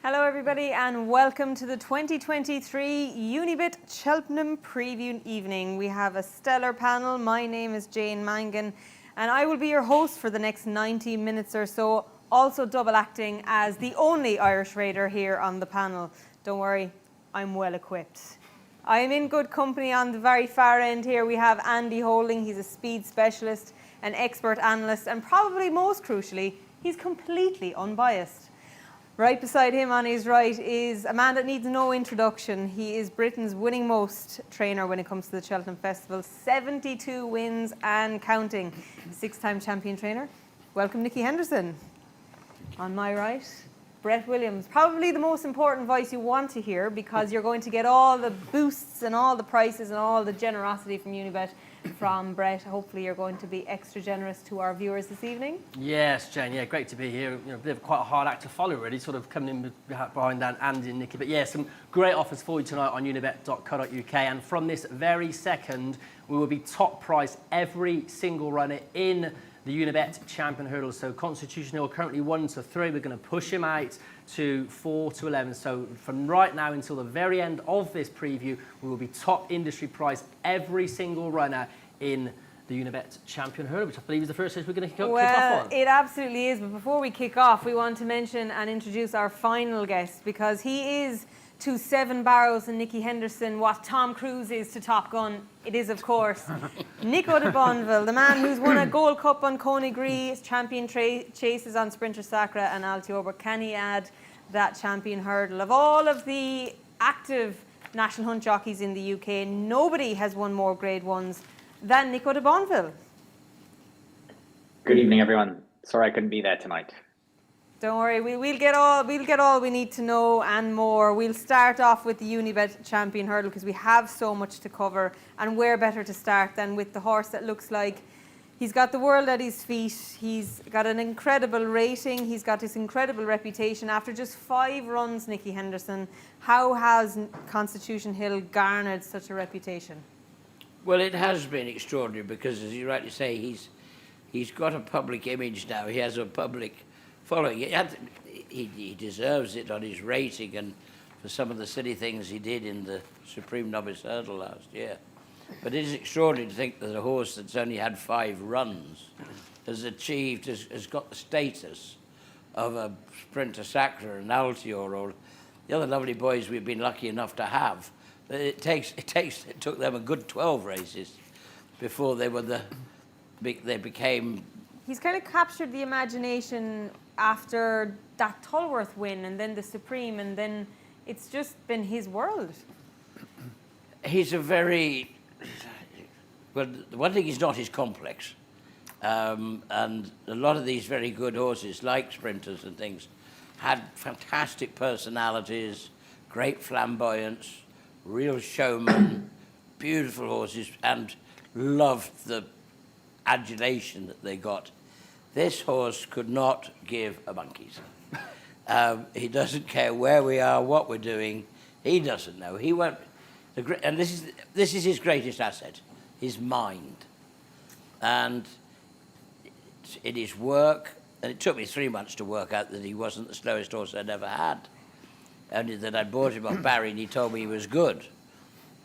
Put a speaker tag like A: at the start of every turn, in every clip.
A: Hello everybody and welcome to the 2023 Unibet Cheltenham Preview Evening. We have a stellar panel. My name is Jane Mangan and I will be your host for the next 90 minutes or so, also double acting as the only Irish raider here on the panel. Don't worry, I'm well equipped. I'm in good company. On the very far end here we have Andy Holding. He's a speed specialist, an expert analyst, and probably most crucially, he's completely unbiased. Right beside him on his right is a man that needs no introduction. He is Britain's winning most trainer when it comes to the Cheltenham Festival. 72 wins and counting. Six-time champion trainer. Welcome, Nicky Henderson. On my right, Brett Williams. Probably the most important voice you want to hear because you're going to get all the boosts and all the prices and all the generosity from Unibet from Brett. Hopefully you're going to be extra generous to our viewers this evening. Yes, Jane, yeah, great to be here. You know, a bit of quite a hard act to follow really, sort of coming in behind Andy and Nicky. But yeah, some great offers for you tonight on unibet.co.uk, and from this very second we will be top price every single runner in the Unibet Champion Hurdle. So Constitution Hill currently 1 to 3. We're going to push him out to 4 to 11. So from right now until the very end of this preview, we will be top industry price every single runner in the Unibet Champion Hurdle, which I believe is the first race we're going to kick off on. Well, it absolutely is. But before we kick off, we want to mention and introduce our final guest, because he is to Seven Barrows and Nicky Henderson what Tom Cruise is to Top Gun. It is, of course, Nico de Boinville, the man who's won a Gold Cup on Coney champion chases on Sprinter Sacra and Altiober. Can he add that champion hurdle? Of all of the active national hunt jockeys in the UK, nobody has won more Grade 1s than Nico de Boinville.
B: Good evening, everyone. Sorry I couldn't be there tonight.
A: Don't worry, we'll get all we need to know and more. We'll start off with the Unibet Champion Hurdle because we have so much to cover, and where better to start than with the horse that looks like he's got the world at his feet. He's got an incredible rating. He's got this incredible reputation. After just 5 runs, Nicky Henderson, how has Constitution Hill garnered such a reputation?
C: Well, it has been extraordinary because, as you rightly say, he's got a public image now. He has a public following. He deserves it on his rating and for some of the silly things he did in the Supreme Novice Hurdle last year. But it is extraordinary to think that a horse that's only had 5 runs has got the status of a Sprinter Sacra and Altior or the other lovely boys we've been lucky enough to have. It took them a good 12 races before they became.
A: He's kind of captured the imagination after that Tulworth win and then the Supreme, and then it's just been his world.
C: He's a very, well, the one thing he's not is complex. And a lot of these very good horses, like sprinters and things, had fantastic personalities, great flamboyance, real showmen, beautiful horses, and loved the adulation that they got. This horse could not give a monkey's. He doesn't care where we are, what we're doing. He doesn't know. He won't. And this is his greatest asset, his mind. And in his work, and it took me 3 months to work out that he wasn't the slowest horse I'd ever had. Only that I bought him off Barry and he told me he was good.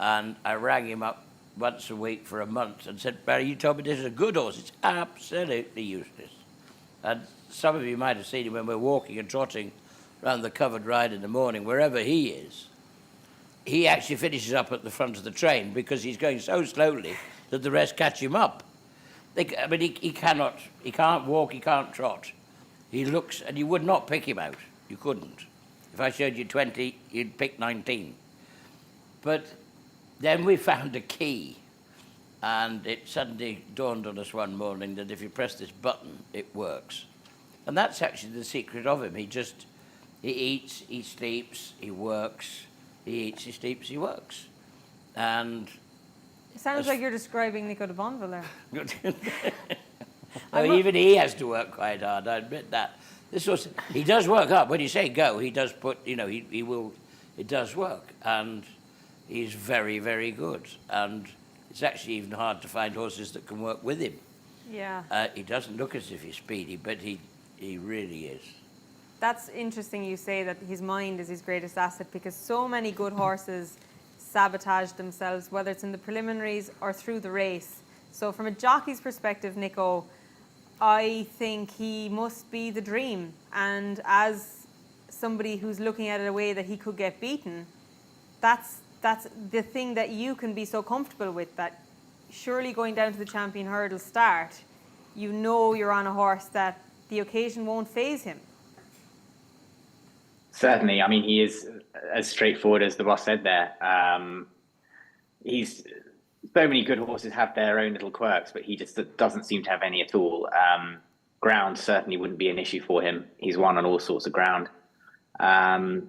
C: And I rang him up once a week for a month and said, Barry, you told me this is a good horse. It's absolutely useless. And some of you might have seen him when we're walking and trotting around the covered ride in the morning, wherever he is. He actually finishes up at the front of the train because he's going so slowly that the rest catch him up. He can't walk, he can't trot. He looks, and you would not pick him out. You couldn't. If I showed you 20, you'd pick 19. But then we found a key, and it suddenly dawned on us one morning that if you press this button, it works. And that's actually the secret of him. He eats, he sleeps, he works. He eats, he sleeps, he works. And
A: it sounds like you're describing Nico de Boinville there.
C: No, even he has to work quite hard, I admit that. He does work up. When you say go, he does put, he will, it does work. And he's very, very good. And it's actually even hard to find horses that can work with him.
A: Yeah.
C: He doesn't look as if he's speedy, but he really is.
A: That's interesting you say that his mind is his greatest asset, because so many good horses sabotage themselves, whether it's in the preliminaries or through the race. So from a jockey's perspective, Nico, I think he must be the dream. And as somebody who's looking at it a way that he could get beaten, that's the thing that you can be so comfortable with, that surely going down to the champion hurdle start, you know you're on a horse that the occasion won't faze him.
B: Certainly. I mean, he is as straightforward as the boss said there. He's so many good horses have their own little quirks, but he just doesn't seem to have any at all. Ground certainly wouldn't be an issue for him. He's won on all sorts of ground. I'm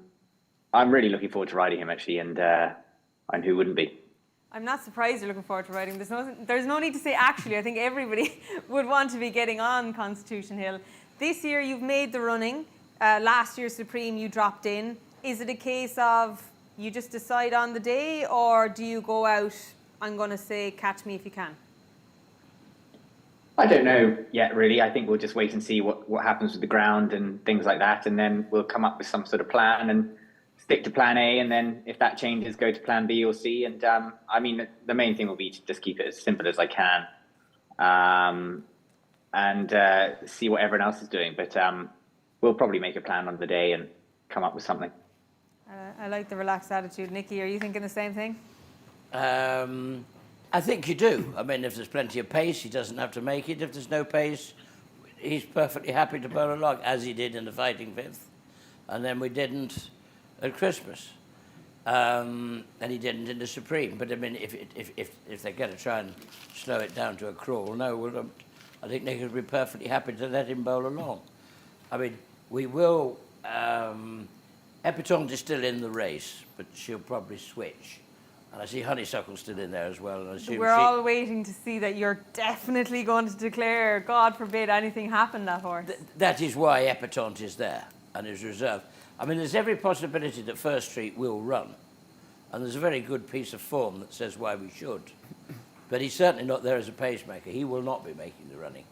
B: really looking forward to riding him, actually, and who wouldn't be?
A: I'm not surprised you're looking forward to riding. There's no need to say actually. I think everybody would want to be getting on Constitution Hill. This year you've made the running. Last year Supreme you dropped in. Is it a case of you just decide on the day, or do you go out, I'm going to say, catch me if you can?
B: I don't know yet, really. I think we'll just wait and see what happens with the ground and things like that, and then we'll come up with some sort of plan and stick to plan A, and then if that changes, go to plan B or C. And I mean, the main thing will be to just keep it as simple as I can, and see what everyone else is doing. But we'll probably make a plan on the day and come up with something.
A: I like the relaxed attitude. Nicky, are you thinking the same thing?
C: I think you do. I mean, if there's plenty of pace, he doesn't have to make it. If there's no pace, he's perfectly happy to bowl along, as he did in the Fighting Fifth. And then we didn't at Christmas. And he didn't in the Supreme. But I mean, if they're going to try and slow it down to a crawl, no, well, I think they could be perfectly happy to let him bowl along. I mean, we will... Epitante is still in the race, but she'll probably switch. And I see Honeysuckle still in there as well. And
A: we're all waiting to see that you're definitely going to declare, God forbid anything happen that horse.
C: That is why Epitante is there and is reserved. I mean, there's every possibility that First Street will run. And there's a very good piece of form that says why we should. But he's certainly not there as a pacemaker. He will not be making the running.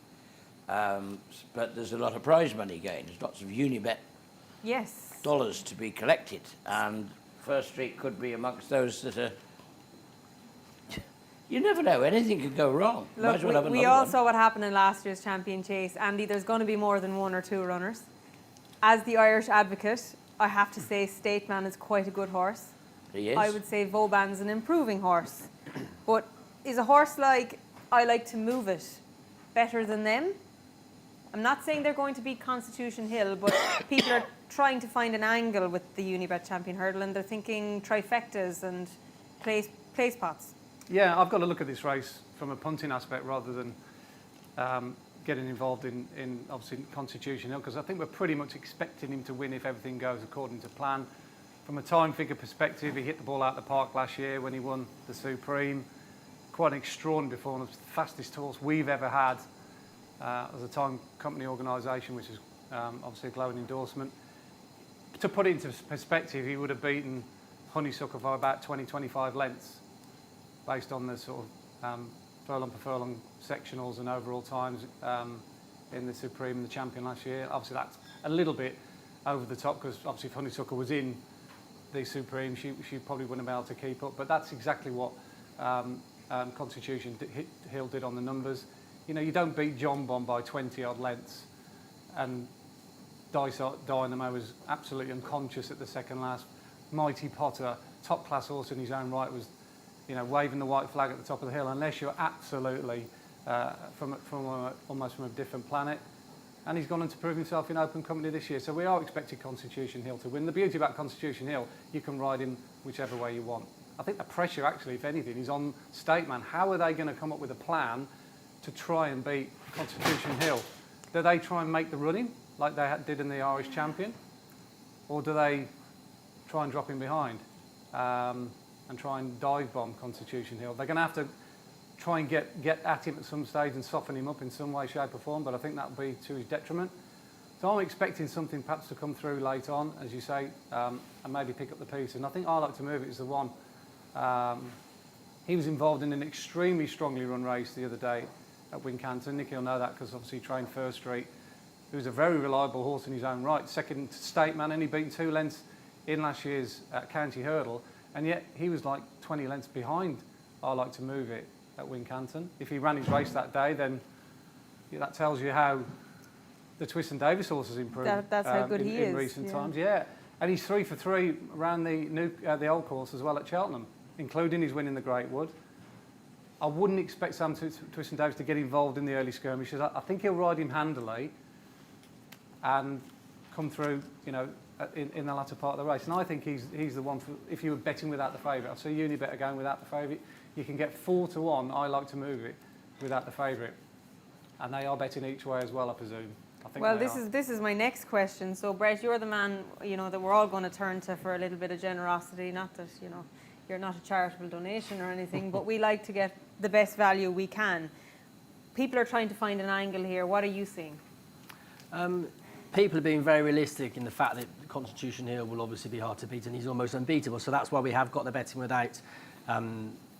C: But there's a lot of prize money gained. There's lots of Unibet dollars to be collected. And First Street could be amongst those that are... You never know. Anything could go wrong.
A: Look, we all saw what happened in last year's Champion Chase. Andy, there's going to be more than one or two runners. As the Irish advocate, I have to say Stateman is quite a good horse.
C: He is.
A: I would say Vauban's an improving horse. But is a horse like I Like to Move It better than them? I'm not saying they're going to beat Constitution Hill, but people are trying to find an angle with the Unibet Champion Hurdle, and they're thinking trifectas and place pots.
D: Yeah, I've got to look at this race from a punting aspect rather than getting involved in obviously Constitution Hill, because I think we're pretty much expecting him to win if everything goes according to plan. From a time figure perspective, he hit the ball out of the park last year when he won the Supreme. Quite an extraordinary performance, the fastest horse we've ever had as a time company organisation, which is obviously a glowing endorsement. To put it into perspective, he would have beaten Honeysuckle by about 20-25 lengths based on the sort of furlong per furlong sectionals and overall times in the Supreme and the Champion last year. Obviously that's a little bit over the top, because obviously if Honeysuckle was in the Supreme, she probably wouldn't have been able to keep up. But that's exactly what Constitution Hill did on the numbers. You know, you don't beat John Bomb by 20 odd lengths, and Dynamo was absolutely unconscious at the second last. Mighty Potter, top class horse in his own right, was, you know, waving the white flag at the top of the hill, unless you're absolutely almost from a different planet. And he's gone on to prove himself in open company this year. So we are expecting Constitution Hill to win. The beauty about Constitution Hill, you can ride him whichever way you want. I think the pressure, actually, if anything, is on Stateman. How are they going to come up with a plan to try and beat Constitution Hill? Do they try and make the running like they did in the Irish Champion? Or do they try and drop him behind and try and dive bomb Constitution Hill? They're going to have to try and get at him at some stage and soften him up in some way, shape or form, but I think that will be to his detriment. So I'm expecting something perhaps to come through late on, as you say, and maybe pick up the piece. And I think I Like to Move It is the one. He was involved in an extremely strongly run race the other day at Wincanton. Nicky will know that because obviously he trained First Street, who's a very reliable horse in his own right. Second to State Man, only beaten 2 lengths in last year's County Hurdle, and yet he was like 20 lengths behind I Like to Move It at Wincanton. If he ran his race that day, then that tells you how the Twist and Davis horse has improved.
A: That's how good he is
D: in recent times. Yeah, and he's 3 for 3 around the old course as well at Cheltenham, including his win in the Great Wood. I wouldn't expect Sam Twist and Davis to get involved in the early skirmishes. I think he'll ride him handily and come through, in the latter part of the race. And I think he's the one for, if you were betting without the favourite. I see Unibet are going without the favourite. You can get 4 to 1. I Like to Move It without the favourite, and they are betting each way as well, I presume.
A: Well, this is my next question. So, Brett, you're the man, that we're all going to turn to for a little bit of generosity. Not that, you're not a charitable donation or anything, but we like to get the best value we can. People are trying to find an angle here. What are you seeing?
E: People are being very realistic in the fact that Constitution Hill will obviously be hard to beat, and he's almost unbeatable. So that's why we have got the betting without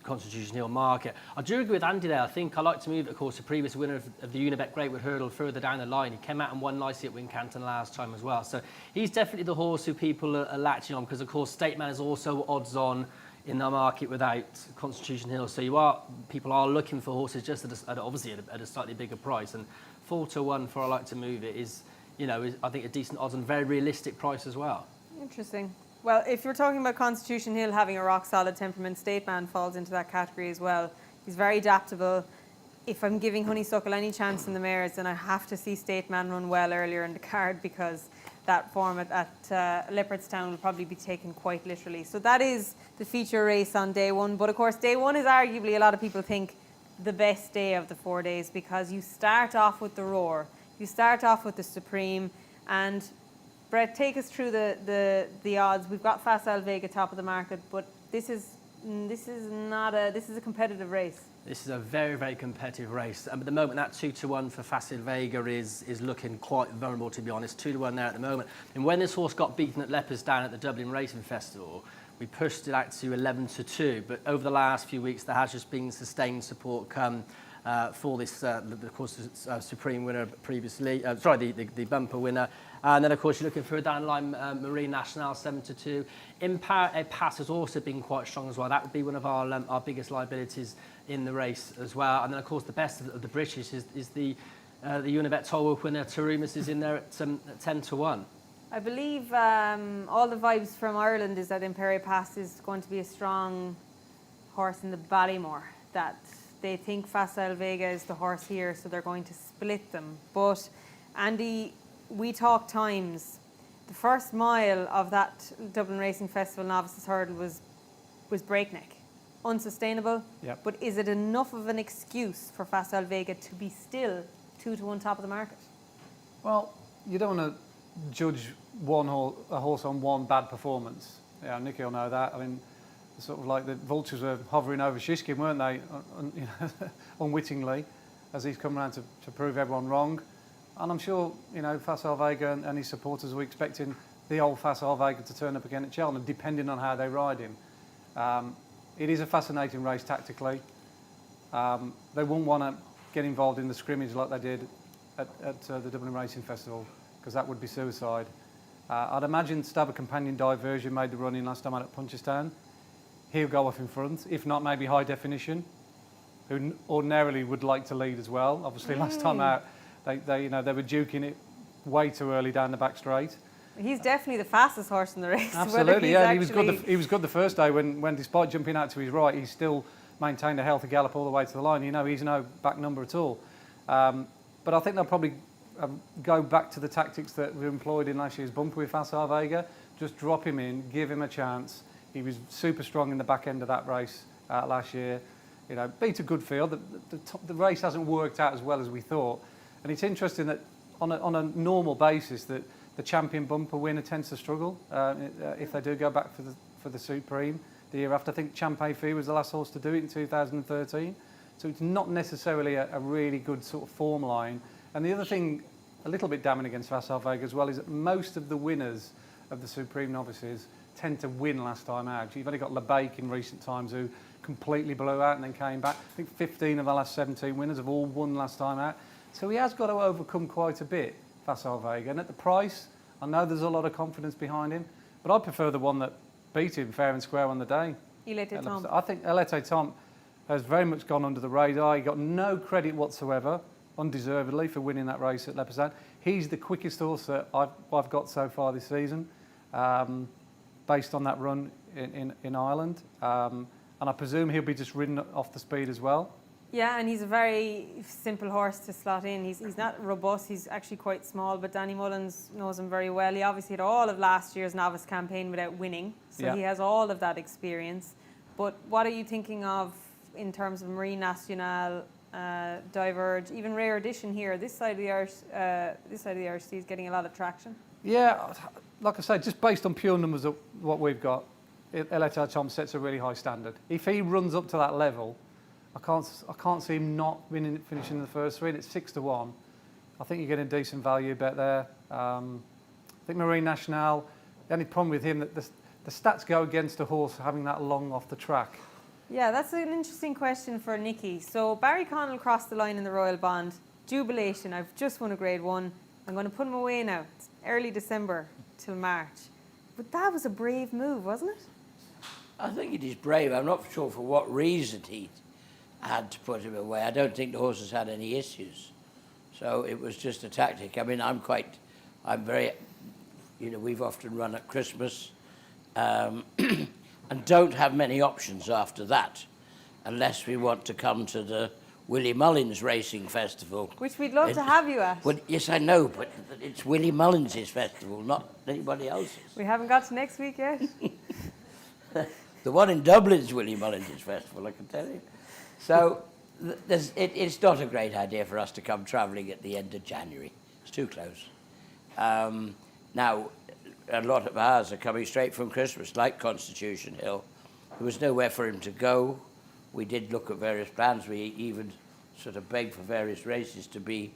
E: Constitution Hill market. I do agree with Andy there. I think I Like to Move It, of course, the previous winner of the Unibet Great Wood Hurdle further down the line. He came out and won nicely at Wincanton last time as well. So he's definitely the horse who people are latching on, because, of course, State Man is also odds on in the market without Constitution Hill. So people are looking for horses just obviously at a slightly bigger price. And 4 to 1 for I Like to Move It is I think a decent odds and very realistic price as well.
A: Interesting. Well, if you're talking about Constitution Hill having a rock-solid temperament, State Man falls into that category as well. He's very adaptable. If I'm giving Honeysuckle any chance in the mares, then I have to see State Man run well earlier in the card, because that form at Leopardstown will probably be taken quite literally. So that is the feature race on day 1. But, of course, day 1 is arguably, a lot of people think, the best day of the 4 days, because you start off with the Roar. You start off with the Supreme, and Brett, take us through the odds. We've got Facile Vega top of the market, but this is a competitive race.
E: This is a very, very competitive race. At the moment, that 2 to 1 for Facile Vega is looking quite vulnerable, to be honest. 2 to 1 there at the moment. And when this horse got beaten at Leopardstown at the Dublin Racing Festival, we pushed it out to 11 to 2. But over the last few weeks, there has just been sustained support come for this, of course, the Supreme winner previously. The bumper winner. And then, of course, you're looking for a downline Marine Nationale 7 to 2. Empire A Pass has also been quite strong as well. That would be one of our biggest liabilities in the race as well. And then, of course, the best of the British is the Unibet Tollwolf winner Tarumas is in there at 10 to 1.
A: I believe all the vibes from Ireland is that Empire A Pass is going to be a strong horse in the Ballymore. That they think Facile Vega is the horse here, so they're going to split them. But, Andy, we talk times. The first mile of that Dublin Racing Festival Novices Hurdle was breakneck, unsustainable.
D: Yep.
A: But is it enough of an excuse for Facile Vega to be still 2 to 1 top of the market?
D: Well, you don't want to judge a horse on one bad performance. Yeah, Nicky will know that. I mean, sort of like the vultures were hovering over Shishkin, weren't they, unwittingly, as he's come around to prove everyone wrong. And I'm sure, Facile Vega and his supporters were expecting the old Facile Vega to turn up again at Cheltenham, depending on how they ride him. It is a fascinating race tactically. They wouldn't want to get involved in the scrimmage like they did at the Dublin Racing Festival, because that would be suicide. I'd imagine Stabber Companion Diversion made the run in last time out at Punchestown. He'll go off in front, if not maybe High Definition, who ordinarily would like to lead as well. Obviously, last time out, they were duking it way too early down the back straight.
A: He's definitely the fastest horse in the race.
D: Absolutely, yeah. He was good the first day when despite jumping out to his right, he still maintained a healthy gallop all the way to the line. He's no back number at all. But I think they'll probably go back to the tactics that were employed in last year's bumper with Facile Vega. Just drop him in, give him a chance. He was super strong in the back end of that race last year. Beat a good field. The race hasn't worked out as well as we thought. And it's interesting that on a normal basis that the champion bumper winner tends to struggle if they do go back for the Supreme the year after. I think Champagne Fee was the last horse to do it in 2013. So it's not necessarily a really good sort of form line. And the other thing, a little bit damning against Facile Vega as well, is that most of the winners of the Supreme Novices tend to win last time out. You've only got LeBake in recent times who completely blew out and then came back. I think 15 of the last 17 winners have all won last time out. So he has got to overcome quite a bit, Facile Vega. And at the price, I know there's a lot of confidence behind him, but I prefer the one that beat him fair and square on the day.
A: Ilete Tom.
D: I think Ilete Tom has very much gone under the radar. He got no credit whatsoever, undeservedly, for winning that race at Leopardstown. He's the quickest horse that I've got so far this season, based on that run in Ireland. And I presume he'll be just ridden off the speed as well.
A: Yeah, and he's a very simple horse to slot in. He's not robust, he's actually quite small, but Danny Mullins knows him very well. He obviously had all of last year's novice campaign without winning, so he has all of that experience. But what are you thinking of in terms of Marine Nationale, Diverge, even Rare Edition here? This side of the Irish Sea is getting a lot of traction. Yeah,
D: like I say, just based on pure numbers of what we've got, Ilete Tom sets a really high standard. If he runs up to that level, I can't see him not finishing in the first three. And it's 6-1. I think you're getting a decent value bet there. I think Marine Nationale, the only problem with him that the stats go against a horse having that long off the track.
A: Yeah, that's an interesting question for Nicky. So Barry Connell crossed the line in the Royal Bond. Jubilation, I've just won a Grade 1. I'm going to put him away now. It's early December till March. But that was a brave move, wasn't it?
C: I think it is brave. I'm not sure for what reason he had to put him away. I don't think the horses had any issues. So it was just a tactic. I mean, I'm very, we've often run at Christmas and don't have many options after that unless we want to come to the Willie Mullins Racing Festival.
A: Which we'd love to have you at.
C: Well, yes, I know, but it's Willie Mullins' festival, not anybody else's.
A: We haven't got to next week yet.
C: The one in Dublin's Willie Mullins' festival, I can tell you. So it's not a great idea for us to come travelling at the end of January. It's too close. Now, a lot of ours are coming straight from Christmas, like Constitution Hill. There was nowhere for him to go. We did look at various plans. We even sort of begged for various races to be,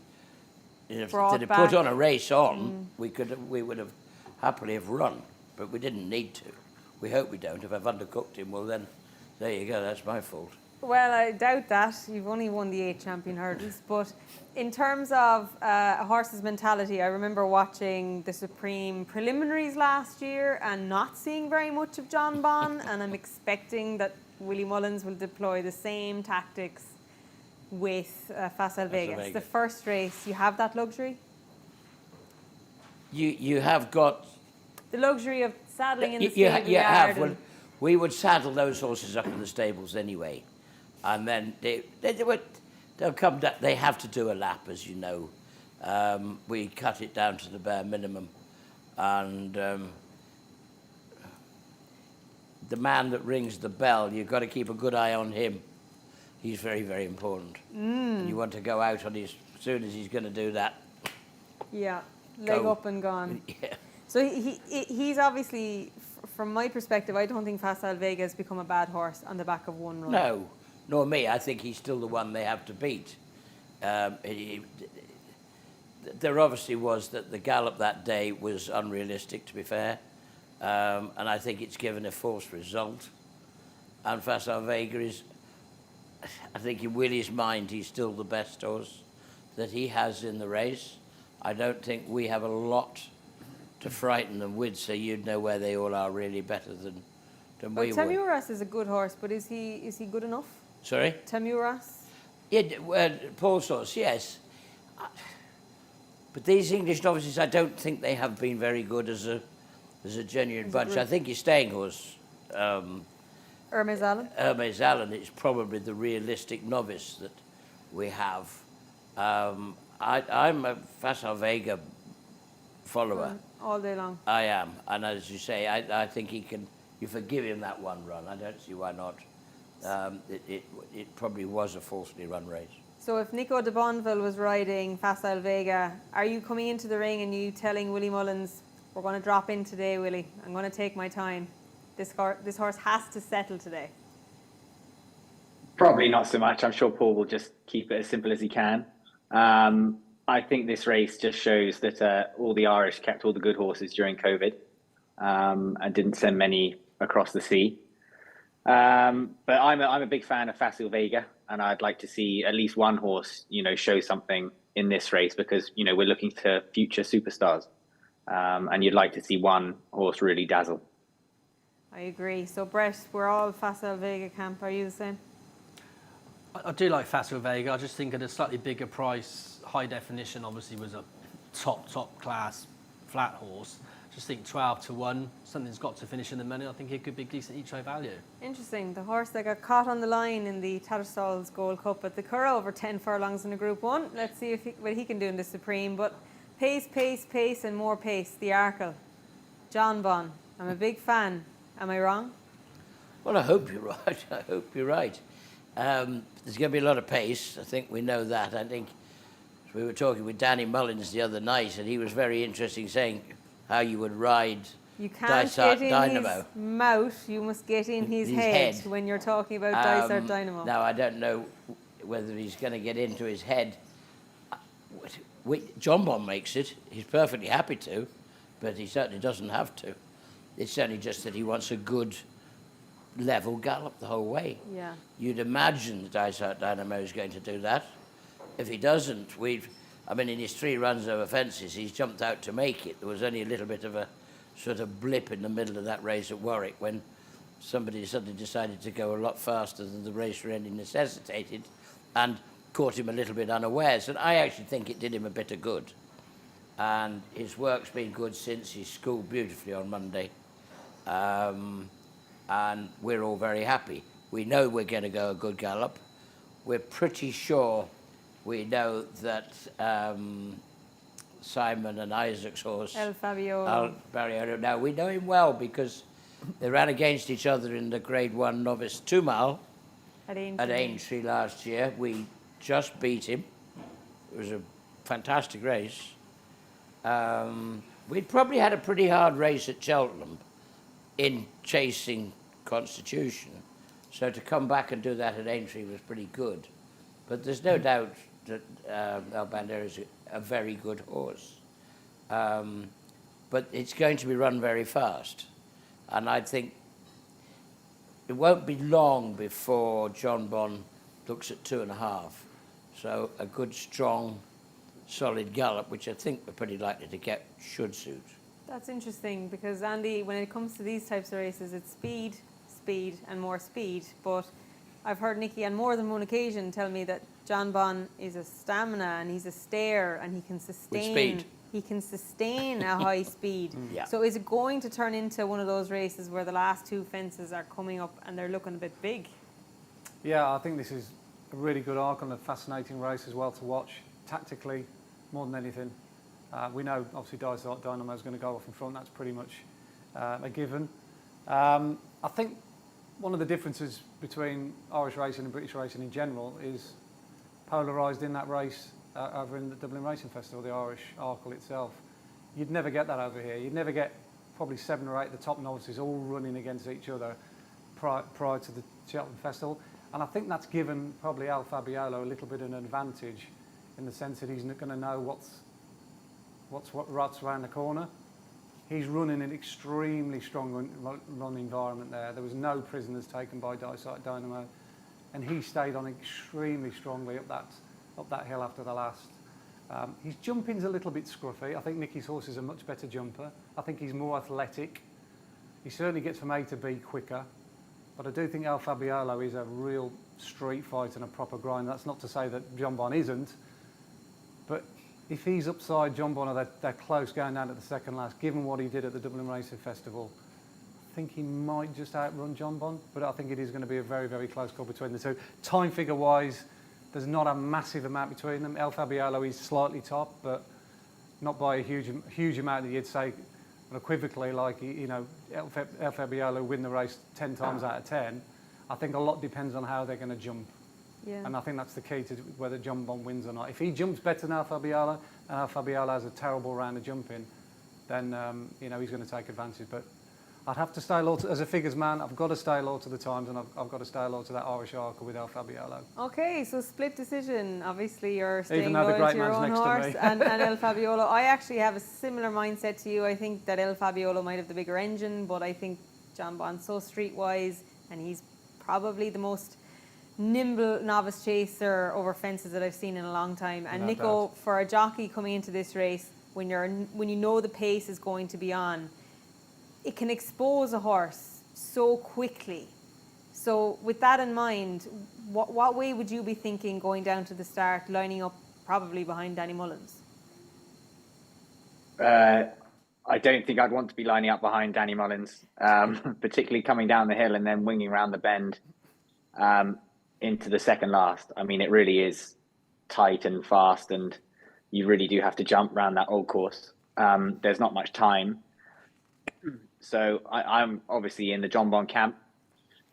C: to put on a race on. We would have happily have run, but we didn't need to. We hope we don't. If I've undercooked him, well then, there you go, that's my fault.
A: Well, I doubt that. You've only won the 8 champion hurdles. But in terms of a horse's mentality, I remember watching the Supreme preliminaries last year and not seeing very much of John Bon, and I'm expecting that Willie Mullins will deploy the same tactics with Facile Vega. It's the first race. You have that luxury?
C: You have got...
A: The luxury of saddling in the stable yard.
C: Well, we would saddle those horses up in the stables anyway. And then they'll come down. They have to do a lap, as you know. We cut it down to the bare minimum. And the man that rings the bell, you've got to keep a good eye on him. He's very, very important. And you want to go out on as soon as he's going to do that.
A: Yeah, leg up and gone.
C: Yeah.
A: So he's obviously, from my perspective, I don't think Facile Vega has become a bad horse on the back of one run.
C: No, nor me. I think he's still the one they have to beat. There obviously was that the gallop that day was unrealistic, to be fair. And I think it's given a false result. And Facile Vega is, I think in Willie's mind, he's still the best horse that he has in the race. I don't think we have a lot to frighten them with, so you'd know where they all are really better than we would.
A: Temuras is a good horse, but is he good enough?
C: Sorry?
A: Temuras?
C: Yeah, Paul's horse, yes. But these English novices, I don't think they have been very good as a genuine bunch. I think your staying horse,
A: Hermes Allen?
C: Hermes Allen, is probably the realistic novice that we have. I'm a Facile Vega follower.
A: All day long.
C: I am, and as you say, I think he can. You forgive him that one run. I don't see why not. It probably was a falsely run race.
A: So if Nico de Boinville was riding Facile Vega, are you coming into the ring and you telling Willie Mullins, we're going to drop in today, Willie. I'm going to take my time. This horse has to settle today.
B: Probably not so much. I'm sure Paul will just keep it as simple as he can. I think this race just shows that all the Irish kept all the good horses during COVID and didn't send many across the sea. But I'm a big fan of Facile Vega, and I'd like to see at least one horse, show something in this race because we're looking to future superstars, and you'd like to see one horse really dazzle.
A: I agree. So Brett, we're all Facile Vega camp. Are you the same?
E: I do like Facile Vega. I just think at a slightly bigger price, high definition obviously was a top class flat horse. Just think 12 to 1, something's got to finish in the money. I think it could be decent each way value.
A: Interesting. The horse that got caught on the line in the Tattersall's Gold Cup at the Curragh over 10 furlongs in a Group 1. Let's see what he can do in the Supreme. But pace, and more pace. The Arkle. John Bon. I'm a big fan. Am I wrong?
C: Well, I hope you're right. I hope you're right. There's going to be a lot of pace. I think we know that. I think we were talking with Danny Mullins the other night, and he was very interesting, saying how you would ride
A: You can't
C: Dysart
A: get in
C: Dynamo.
A: his mouth, you must get in his head when you're talking about Dysart Dynamo.
C: Now, I don't know whether he's going to get into his head. John Bon makes it. He's perfectly happy to, but he certainly doesn't have to. It's certainly just that he wants a good level gallop the whole way.
A: Yeah.
C: You'd imagine the Dysart Dynamo is going to do that. If he doesn't, in his 3 runs over fences, he's jumped out to make it. There was only a little bit of a sort of blip in the middle of that race at Warwick when somebody suddenly decided to go a lot faster than the race really necessitated and caught him a little bit unawares. And I actually think it did him a bit of good. And his work's been good since. He schooled beautifully on Monday. And we're all very happy. We know we're going to go a good gallop. We're pretty sure we know that Simon and Isaac's horse,
A: El Fabiolo.
C: Now, we know him well because they ran against each other in the Grade 1 Novice 2 mile
A: At
C: Aintree last year. We just beat him. It was a fantastic race. We'd probably had a pretty hard race at Cheltenham in chasing Constitution. So to come back and do that at Aintree was pretty good. But there's no doubt that El Bandera is a very good horse. But it's going to be run very fast. And I think it won't be long before John Bon looks at 2.5. So a good, strong, solid gallop, which I think we're pretty likely to get, should suit.
A: That's interesting because, Andy, when it comes to these types of races, it's speed, and more speed. But I've heard Nicky on more than one occasion tell me that John Bon is a stamina and he's a stayer and he can sustain a high speed.
C: Yeah.
A: So is it going to turn into one of those races where the last 2 fences are coming up and they're looking a bit big?
D: Yeah, I think this is a really good arc and a fascinating race as well to watch, tactically, more than anything. We know, obviously, Dysart Dynamo is going to go off in front. That's pretty much a given. I think one of the differences between Irish racing and British racing in general is polarised in that race over in the Dublin Racing Festival, the Irish Arkle itself. You'd never get that over here. You'd never get probably 7 or 8 of the top novices all running against each other prior to the Cheltenham Festival. And I think that's given probably El Fabiolo a little bit of an advantage in the sense that he's not going to know what's around the corner. He's running an extremely strong run environment there. There was no prisoners taken by Dysart Dynamo, and he stayed on extremely strongly up that hill after the last. His jumping's a little bit scruffy. I think Nicky's horse is a much better jumper. I think he's more athletic. He certainly gets from A to B quicker. But I do think El Fabiolo is a real street fight and a proper grind. That's not to say that John Bon isn't, but if he's upside John Bon or they're close going down at the second last, given what he did at the Dublin Racing Festival, I think he might just outrun John Bon, but I think it is going to be a very, very close call between the two. Time figure-wise, there's not a massive amount between them. El Fabiolo is slightly top, but not by a huge amount that you'd say unequivocally, like, El Fabiolo win the race 10 times out of 10. I think a lot depends on how they're going to jump.
A: Yeah.
D: And I think that's the key to whether John Bon wins or not. If he jumps better than El Fabiolo, and El Fabiolo has a terrible round of jumping, then he's going to take advantage. But I'd have to stay loyal as a figures man. I've got to stay loyal to the times, and I've got to stay loyal to that Irish Arkle with El Fabiolo.
A: Okay, so split decision. Obviously, you're staying
D: Even though the
A: loyal
D: great
A: to your
D: man's
A: own
D: next to
A: horse
D: me.
A: and El Fabiolo. I actually have a similar mindset to you. I think that El Fabiolo might have the bigger engine, but I think John Bon's so streetwise and he's probably the most nimble novice chaser over fences that I've seen in a long time. And
D: No
A: Nico,
D: doubt.
A: for a jockey coming into this race, when you know the pace is going to be on, it can expose a horse so quickly. So with that in mind, what way would you be thinking going down to the start, lining up probably behind Danny Mullins?
B: I don't think I'd want to be lining up behind Danny Mullins, particularly coming down the hill and then winging around the bend into the second last. I mean, it really is tight and fast, and you really do have to jump around that old course. There's not much time. So I'm obviously in the John Bond camp,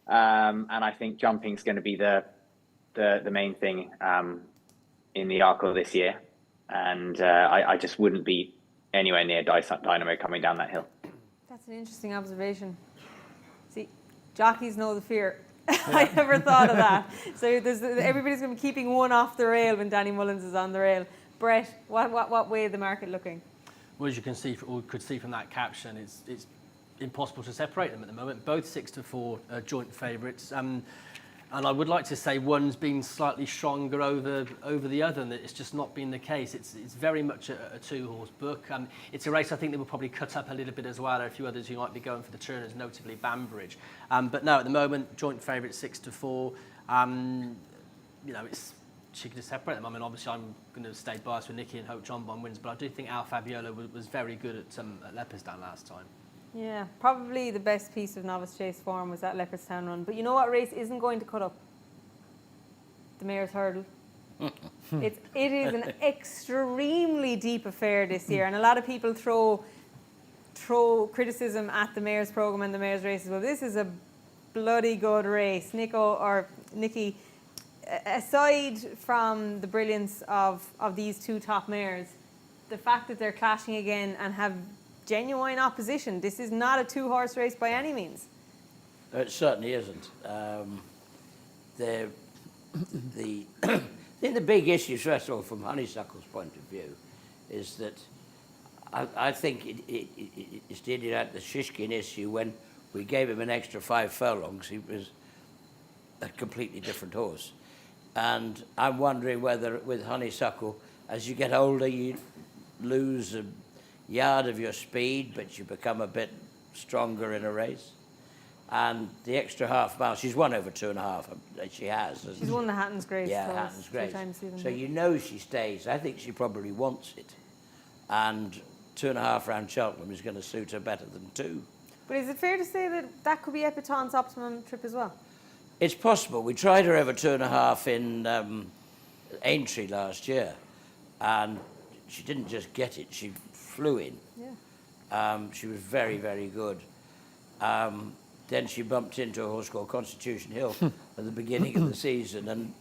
B: and I think jumping is going to be the main thing in the Arkle this year. And I just wouldn't be anywhere near Dynamo coming down that hill.
A: That's an interesting observation. See, jockeys know the fear. I never thought of that. So everybody's going to be keeping one off the rail when Danny Mullins is on the rail. Brett, what way is the market looking?
E: Well, as you can see, or could see from that caption, it's impossible to separate them at the moment. Both 6-4 joint favourites. And I would like to say one's been slightly stronger over the other, and it's just not been the case. It's very much a two-horse book. It's a race I think they will probably cut up a little bit as well. There are a few others who might be going for the Turners, notably Banbridge. But no, at the moment, joint favourite 6-4. She can just separate them. I mean, obviously, I'm going to stay biased with Nicky and hope John Bond wins, but I do think Al Fabiola was very good at Leopardstown last time. Yeah,
A: probably the best piece of novice chase form was that Leopardstown run. But you know what race isn't going to cut up? The Mayor's Hurdle. It is an extremely deep affair this year, and a lot of people throw criticism at the Mayor's programme and the Mayor's races. Well, this is a bloody good race. Nicky, aside from the brilliance of these two top mares, the fact that they're clashing again and have genuine opposition. This is not a two-horse race by any means.
C: It certainly isn't. I think the big issue, first of all, from Honeysuckle's point of view, is that I think it's dealing at the Shishkin issue. When we gave him an extra 5 furlongs, he was a completely different horse. And I'm wondering whether with Honeysuckle, as you get older, you lose a yard of your speed, but you become a bit stronger in a race. And the extra half mile, she's won over 2.5. She has.
A: She's won the Hatton's Grace.
C: Yeah, Hatton's Grace. So you know she stays. I think she probably wants it. And 2.5 round Cheltenham is going to suit her better than 2.
A: But is it fair to say that could be Epiton's optimum trip as well?
C: It's possible. We tried her over 2.5 in Aintree last year, and she didn't just get it, she flew in.
A: Yeah.
C: She was very, very good. Then she bumped into a horse called Constitution Hill at the beginning of the season, and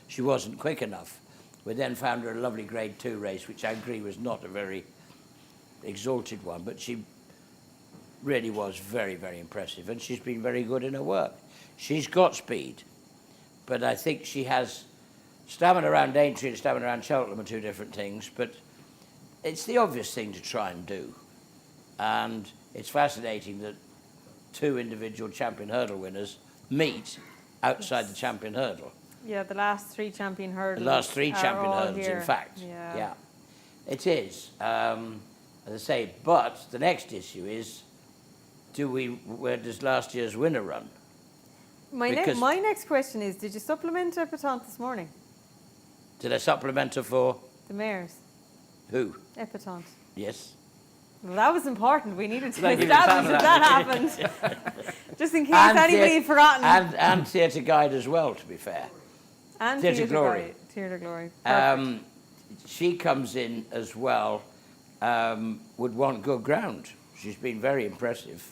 C: she wasn't quick enough. We then found her a lovely Grade 2 race, which I agree was not a very exalted one, but she really was very, very impressive, and she's been very good in her work. She's got speed, but I think she has stamina around Aintree and stamina around Cheltenham are two different things, but it's the obvious thing to try and do. And it's fascinating that 2 individual champion hurdle winners meet outside the champion hurdle.
A: Yeah, the last 3 champion hurdles.
C: The last 3 champion hurdles,
A: here.
C: in fact.
A: Yeah.
C: It is. As I say, but the next issue is, where does last year's winner run?
A: My next question is, did you supplement Epiton this morning?
C: Did I supplement her for?
A: The mares.
C: Who?
A: Epiton.
C: Yes.
A: Well, that was important. We needed to
C: Thank you.
A: establish that happened. Just in case anybody had forgotten.
C: And Theatre Guide as well, to be fair.
A: And
C: Theatre Glory.
A: Theatre Glory. Perfect.
C: She comes in as well, would want good ground. She's been very impressive.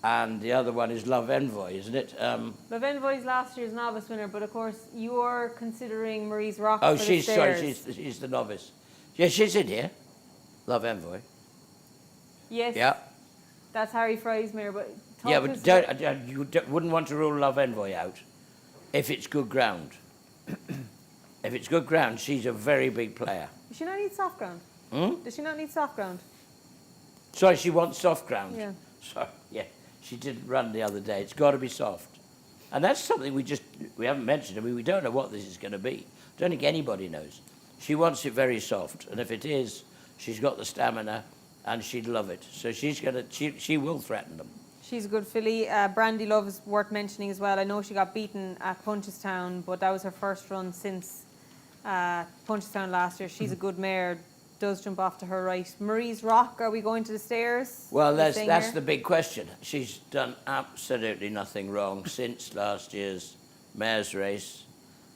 C: And the other one is Love Envoy, isn't it?
A: Love Envoy is last year's novice winner, but of course you're considering Marie's Rock.
C: Oh,
A: for
C: she's
A: the
C: sorry,
A: stairs.
C: she's the novice. Yeah, she's in here. Love Envoy.
A: Yes.
C: Yeah.
A: That's Harry Fry's mare, but
C: Yeah, but you wouldn't want to rule Love Envoy out if it's good ground. If it's good ground, she's a very big player.
A: Does she not need soft ground? Does she not need soft ground?
C: Sorry, she wants soft ground.
A: Yeah.
C: Sorry, yeah. She didn't run the other day. It's got to be soft. And that's something we haven't mentioned. I mean, we don't know what this is going to be. I don't think anybody knows. She wants it very soft, and if it is, she's got the stamina, and she'd love it. So she will threaten them.
A: She's a good filly. Brandy Love is worth mentioning as well. I know she got beaten at Punchestown, but that was her first run since Punchestown last year. She's a good mare, does jump off to her right. Marie's Rock, are we going to the stairs?
C: Well, that's the big question. She's done absolutely nothing wrong since last year's mares race.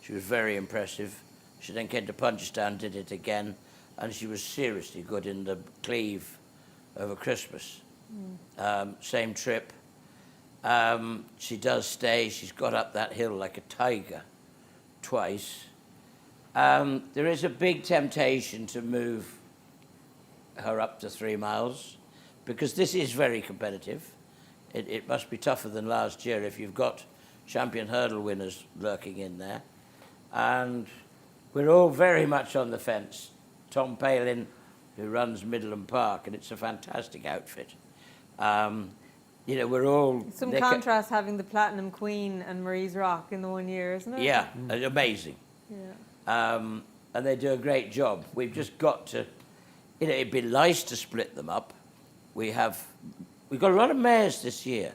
C: She was very impressive. She then came to Punchestown, did it again, and she was seriously good in the Cleve over Christmas. Same trip. She does stay. She's got up that hill like a tiger twice. There is a big temptation to move her up to 3 miles because this is very competitive. It must be tougher than last year if you've got champion hurdle winners lurking in there. And we're all very much on the fence. Tom Palin, who runs Midland Park, and it's a fantastic outfit. We're all...
A: Some contrast having the Platinum Queen and Marie's Rock in the 1 year, isn't it?
C: Yeah, amazing.
A: Yeah.
C: And they do a great job. We've just got to... it'd be nice to split them up. We've got a lot of mares this year.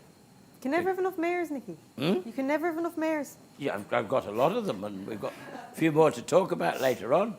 A: You can never have enough mares, Nicky. You can never have enough mares.
C: Yeah, I've got a lot of them, and we've got a few more to talk about later on.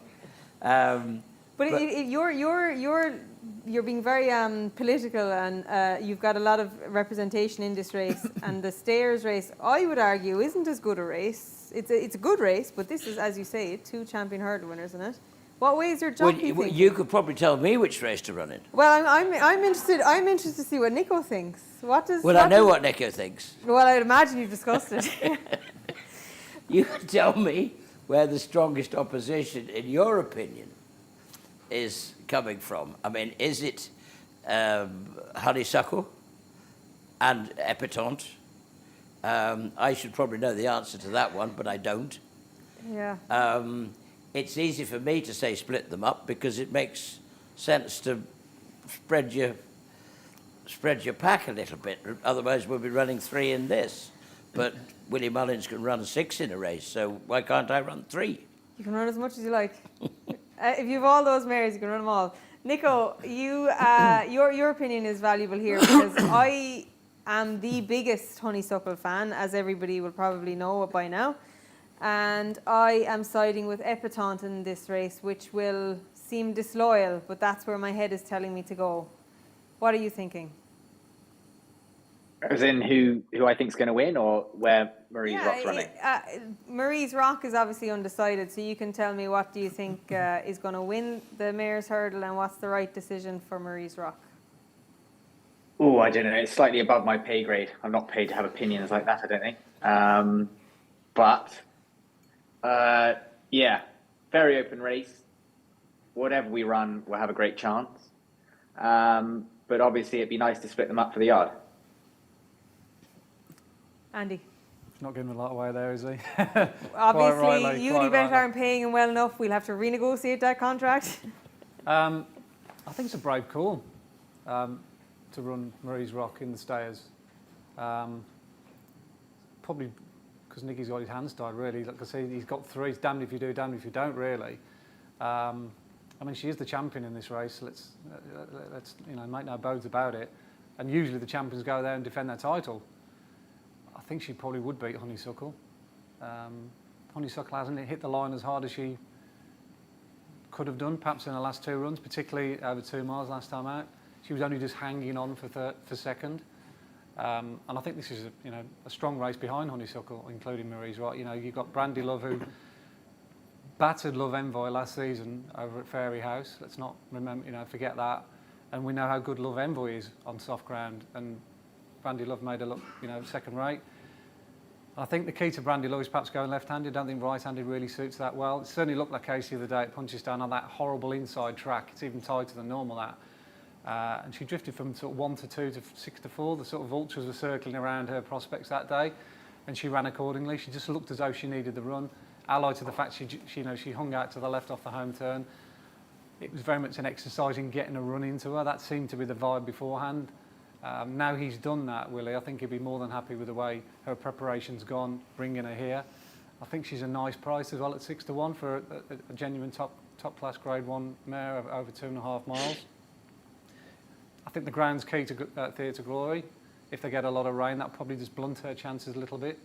A: You're being very political, and you've got a lot of representation in this race. And the stairs race, I would argue, isn't as good a race. It's a good race, but this is, as you say, 2 champion hurdle winners, isn't it? What way is your jockey thinking?
C: You could probably tell me which race to run in.
A: Well, I'm interested. I'm interested to see what Nico thinks.
C: I know what Nico thinks.
A: Well, I'd imagine you've discussed it.
C: You could tell me where the strongest opposition, in your opinion, is coming from. I mean, is it Honeysuckle and Epitante? I should probably know the answer to that one, but I don't.
A: Yeah.
C: It's easy for me to say split them up because it makes sense to spread your pack a little bit. Otherwise, we'll be running 3 in this. But Willie Mullins can run 6 in a race, so why can't I run 3?
A: You can run as much as you like. If you have all those mares, you can run them all. Nico, your opinion is valuable here because I am the biggest Honeysuckle fan, as everybody will probably know by now. And I am siding with Epitante in this race, which will seem disloyal, but that's where my head is telling me to go. What are you thinking?
B: As in who I think is going to win, or where Marie's Rock's running?
A: Marie's Rock is obviously undecided, so you can tell me what do you think is going to win the Mare's Hurdle and what's the right decision for Marie's Rock?
B: Oh, I don't know. It's slightly above my pay grade. I'm not paid to have opinions like that, I don't think. Yeah, very open race. Whatever we run, we'll have a great chance. But obviously, it'd be nice to split them up for the yard.
A: Andy?
D: He's not giving a lot away there, is he?
A: Obviously, Unibet aren't paying him well enough. We'll have to renegotiate that contract.
D: I think it's a brave call to run Marie's Rock in the stayers. Probably because Nicky's got his hands tied, really. Like I say, he's got 3. It's damned if you do, damned if you don't, really. I mean, she is the champion in this race. Let's make no bones about it. And usually the champions go there and defend their title. I think she probably would beat Honeysuckle. Honeysuckle hasn't hit the line as hard as she could have done, perhaps in the last 2 runs, particularly over 2 miles last time out. She was only just hanging on for second. And I think this is a strong race behind Honeysuckle, including Marie's Rock. You've got Brandy Love, who battered Love Envoy last season over at Fairy House. Let's not forget that. And we know how good Love Envoy is on soft ground. And Brandy Love made her look, second rate. I think the key to Brandy Love is perhaps going left-handed. I don't think right-handed really suits that well. It certainly looked like Casey the other day at Punchestown on that horrible inside track. It's even tighter than normal, that. And she drifted from sort of 1 to 2 to 6 to 4. The sort of vultures were circling around her prospects that day, and she ran accordingly. She just looked as though she needed the run, allied to the fact she hung out to the left off the home turn. It was very much an exercise in getting a run into her. That seemed to be the vibe beforehand. Now he's done that, Willie, I think he'd be more than happy with the way her preparation's gone, bringing her here. I think she's a nice price as well at 6 to 1 for a genuine top class Grade 1 mare of over 2.5 miles. I think the ground's key to Theatre Glory. If they get a lot of rain, that'll probably just blunt her chances a little bit.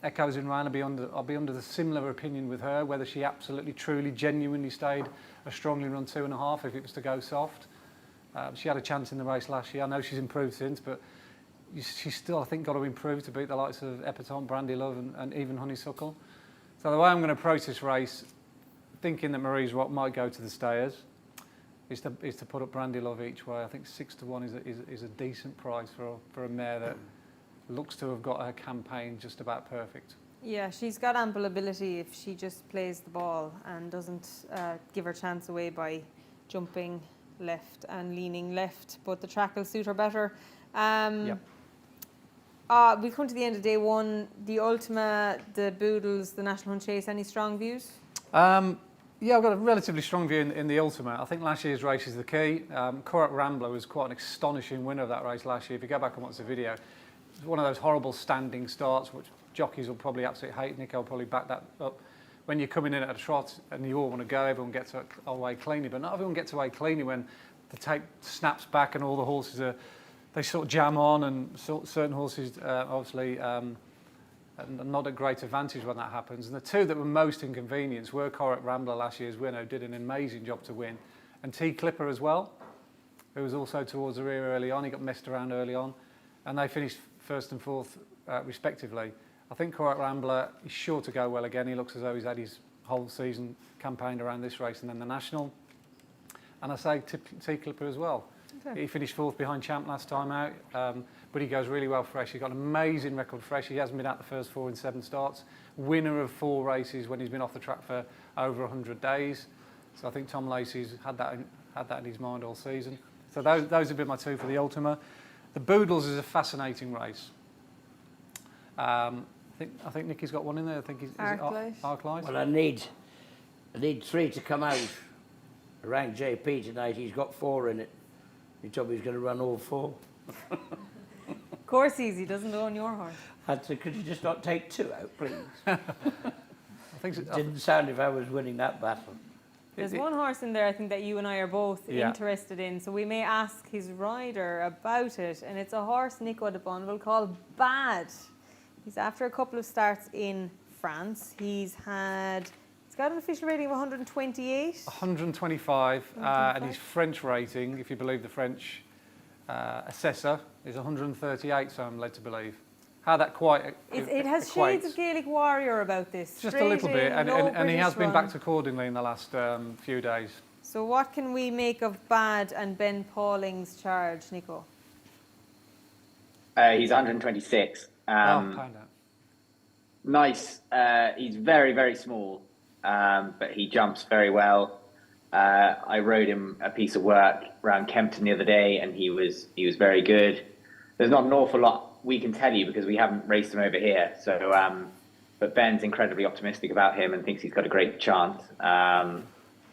D: Echoes in Rain, I'll be under the similar opinion with her, whether she absolutely, truly, genuinely stayed a strongly run 2.5 if it was to go soft. She had a chance in the race last year. I know she's improved since, but she's still, I think, got to improve to beat the likes of Epatante, Brandy Love and even Honeysuckle. So the way I'm going to approach this race, thinking that Marie's Rock might go to the stayers, is to put up Brandy Love each way. I think 6 to 1 is a decent price for a mare that looks to have got her campaign just about perfect.
A: Yeah, she's got ample ability if she just plays the ball and doesn't give her chance away by jumping left and leaning left, but the track will suit her better.
D: Yep.
A: We've come to the end of day one. The Ultima, the Boodles, the National Hunt Chase, any strong views?
D: Yeah, I've got a relatively strong view in the Ultima. I think last year's race is the key. Korak Rambler was quite an astonishing winner of that race last year. If you go back and watch the video, it's one of those horrible standing starts, which jockeys will probably absolutely hate. Nico will probably back that up. When you're coming in at a trot and you all want to go, everyone gets away cleanly, but not everyone gets away cleanly when the tape snaps back and all the horses they sort of jam on, and certain horses obviously not at great advantage when that happens. And the two that were most inconvenienced were Korak Rambler, last year's winner, who did an amazing job to win, and T Clipper as well, who was also towards the rear early on. He got messed around early on, and they finished first and fourth respectively. I think Korak Rambler is sure to go well again. He looks as though he's had his whole season campaigned around this race and then the National. And I say T Clipper as well. Okay. He finished fourth behind Champ last time out, but he goes really well fresh. He's got an amazing record fresh. He hasn't been out the first 4 in 7 starts. Winner of 4 races when he's been off the track for over 100 days. So I think Tom Lacey's had that in his mind all season. So those have been my two for the Ultima. The Boodles is a fascinating race. I think Nicky's got one in there. I think he's Arkle.
C: Well, I need 3 to come out. I rang JP tonight. He's got 4 in it. He told me he's going to run all 4.
A: Of course he doesn't own your horse.
C: I said, could you just not take 2 out, please?
D: I think
C: It didn't sound if I was winning that battle.
A: There's one horse in there I think that you and I are both interested in, so we may ask his rider about it, and it's a horse Nico de Boinville called Bad. He's after a couple of starts in France. He's got an official rating of 128.
D: 125, and his French rating, if you believe the French assessor, is 138, so I'm led to believe. How that
A: it has
D: equates.
A: shades of Gaelic Warrior about this.
D: Just a little bit, and he has been
A: run.
D: backed accordingly in the last few days.
A: So what can we make of Bad and Ben Pauling's charge, Nico?
B: He's 126.
D: Find out.
B: Nice. He's very, very small, but he jumps very well. I rode him a piece of work around Kempton the other day, and he was very good. There's not an awful lot we can tell you because we haven't raced him over here. So, but Ben's incredibly optimistic about him and thinks he's got a great chance.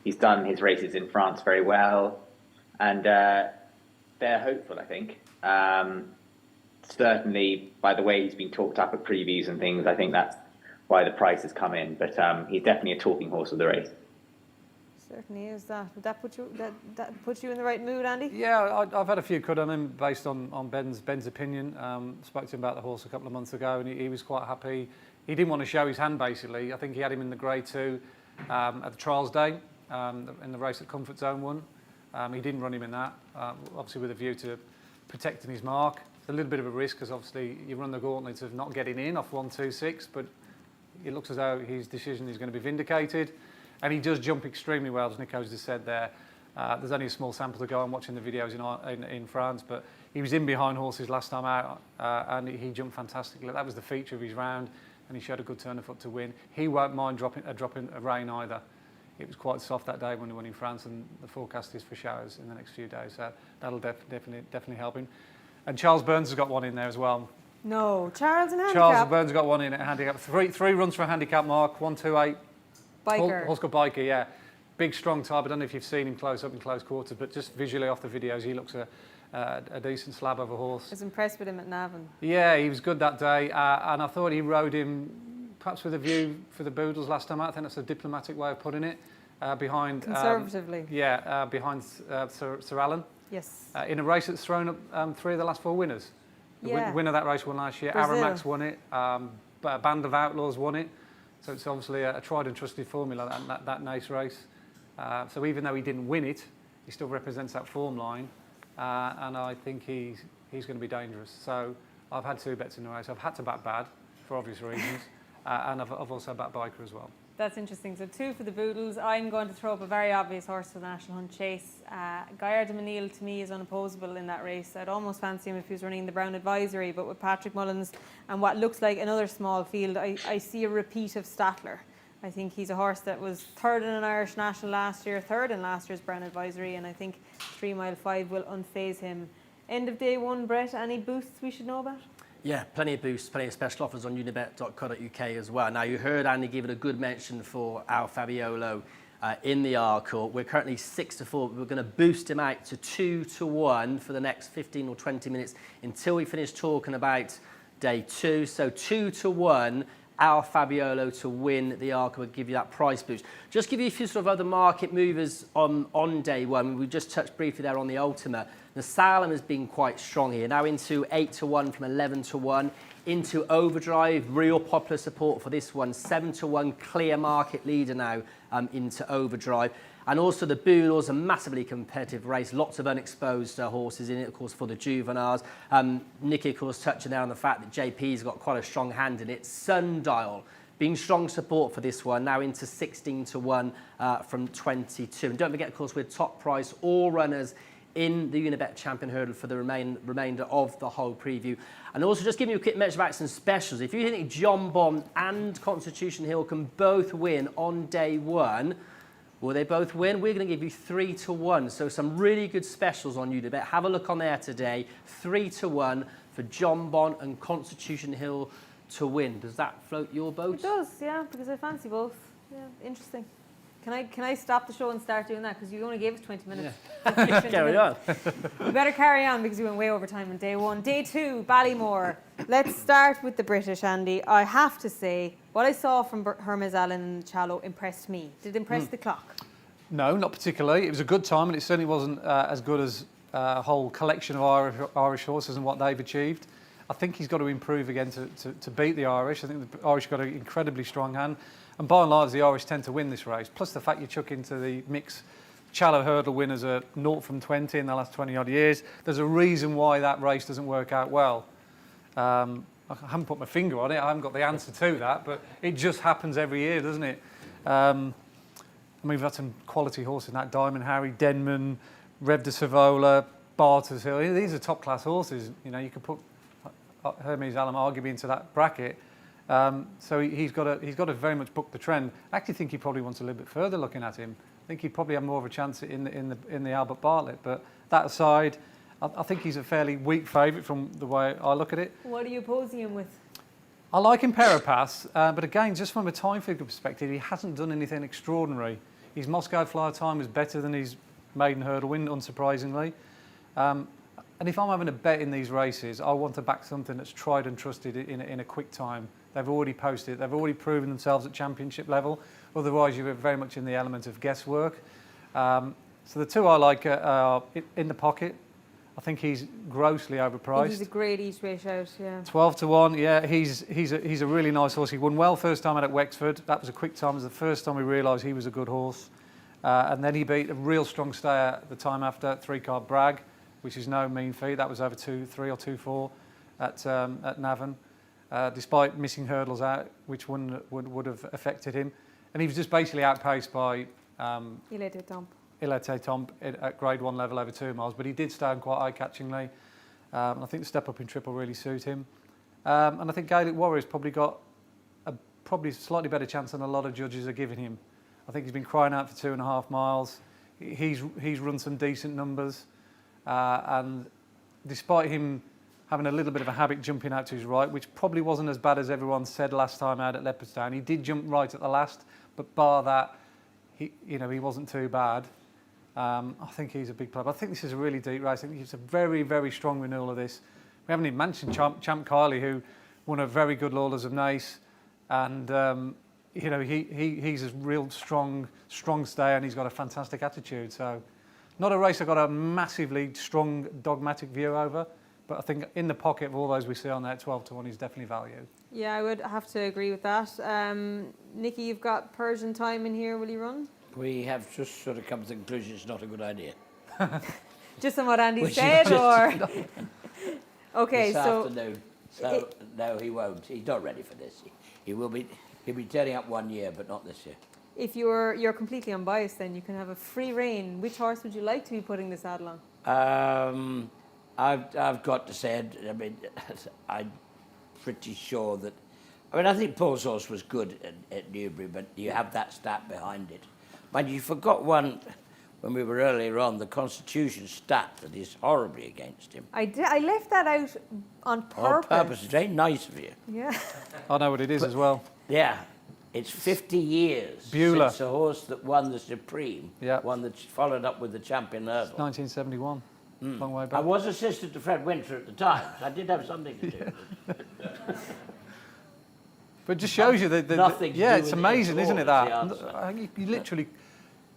B: He's done his races in France very well, and they're hopeful, I think. Certainly, by the way he's been talked up at previews and things, I think that's why the price has come in. But he's definitely a talking horse of the race.
A: Certainly is that. Would that put you in the right mood, Andy?
D: Yeah, I've had a few cut on him based on Ben's opinion. Spoke to him about the horse a couple of months ago, and he was quite happy. He didn't want to show his hand, basically. I think he had him in the Grade 2 at the trials day in the race at Comfort Zone 1. He didn't run him in that, obviously with a view to protecting his mark. It's a little bit of a risk because obviously you run the gauntlet of not getting in off 126, but it looks as though his decision is going to be vindicated. And he does jump extremely well, as Nico's just said there. There's only a small sample to go on watching the videos in France, but he was in behind horses last time out, and he jumped fantastically. That was the feature of his round, and he showed a good turn of foot to win. He won't mind dropping a rain either. It was quite soft that day when he won in France, and the forecast is for showers in the next few days, so that'll definitely help him. And Charles Burns has got one in there as well.
A: No, Charles and handicap.
D: Charles Burns has got one in at handicap. Three runs for a handicap mark, 128.
A: Biker.
D: Horse called Biker, yeah. Big, strong type. I don't know if you've seen him close up in close quarters, but just visually off the videos, he looks a a decent slab of a horse.
A: I was impressed with him at Navan.
D: Yeah, he was good that day, and I thought he rode him perhaps with a view for the Boodles last time out. I think that's a diplomatic way of putting it. Behind
A: Conservatively.
D: Behind Sir Alan.
A: Yes.
D: In a race that's thrown up 3 of the last 4 winners. The winner of that race won last year.
A: Brazil.
D: Aramax won it. A Band of Outlaws won it. So it's obviously a tried and trusted formula, that Nace race. So even though he didn't win it, he still represents that form line. And I think he's going to be dangerous. So I've had 2 bets in the race. I've had to back Bad for obvious reasons. And I've also backed Biker as well.
A: That's interesting. So 2 for the Boodles. I'm going to throw up a very obvious horse for the National Hunt Chase. Gaillard de Menil to me is unopposable in that race. I'd almost fancy him if he was running the Brown Advisory, but with Patrick Mullins and what looks like another small field, I see a repeat of Statler. I think he's a horse that was 3rd in an Irish National last year, 3rd in last year's Brown Advisory, and I think 3 Mile 5 will unfaze him. End of day 1, Brett, any boosts we should know about?
E: Yeah, plenty of boosts, plenty of special offers on unibet.co.uk as well. Now, you heard Andy give it a good mention for Al Fabiolo in the Arkle. We're currently 6-4, but we're going to boost him out to 2-1 for the next 15 or 20 minutes until we finish talking about day 2. So 2-1, Al Fabiolo to win the Arkle will give you that price boost. Just give you a few sort of other market movers on day 1. We just touched briefly there on the Ultimate. The Salem has been quite strong here. Now into 8-1 from 11-1. Into Overdrive, real popular support for this one. 7-1, clear market leader now into Overdrive. And also the Boodles, a massively competitive race. Lots of unexposed horses in it, of course, for the juveniles. Nicky, of course, touching there on the fact that JP's got quite a strong hand in it. Sundial being strong support for this one, now into 16-1 from 22. And don't forget, of course, we're top price all runners in the Unibet Champion Hurdle for the remainder of the whole preview. And also just giving you a quick mention about some specials. If you think John Bond and Constitution Hill can both win on day 1, will they both win? We're going to give you 3-1. So some really good specials on Unibet. Have a look on there today. 3-1 for John Bond and Constitution Hill to win. Does that float your boat?
A: It does, yeah, because I fancy both. Yeah, interesting. Can I stop the show and start doing that? Because you only gave us 20 minutes.
E: Yeah. Carry on.
A: We better carry on because we went way over time on day 1. Day 2, Ballymore. Let's start with the British, Andy. I have to say, what I saw from Hermes Allen and Challow impressed me. Did it impress the clock?
D: No, not particularly. It was a good time, and it certainly wasn't as good as a whole collection of Irish horses and what they've achieved. I think he's got to improve again to beat the Irish. I think the Irish got an incredibly strong hand. And by and large, the Irish tend to win this race. Plus the fact you chuck into the mix, Challow hurdle winners are 0 from 20 in the last 20-odd years. There's a reason why that race doesn't work out well. I haven't put my finger on it. I haven't got the answer to that, but it just happens every year, doesn't it? I mean, we've had some quality horses in that. Diamond Harry, Denman, Rev de Savola, Barter's Hill. These are top-class horses. You know, you could put Hermes Allen arguably into that bracket. So he's got to very much book the trend. I actually think he probably wants a little bit further looking at him. I think he'd probably have more of a chance in the Albert Bartlett. But that aside, I think he's a fairly weak favourite from the way I look at it.
A: What are you opposing him with?
D: I like him Parapass, but again, just from a time figure perspective, he hasn't done anything extraordinary. His Moscow Flyer time was better than his maiden hurdle win, unsurprisingly. And if I'm having a bet in these races, I want to back something that's tried and trusted in a quick time. They've already posted, they've already proven themselves at championship level. Otherwise, you're very much in the element of guesswork. So the 2 I like are in the pocket. I think he's grossly overpriced.
A: I think he's a great each way shout, yeah.
D: 12-1, yeah, he's a really nice horse. He won well first time out at Wexford. That was a quick time. It was the first time we realised he was a good horse. And then he beat a real strong stayer the time after, 3-card Bragg, which is no mean feat. That was over 2-3 or 2-4 at Navan, despite missing hurdles out, which would have affected him. And he was just basically outpaced by Ilete Tomp at Grade 1 level over 2 miles, but he did stand quite eye-catchingly. And I think the step up in triple really suit him. And I think Gaelic Warrior's probably got a slightly better chance than a lot of judges are giving him. I think he's been crying out for 2.5 miles. He's run some decent numbers. And despite him having a little bit of a habit jumping out to his right, which probably wasn't as bad as everyone said last time out at Leopardstown, he did jump right at the last, but bar that, he wasn't too bad. I think he's a big player. But I think this is a really deep race. I think it's a very, very strong renewal of this. We haven't even mentioned Champ Kylie, who won a very good Lawlers of Naas, and he's a real strong stayer, and he's got a fantastic attitude. So, not a race I've got a massively strong dogmatic view over, but I think in the pocket of all those we see on there, 12-1 is definitely value.
A: Yeah, I would have to agree with that. Nicky, you've got Persian Time in here. Will you run?
C: We have just sort of come to the conclusion it's not a good idea.
A: Just on what Andy
C: Which
A: said,
C: is
A: or okay,
C: this
A: so
C: afternoon. So no, he won't. He's not ready for this. He'll be turning up 1 year, but not this year.
A: if you're completely unbiased, then you can have a free reign. Which horse would you like to be putting the saddle on?
C: I've got to say, I mean, I'm pretty sure that. I mean, I think Paul's horse was good at Newbury, but you have that stat behind it. Mind you forgot one when we were earlier on, the Constitution stat that is horribly against him.
A: I left that out on purpose.
C: On purpose. It's very nice of you.
A: Yeah.
D: I know what it is as well.
C: Yeah. It's 50 years
D: Beulah.
C: since a horse that won the Supreme,
D: Yeah.
C: one that followed up with the Champion Hurdle.
D: 1971. Long way
C: I
D: back.
C: was assistant to Fred Winter at the time, so I did have something to do with it.
D: But it just shows you that.
C: Nothing to
D: Yeah,
C: do
D: it's
C: with it
D: amazing,
C: at
D: isn't
C: all,
D: it? That
C: is the answer.
D: I think you literally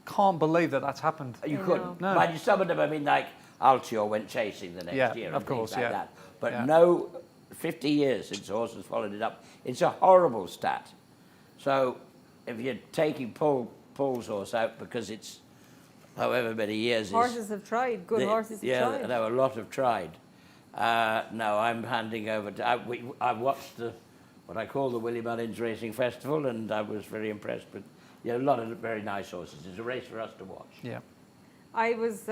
D: can't believe that that's happened.
C: You
A: I
C: couldn't.
D: know. No.
C: Mind you, some of them, I mean, like Altior went chasing the next
D: Yeah,
C: year
D: of
C: and
D: course,
C: things like
D: yeah.
C: that. But
D: Yeah.
C: no, 50 years since the horse has followed it up. It's a horrible stat. So if you're taking Paul's horse out because it's however many years
A: Horses have tried. Good horses have
C: yeah,
A: tried.
C: no, a lot have tried. No, I'm handing over to. I watched what I call the Willie Mullins Racing Festival, and I was very impressed. But a lot of very nice horses. It's a race for us to watch.
D: Yeah.
A: I was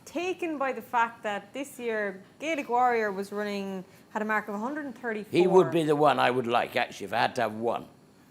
A: taken by the fact that this year Gaelic Warrior had a mark of 134.
C: He would be the one I would like, actually, if I had to have one.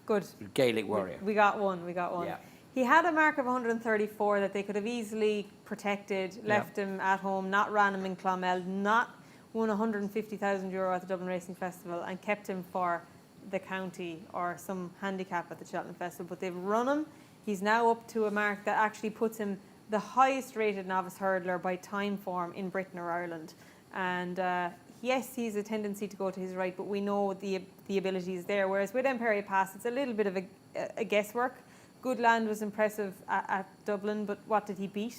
A: Good.
C: Gaelic Warrior.
A: We got one.
C: Yeah.
A: He had a mark of 134 that they could have easily protected, left him at home, not ran him in Clonmel, not won €150,000 at the Dublin Racing Festival, and kept him for the county or some handicap at the Cheltenham Festival. But they've run him. He's now up to a mark that actually puts him the highest rated novice hurdler by time form in Britain or Ireland. And yes, he's a tendency to go to his right, but we know the ability is there. Whereas with Empire Pass, it's a little bit of a guesswork. Goodland was impressive at Dublin, but what did he beat?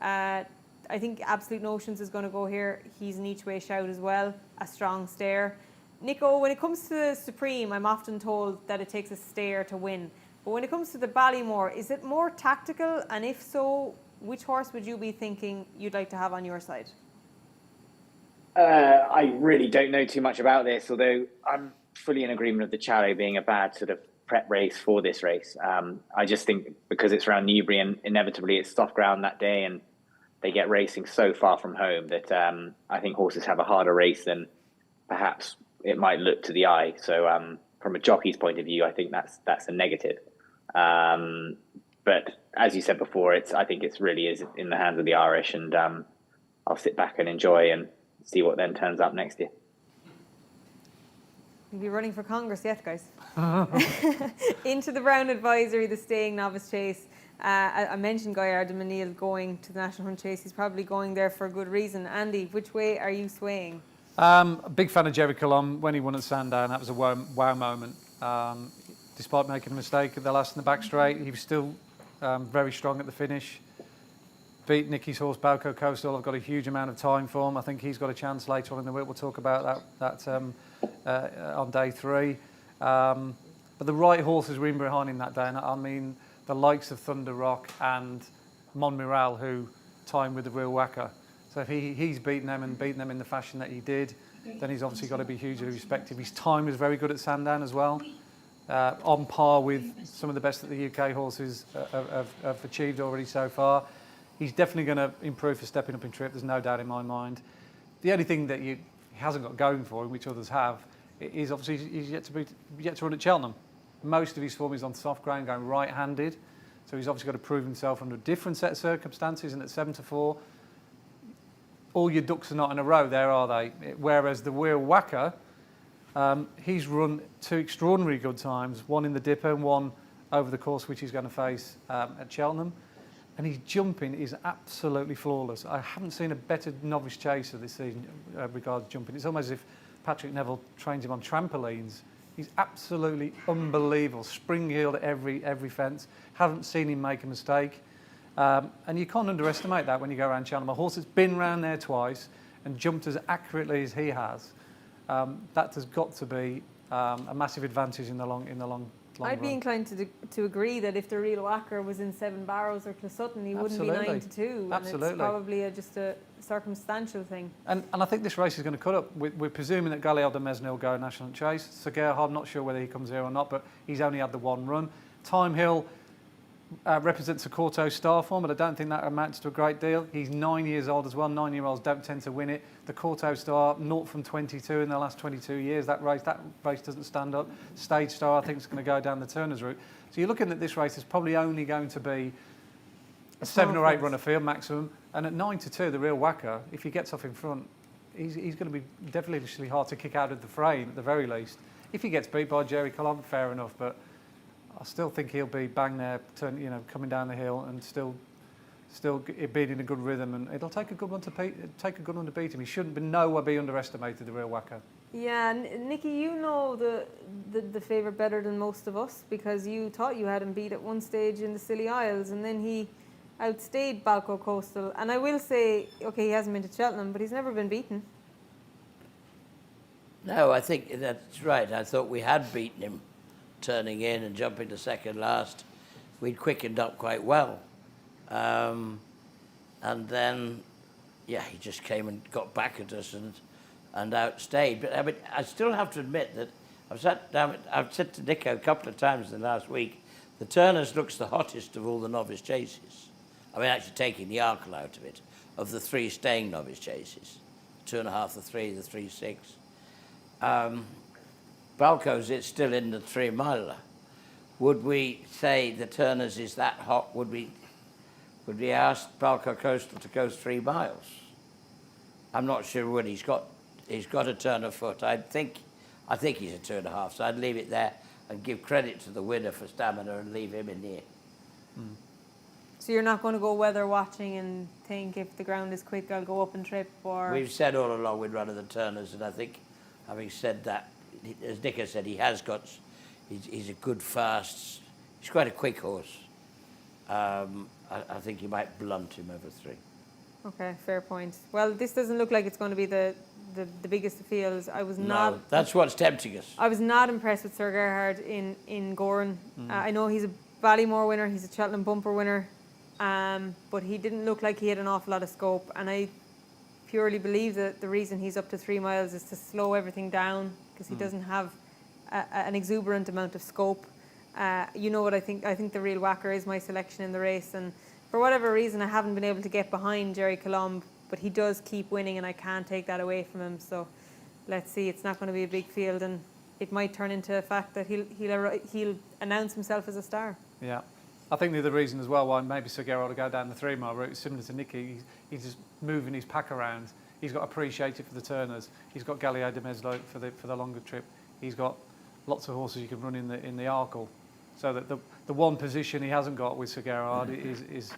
A: I think Absolute Notions is going to go here. He's an each way shout as well, a strong stare. Nico, when it comes to the Supreme, I'm often told that it takes a stare to win. But when it comes to the Ballymore, is it more tactical? And if so, which horse would you be thinking you'd like to have on your side?
B: I really don't know too much about this, although I'm fully in agreement with the Challow being a bad sort of prep race for this race. I just think because it's around Newbury and inevitably it's soft ground that day and they get racing so far from home that I think horses have a harder race than perhaps it might look to the eye. So from a jockey's point of view, I think that's a negative. But as you said before, I think it's really is in the hands of the Irish, and I'll sit back and enjoy and see what then turns up next year.
A: You'll be running for Congress yet, guys. Into the Brown Advisory, the staying Novice Chase. I mentioned Guy Arden going to the National Hunt Chase. He's probably going there for a good reason. Andy, which way are you swaying?
D: A big fan of Jerry Colomb when he won at Sandown. That was a wow moment. Despite making a mistake at the last in the back straight, he was still very strong at the finish. Beat Nicky's horse Balco Coastal. I've got a huge amount of time for him. I think he's got a chance later on in the week. We'll talk about that on day 3. But the right horses were in behind him that day. And I mean, the likes of Thunder Rock and Monmiral, who timed with the real whacker. So if he's beaten them in the fashion that he did, then he's obviously got to be hugely respected. His time was very good at Sandown as well. On par with some of the best that the UK horses have achieved already so far. He's definitely going to improve for stepping up in trip, there's no doubt in my mind. The only thing that he hasn't got going for him, which others have, is obviously he's yet to run at Cheltenham. Most of his form is on soft ground, going right-handed. So he's obviously got to prove himself under a different set of circumstances, and at 7-4, all your ducks are not in a row there, are they? Whereas the Wheel Whacker, he's run 2 extraordinary good times, one in the Dipper and one over the course which he's going to face at Cheltenham. and his jumping is absolutely flawless. I haven't seen a better novice chaser this season regards jumping. It's almost as if Patrick Neville trains him on trampolines. He's absolutely unbelievable, spring-heeled at every fence. Haven't seen him make a mistake. And you can't underestimate that when you go around Cheltenham. A horse that's been round there twice and jumped as accurately as he has, that has got to be a massive advantage in the long
A: I'd be
D: run.
A: inclined to agree that if the real whacker was in Seven Barrows or Clesutton, he wouldn't be 9-2.
D: Absolutely.
A: And it's probably just a circumstantial thing.
D: And I think this race is going to cut up. We're presuming that Galliard de Mesnil will go National Chase. Sir Gerhard, not sure whether he comes here or not, but he's only had the one run. Time Hill represents a Corto star form, but I don't think that amounts to a great deal. He's 9 years old as well. 9-year-olds don't tend to win it. The Corto star, 0 from 22 in the last 22 years. That race doesn't stand up. Stage Star, I think, is going to go down the Turners route. So you're looking at this race, it's probably only going to be a 7 or 8 runner field maximum. And at 9-2, the real whacker, if he gets off in front, he's going to be definitely hard to kick out of the frame at the very least. If he gets beat by Jerry Colomb, fair enough, but I still think he'll be bang there, coming down the hill and still being in a good rhythm, and it'll take a good one to beat him. He shouldn't be underestimated, the real whacker.
A: Yeah, Nicky, you know the favourite better than most of us because you thought you had him beat at one stage in the Scilly Isles, and then he outstayed Balco Coastal. And I will say, okay, he hasn't been to Cheltenham, but he's never been beaten.
C: No, I think that's right. I thought we had beaten him turning in and jumping to second last. We'd quickened up quite well. And then, he just came and got back at us and outstayed. But I mean, I still have to admit that I've said to Nico a couple of times in the last week, the Turners looks the hottest of all the novice chases. I mean, actually taking the Arkle out of it, of the 3 staying novice chases. 2.5, the 3, the 3.6. Balco's it's still in the 3 miler. Would we say the Turners is that hot? Would we ask Balco Coastal to go 3 miles? I'm not sure would. He's got a turn of foot. I think he's a 2.5. So I'd leave it there and give credit to the winner for stamina and leave him in here.
D: Mm.
A: So you're not going to go weather watching and think if the ground is quick, I'll go up and trip, or...
C: We've said all along we'd run of the Turners, and I think, having said that, as Nico said, he's a good fast, he's quite a quick horse. I think he might blunt him over 3.
A: Okay, fair point. Well, this doesn't look like it's going to be the biggest of fields.
C: No, that's what's tempting us.
A: I was not impressed with Sir Gerhard in Goran. I know he's a Ballymore winner, he's a Cheltenham bumper winner, but he didn't look like he had an awful lot of scope, and I purely believe that the reason he's up to 3 miles is to slow everything down because he doesn't have an exuberant amount of scope. You know what I think? I think the real whacker is my selection in the race, and for whatever reason I haven't been able to get behind Jerry Colomb, but he does keep winning and I can't take that away from him. So let's see, it's not going to be a big field, and it might turn into a fact that he'll announce himself as a star.
D: Yeah. I think the other reason as well why maybe Sir Gerhard will go down the 3 mile route is similar to Nicky. He's just moving his pack around. He's got Appreciated for the Turners. He's got Galliard de Mesnil for the longer trip. He's got lots of horses you can run in the Arkle. So that the one position he hasn't got with Sir Gerhard is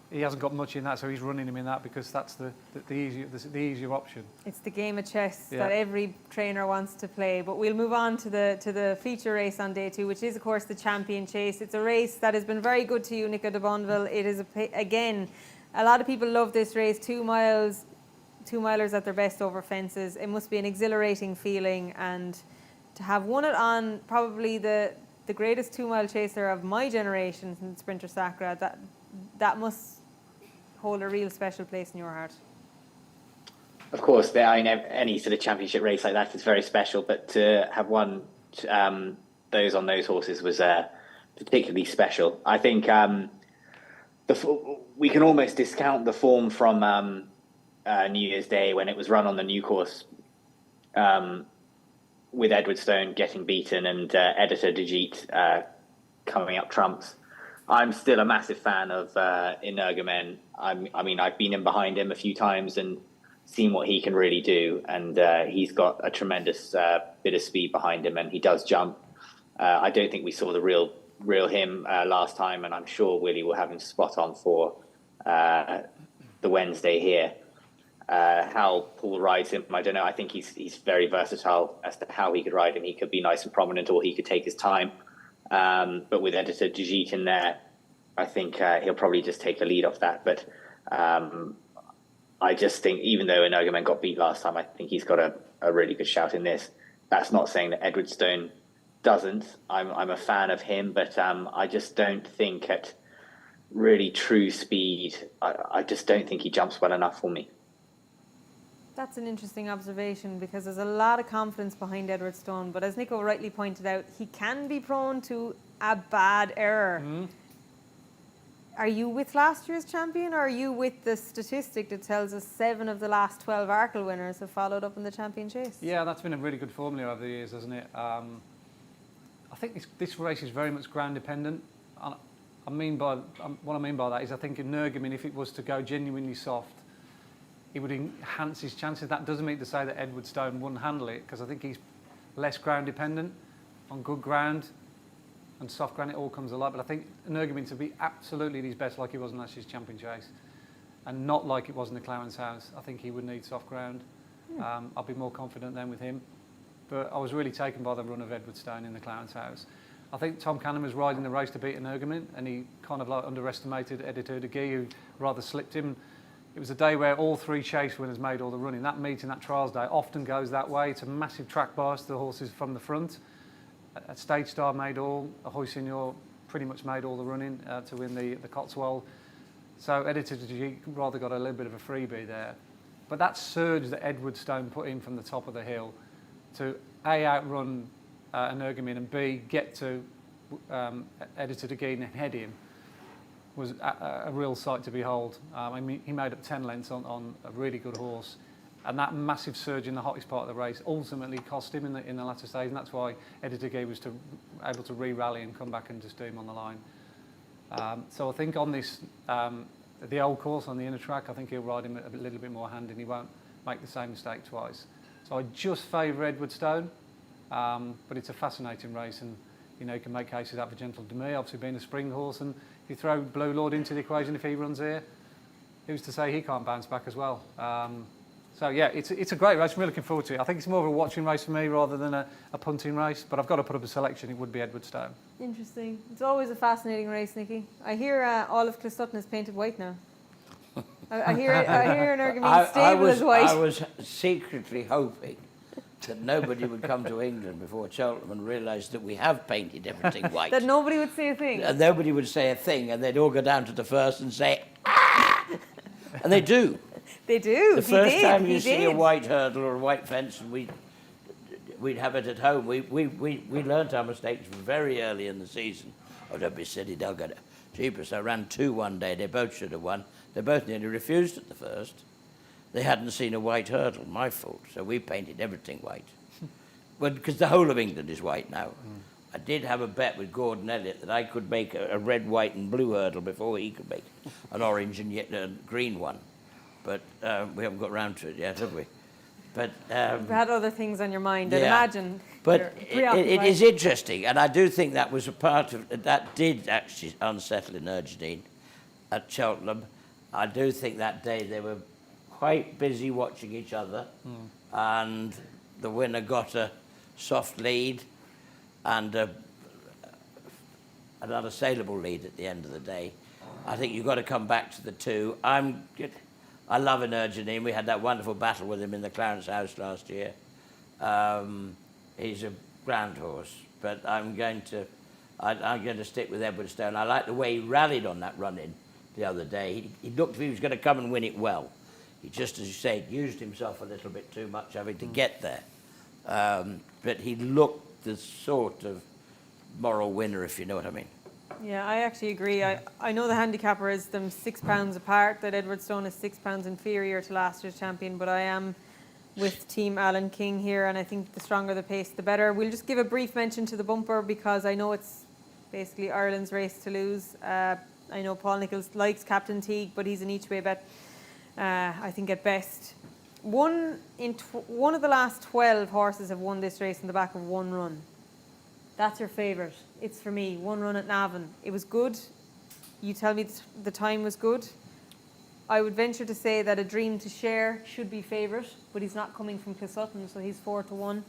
D: he hasn't got much in that, so he's running him in that because that's the easier option.
A: It's the game of chess that every trainer wants to play. But we'll move on to the feature race on day 2, which is of course the Champion Chase. It's a race that has been very good to you, Nico de Boinville. It is again, a lot of people love this race. 2 miles, 2 milers at their best over fences. It must be an exhilarating feeling, and to have won it on probably the greatest 2 mile chaser of my generation, in Sprinter Sacra, that must hold a real special place in your heart.
B: Of course, any sort of championship race like that is very special, but to have won those on those horses was particularly special. I think we can almost discount the form from New Year's Day when it was run on the new course with Edward Stone getting beaten and Editor Digit coming up trumps. I'm still a massive fan of Energumen. I mean, I've been in behind him a few times and seen what he can really do. And he's got a tremendous bit of speed behind him, and he does jump. I don't think we saw the real real him last time, and I'm sure Willie will have him spot on for the Wednesday here. How Paul rides him, I don't know. I think he's very versatile as to how he could ride him. He could be nice and prominent, or he could take his time. But with Editor Dijit in there, I think he'll probably just take the lead off that. But I just think, even though Energumen got beat last time, I think he's got a really good shout in this. That's not saying that Edwardstone doesn't. I'm a fan of him, but I just don't think at really true speed, I just don't think he jumps well enough for me.
A: That's an interesting observation, because there's a lot of confidence behind Edwardstone, but as Nico rightly pointed out, he can be prone to a bad error. Are you with last year's champion, or are you with the statistic that tells us 7 of the last 12 Arkle winners have followed up in the champion chase?
D: Yeah, that's been a really good formula over the years, hasn't it? I think this race is very much ground dependent. What I mean by that is, I think Energumen, if it was to go genuinely soft, it would enhance his chances. That doesn't mean to say that Edwardstone wouldn't handle it, because I think he's less ground dependent. On good ground and soft ground, it all comes alive. But I think Energumen to be absolutely at his best, like he was in last year's champion chase, and not like it was in the Clarence House, I think he would need soft ground. I'll be more confident then with him. But I was really taken by the run of Edwardstone in the Clarence House. I think Tom Cannon was riding the race to beat Energumen, and he kind of like underestimated Editor Dijit, who rather slipped him. It was a day where all 3 chase winners made all the running. That meeting, that trials day, often goes that way. It's a massive track bias to the horses from the front. At Stage Star made all, Ahoy Signor pretty much made all the running to win the Cotswold. So Editor Dijit rather got a little bit of a freebie there. But that surge that Edwardstone put in from the top of the hill to A, outrun Energumen, and B, get to Editor Dijit and head him, was a real sight to behold. I mean, he made up 10 lengths on a really good horse, and that massive surge in the hottest part of the race ultimately cost him in the latter stage, and that's why Editor Dijit was able to re-rally and come back and just do him on the line. So I think on this, the old course on the inner track, I think he'll ride him a little bit more hand, and he won't make the same mistake twice. So I just favour Edwardstone, but it's a fascinating race, and you know, you can make cases out for Gentle Demee, obviously being a spring horse, and if you throw Blue Lord into the equation, if he runs here, who's to say he can't bounce back as well? So yeah, it's a great race. I'm really looking forward to it. I think it's more of a watching race for me rather than a punting race, but I've got to put up a selection. It would be Edwardstone.
A: Interesting. It's always a fascinating race, Nicky. I hear all of Clostutton is painted white now. I hear Energumen's stable is white.
C: I was secretly hoping that nobody would come to England before Cheltenham and realise that we have painted everything white.
A: That nobody would say a thing.
C: And nobody would say a thing, and they'd all go down to the first and say, ah! And they do.
A: They do.
C: The first time you see a white hurdle or a white fence, and we'd have it at home. We learnt our mistakes very early in the season. Oh, don't be silly, they'll get it. Jeepers, I ran 2 one day. They both should have won. They both nearly refused at the first. They hadn't seen a white hurdle, my fault. So we painted everything white. Well, because the whole of England is white now. I did have a bet with Gordon Elliott that I could make a red, white and blue hurdle before he could make an orange and yet a green one. But we haven't got round to it yet, have we? But
A: you've had other things on your mind, I'd
C: yeah.
A: imagine.
C: But it is interesting, and I do think that was a part of that did actually unsettle Energumen at Cheltenham. I do think that day they were quite busy watching each other, and the winner got a soft lead and an unassailable lead at the end of the day. I think you've got to come back to the 2. I love Energumen. We had that wonderful battle with him in the Clarence House last year. He's a grand horse, but I'm going to stick with Edwardstone. I like the way he rallied on that run-in the other day. He looked as if he was going to come and win it well. He just, as you say, used himself a little bit too much having to get there. But he looked the sort of moral winner, if you know what I mean.
A: Yeah, I actually agree. I know the handicapper is them £6 apart, that Edwardstone is £6 inferior to last year's champion, but I am with Team Alan King here, and I think the stronger the pace, the better. We'll just give a brief mention to the bumper, because I know it's basically Ireland's race to lose. I know Paul Nicholls likes Captain Teague, but he's an each way bet, I think, at best. One of the last 12 horses have won this race in the back of 1 run. That's your favourite. It's for me. One run at Navan. It was good. You tell me the time was good. I would venture to say that A Dream to Share should be favourite, but he's not coming from Clesutton, so he's 4-1.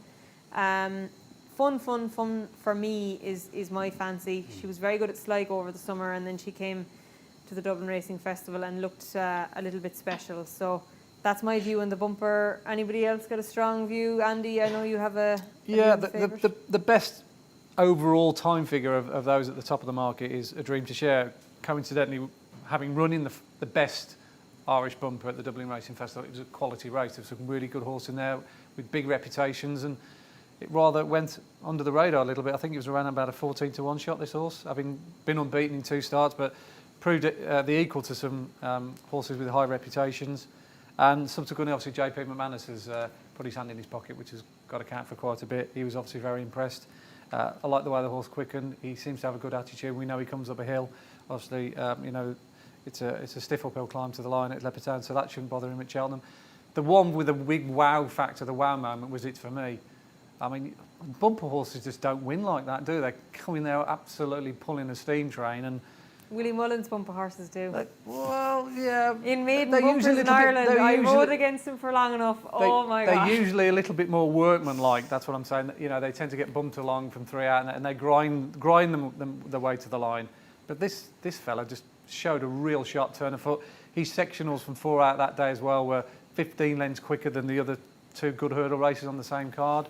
A: Fun for me is my fancy. She was very good at Sligo over the summer, and then she came to the Dublin Racing Festival and looked a little bit special. So that's my view on the bumper. Anybody else got a strong view? Andy, I know you have a
D: the best overall time figure of those at the top of the market is A Dream to Share. Coincidentally, having run in the best Irish bumper at the Dublin Racing Festival, it was a quality race. There was some really good horse in there with big reputations, and it rather went under the radar a little bit. I think it was around about a 14-1 shot, this horse, having been unbeaten in 2 starts, but proved the equal to some horses with high reputations. And subsequently, obviously, JP McManus has put his hand in his pocket, which has got to count for quite a bit. He was obviously very impressed. I like the way the horse quickened. He seems to have a good attitude. We know he comes up a hill. Obviously, it's a stiff uphill climb to the line at Leopardstown, so that shouldn't bother him at Cheltenham. The one with the big wow factor, the wow moment, was It For Me. I mean, bumper horses just don't win like that, do they? Coming there absolutely pulling a steam train, and
A: Willie Mullins bumper horses do.
D: well, yeah.
A: In maiden bumpers in Ireland, I rode against them for long enough. Oh my God!
D: They're usually a little bit more workmanlike. That's what I'm saying. You know, they tend to get bumped along from 3 out, and they grind them the way to the line. But this fella just showed a real sharp turn of foot. His sectionals from 4 out that day as well were 15 lengths quicker than the other 2 good hurdle races on the same card,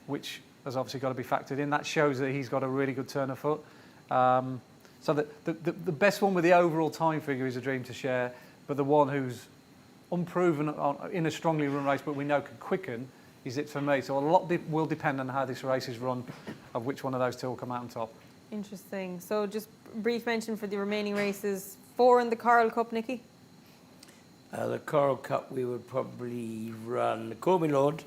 D: which has obviously got to be factored in. That shows that he's got a really good turn of foot. So the best one with the overall time figure is A Dream to Share, but the one who's unproven in a strongly run race, but we know can quicken, is It For Me. So a lot will depend on how this race is run, of which one of those 2 will come out on top.
A: Interesting. So just brief mention for the remaining races. 4 in the Coral Cup, Nicky?
C: The Coral Cup, we would probably run Comey Lord,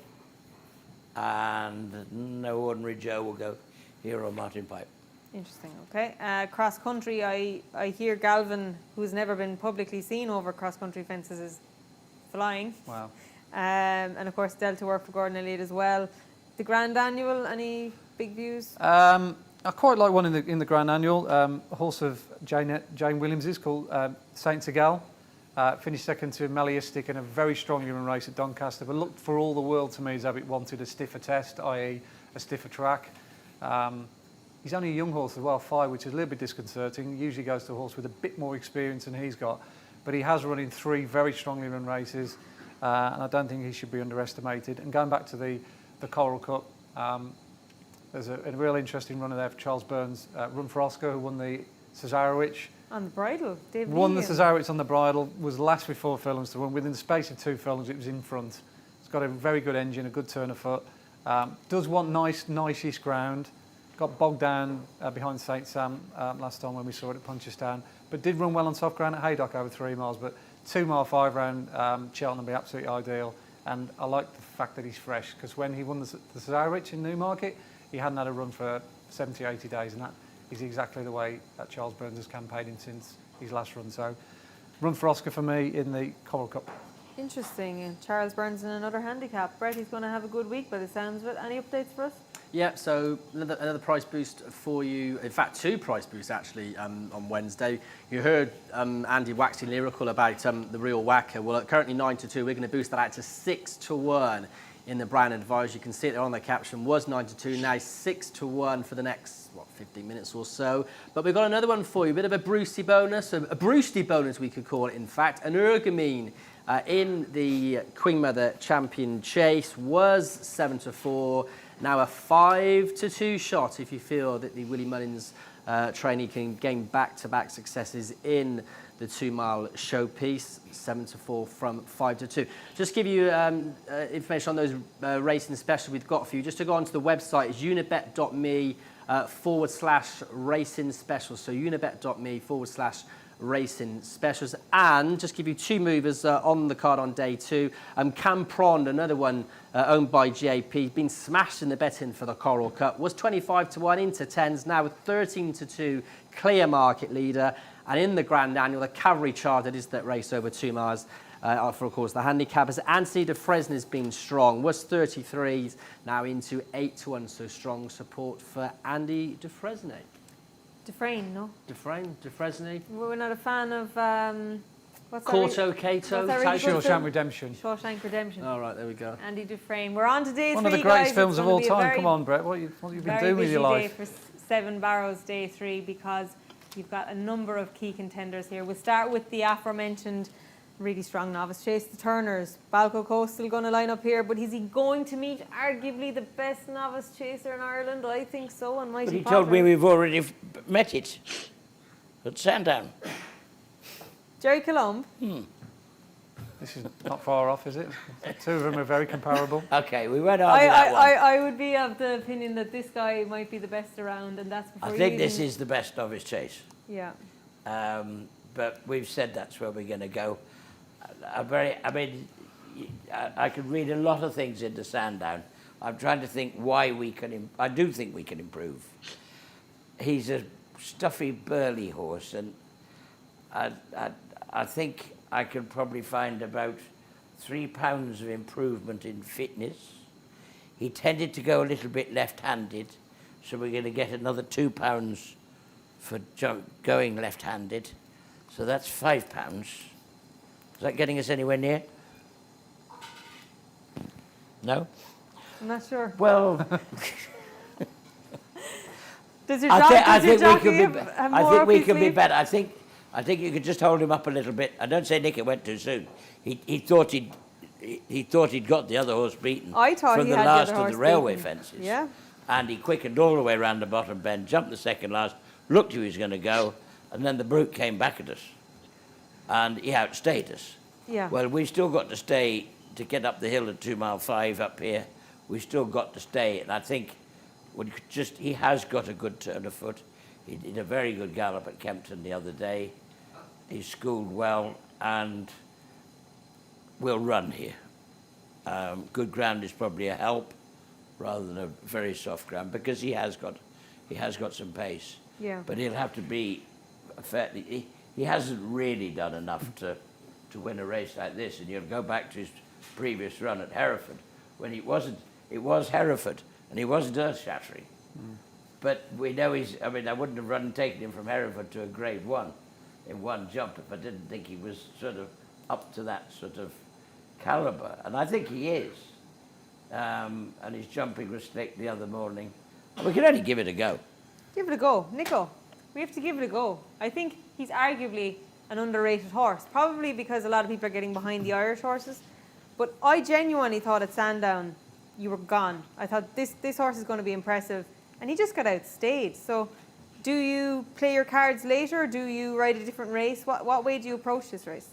C: and no ordinary Joe will go Hero Martin Pipe.
A: Interesting, okay. Cross country, I hear Galvin, who's never been publicly seen over cross country fences, is flying.
D: Wow.
A: And of course, Delta work for Gordon Elliott as well. The Grand Annual, any big views?
D: I quite like one in the Grand Annual. A horse of Jane Williams's called Saint Segal. Finished second to Meliistic in a very strongly run race at Doncaster, but looked for all the world to me as if it wanted a stiffer test, i.e. a stiffer track. He's only a young horse as well, 5, which is a little bit disconcerting. Usually goes to a horse with a bit more experience than he's got. But he has run in 3 very strongly run races, and I don't think he should be underestimated. And going back to the Coral Cup, there's a real interesting runner there for Charles Burns, Run for Oscar, who won the Cesarewitch.
A: On the bridle, David.
D: Won the Cesarewitch on the bridle, was last with 4 furlongs to run. Within the space of 2 furlongs, it was in front. It's got a very good engine, a good turn of foot. Does want nice-ish ground. Got bogged down behind St Sam last time when we saw it at Punchestown, but did run well on soft ground at Haydock over 3 miles. But 2 mile 5 round Cheltenham would be absolutely ideal. And I like the fact that he's fresh, because when he won the Cesarewitch in Newmarket, he hadn't had a run for 70, 80 days, and that is exactly the way that Charles Burns has campaigned since his last run. So, Run for Oscar for me in the Coral Cup.
A: Interesting. Charles Burns in another handicap. Brett, he's going to have a good week by the sounds of it. Any updates for us?
E: Yeah, so another price boost for you. In fact, 2 price boosts actually on Wednesday. You heard Andy waxing lyrical about the Real Whacker. Well, currently 9-2. We're going to boost that out to 6-1 in the Brown Advice. You can see it there on the caption. Was 9-2, now 6-1 for the next 15 minutes or so. But we've got another one for you. A bit of a Brucey bonus, a Brucey bonus we could call it. In fact, an Ergamine in the Queen Mother Champion Chase was 7-4. Now a 5-2 shot if you feel that the Willie Mullins trainee can gain back-to-back successes in the 2 mile showpiece, 7-4 from 5-2. Just give you information on those racing specials we've got for you. Just to go onto the website is unibet.me/racing specials. So unibet.me/racing specials. And just give you 2 movers on the card on day 2. Cam Prond, another one owned by JP, been smashed in the betting for the Coral Cup, was 25-1 into 10s, now with 13-2, clear market leader. And in the Grand Annual, the Cavalry Chartered is that race over 2 miles for, of course, the handicappers. Anthony de Fresne's been strong. Was 33s, now into 8-1. So strong support for Andy de Fresne.
A: Dufresne, no?
E: De Fresne.
A: We're not a fan of what's that?
E: Corto, Cato,
A: what's that really good
D: Shawshank
A: film?
D: Redemption.
A: Shawshank Redemption.
E: All right, there we go.
A: Andy Dufresne. We're on to day
D: One
A: 3,
D: of the greatest
A: guys.
D: films
A: It's
D: of
A: gonna
D: all
A: be a
D: time.
A: very,
D: Come on, Brett. What have you been
A: very
D: doing with
A: busy
D: your
A: day
D: life?
A: for Seven Barrows day 3 because you've got a number of key contenders here. We'll start with the aforementioned really strong Novice Chase, the Turners. Balco Coastal going to line up here, but is he going to meet arguably the best Novice Chaser in Ireland? I think so. And
C: But he told me we've already met it at Sandown.
A: Jerry Colombe.
D: This is not far off, is it? The two of them are very comparable.
C: Okay, we went on to that one.
A: I would be of the opinion that this guy might be the best around, and that's before
C: I
A: you
C: think
A: even...
C: this is the best Novice Chase.
A: Yeah.
C: But we've said that's where we're going to go. I could read a lot of things into Sandown. I'm trying to think why we can. I do think we can improve. He's a stuffy, burly horse, and I think I could probably find about 3 pounds of improvement in fitness. He tended to go a little bit left-handed, so we're going to get another 2 pounds for going left-handed. So that's 5 pounds. Is that getting us anywhere near? No?
A: I'm not sure.
C: Well,
A: Does your
C: I
A: jockey
C: think we could be.
A: have
C: I
A: more
C: think
A: up
C: we
A: his
C: could be
A: sleeve?
C: better. I think you could just hold him up a little bit. I don't say Nicky went too soon. He thought he'd got the other horse beaten
A: I thought
C: from
A: he
C: the
A: had the
C: last
A: other
C: of
A: horse
C: the railway
A: beaten.
C: fences.
A: Yeah.
C: And he quickened all the way around the bottom bend, jumped the second last, looked who he was going to go, and then the brute came back at us, and he outstayed us.
A: Yeah.
C: Well, we've still got to stay to get up the hill at 2 mile 5 up here. We've still got to stay, and I think he has got a good turn of foot. He did a very good gallop at Kempton the other day. He's schooled well and will run here. Good ground is probably a help rather than a very soft ground because he has got some pace.
A: Yeah.
C: But he'll have to be fairly. He hasn't really done enough to win a race like this, and you'll go back to his previous run at Hereford when it was Hereford and he wasn't earth-shattering. But we know I wouldn't have taken him from Hereford to a grade 1 in one jump if I didn't think he was sort of up to that sort of calibre. And I think he is. And his jumping was slick the other morning. We can only give it a go.
A: Give it a go. Nico, we have to give it a go. I think he's arguably an underrated horse, probably because a lot of people are getting behind the Irish horses. But I genuinely thought at Sandown, you were gone. I thought this horse is going to be impressive. And he just got outstayed. So do you play your cards later? Or do you ride a different race? What way do you approach this race?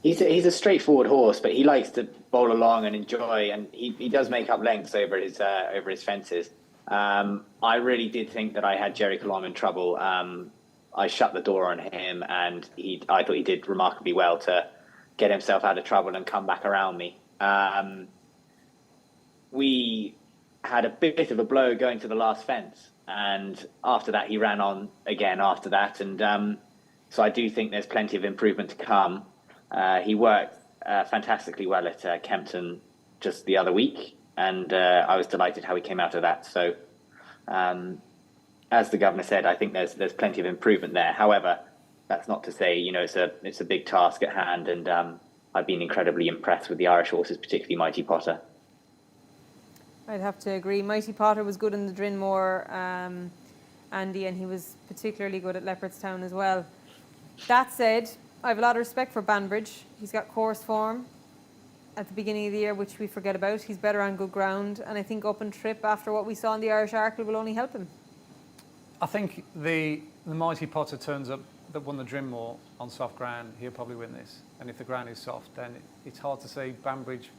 B: He's a straightforward horse, but he likes to bowl along and enjoy, and he does make up lengths over his fences. I really did think that I had Jerry Colombe in trouble. I shut the door on him, and I thought he did remarkably well to get himself out of trouble and come back around me. We had a bit of a blow going to the last fence, and after that he ran on again after that, and so I do think there's plenty of improvement to come. He worked fantastically well at Kempton just the other week, and I was delighted how he came out of that. So as the governor said, I think there's plenty of improvement there. However, that's not to say it's a big task at hand, and I've been incredibly impressed with the Irish horses, particularly Mighty Potter.
A: I'd have to agree. Mighty Potter was good in the Drinmore, Andy, and he was particularly good at Leopardstown as well. That said, I have a lot of respect for Banbridge. He's got course form at the beginning of the year, which we forget about. He's better on good ground, and I think up and trip after what we saw in the Irish Arkle will only help him.
D: I think the Mighty Potter turns up that won the Drinmore on soft ground, he'll probably win this. And if the ground is soft, then it's hard to see Banbridge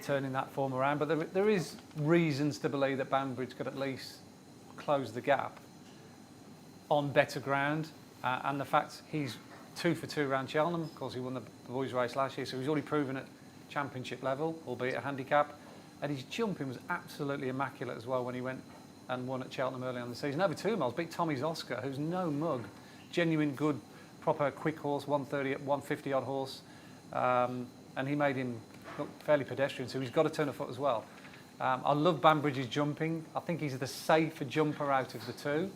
D: turning that form around. But there is reasons to believe that Banbridge could at least close the gap on better ground. And the fact he's 2 for 2 around Cheltenham, of course he won the boys race last year, so he's already proven at championship level, albeit a handicap. And his jumping was absolutely immaculate as well when he went and won at Cheltenham early on the season. Over 2 miles, beat Tommy's Oscar, who's no mug, genuine good proper quick horse, 130, 150 odd horse, and he made him look fairly pedestrian. So he's got to turn a foot as well. I love Banbridge's jumping. I think he's the safer jumper out of the two.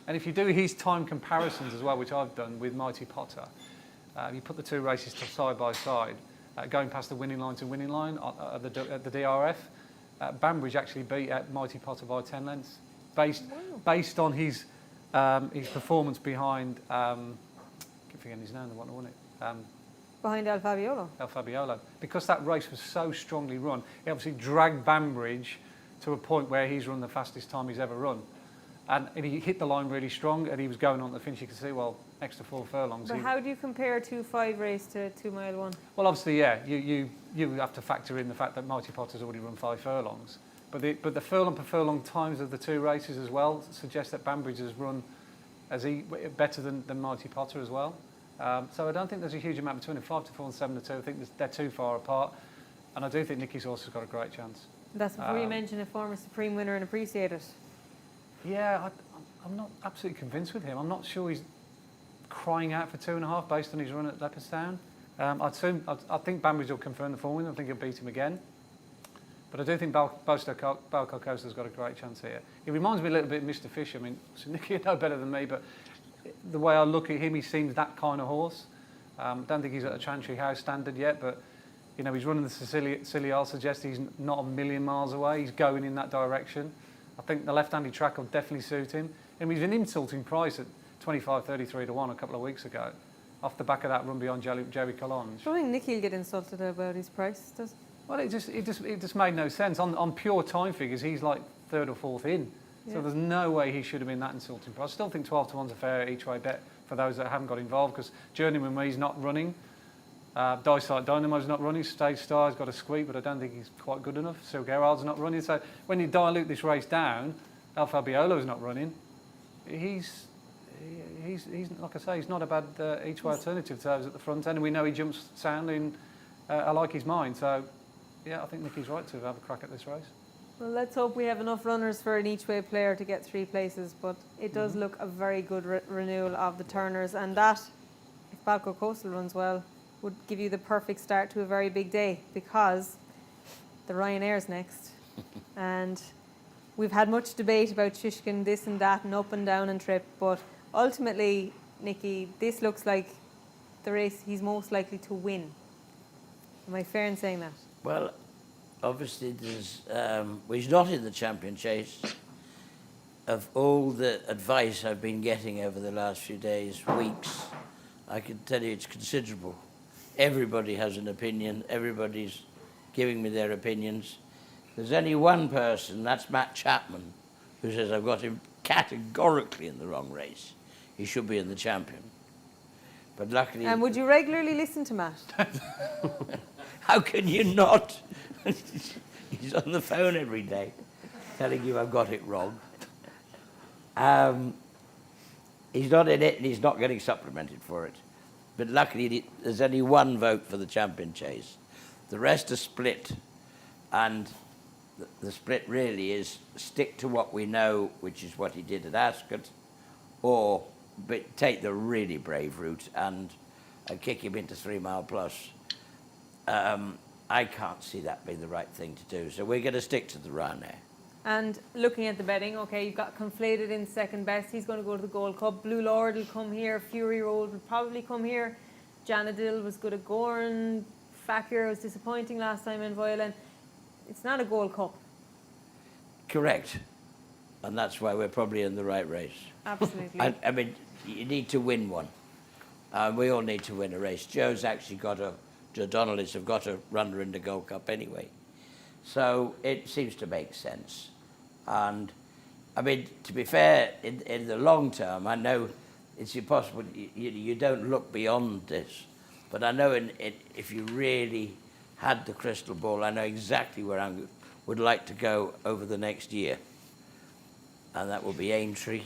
D: And if you do his time comparisons as well, which I've done with Mighty Potter, you put the two races side by side, going past the winning line to winning line at the DRF, Banbridge actually beat Mighty Potter by 10 lengths, based on his performance behind, I keep forgetting his name, the one that won it.
A: Behind El Fabiolo.
D: El Fabiolo. Because that race was so strongly run, it obviously dragged Banbridge to a point where he's run the fastest time he's ever run. And he hit the line really strong, and he was going on the finish. You can see, well, extra 4 furlongs.
A: But how do you compare 2.5 race to 2 mile one?
D: Well, obviously, yeah, you have to factor in the fact that Mighty Potter's already run 5 furlongs. But the furlong per furlong times of the two races as well suggest that Banbridge has run better than Mighty Potter as well. So I don't think there's a huge amount between them, 5 to 4 and 7 to 2. I think they're too far apart. And I do think Nicky's horse has got a great chance.
A: That's before you mention a former Supreme winner and appreciate it.
D: Yeah, I'm not absolutely convinced with him. I'm not sure he's crying out for 2.5 based on his run at Leopardstown. I think Banbridge will confirm the form win. I think he'll beat him again. But I do think Balcarcosa's got a great chance here. He reminds me a little bit of Mr. Fisher. I mean, so Nicky, you know better than me, but the way I look at him, he seems that kind of horse. Don't think he's at a Chantry House standard yet, but you know, he's running the Scilly. I'll suggest he's not a million miles away. He's going in that direction. I think the left-handed track will definitely suit him. And he's an insulting price at 25.33 to 1 a couple of weeks ago, off the back of that run behind Jerry Collonge.
A: I don't think Nicky will get insulted about his price, does it?
D: Well, it just made no sense. On pure time figures, he's like 3rd or 4th in. Yeah. So there's no way he should have been that insulting price. I still think 12 to 1's a fair each-way bet for those that haven't got involved, because Journeyman Me's not running. Dysite Dynamo's not running. Stage Star's got a squeak, but I don't think he's quite good enough. Sil Gerard's not running. So when you dilute this race down, El Fabiolo's not running. He's like I say, he's not a bad each-way alternative to those at the front end, and we know he jumps soundly, and I like his mind. So yeah, I think Nicky's right to have a crack at this race.
A: Well, let's hope we have enough runners for an each-way player to get 3 places, but it does look a very good renewal of the Turners, and that, if Balco Coastal runs well, would give you the perfect start to a very big day, because the Ryanair's next. And we've had much debate about Shishkin, this and that, and up and down and trip, but ultimately, Nicky, this looks like the race he's most likely to win. Am I fair in saying that?
C: Well, obviously, there's, he's not in the Champion Chase. Of all the advice I've been getting over the last few days, weeks, I can tell you it's considerable. Everybody has an opinion. Everybody's giving me their opinions. There's only one person, that's Matt Chapman, who says I've got him categorically in the wrong race. He should be in the Champion. But luckily...
A: And would you regularly listen to Matt?
C: How can you not? He's on the phone every day telling you I've got it wrong. He's not in it, and he's not getting supplemented for it. But luckily, there's only one vote for the Champion Chase. The rest are split, and the split really is stick to what we know, which is what he did at Ascot, or take the really brave route and kick him into 3 Mile Plus. I can't see that being the right thing to do, so we're going to stick to the Ryanair.
A: And looking at the betting, okay, you've got Conflated in second best. He's going to go to the Gold Cup. Blue Lord will come here. Fury Road will probably come here. Janadil was good at Goran. Fakir was disappointing last time in Violin. It's not a Gold Cup.
C: Correct. And that's why we're probably in the right race.
A: Absolutely.
C: I mean, you need to win one. We all need to win a race. Joe's actually got Joe Donnelly's have got a runner in the Gold Cup anyway. So it seems to make sense. And, I mean, to be fair, in the long term, I know it's impossible, you don't look beyond this, but I know if you really had the crystal ball, I know exactly where I would like to go over the next year. And that will be Aintree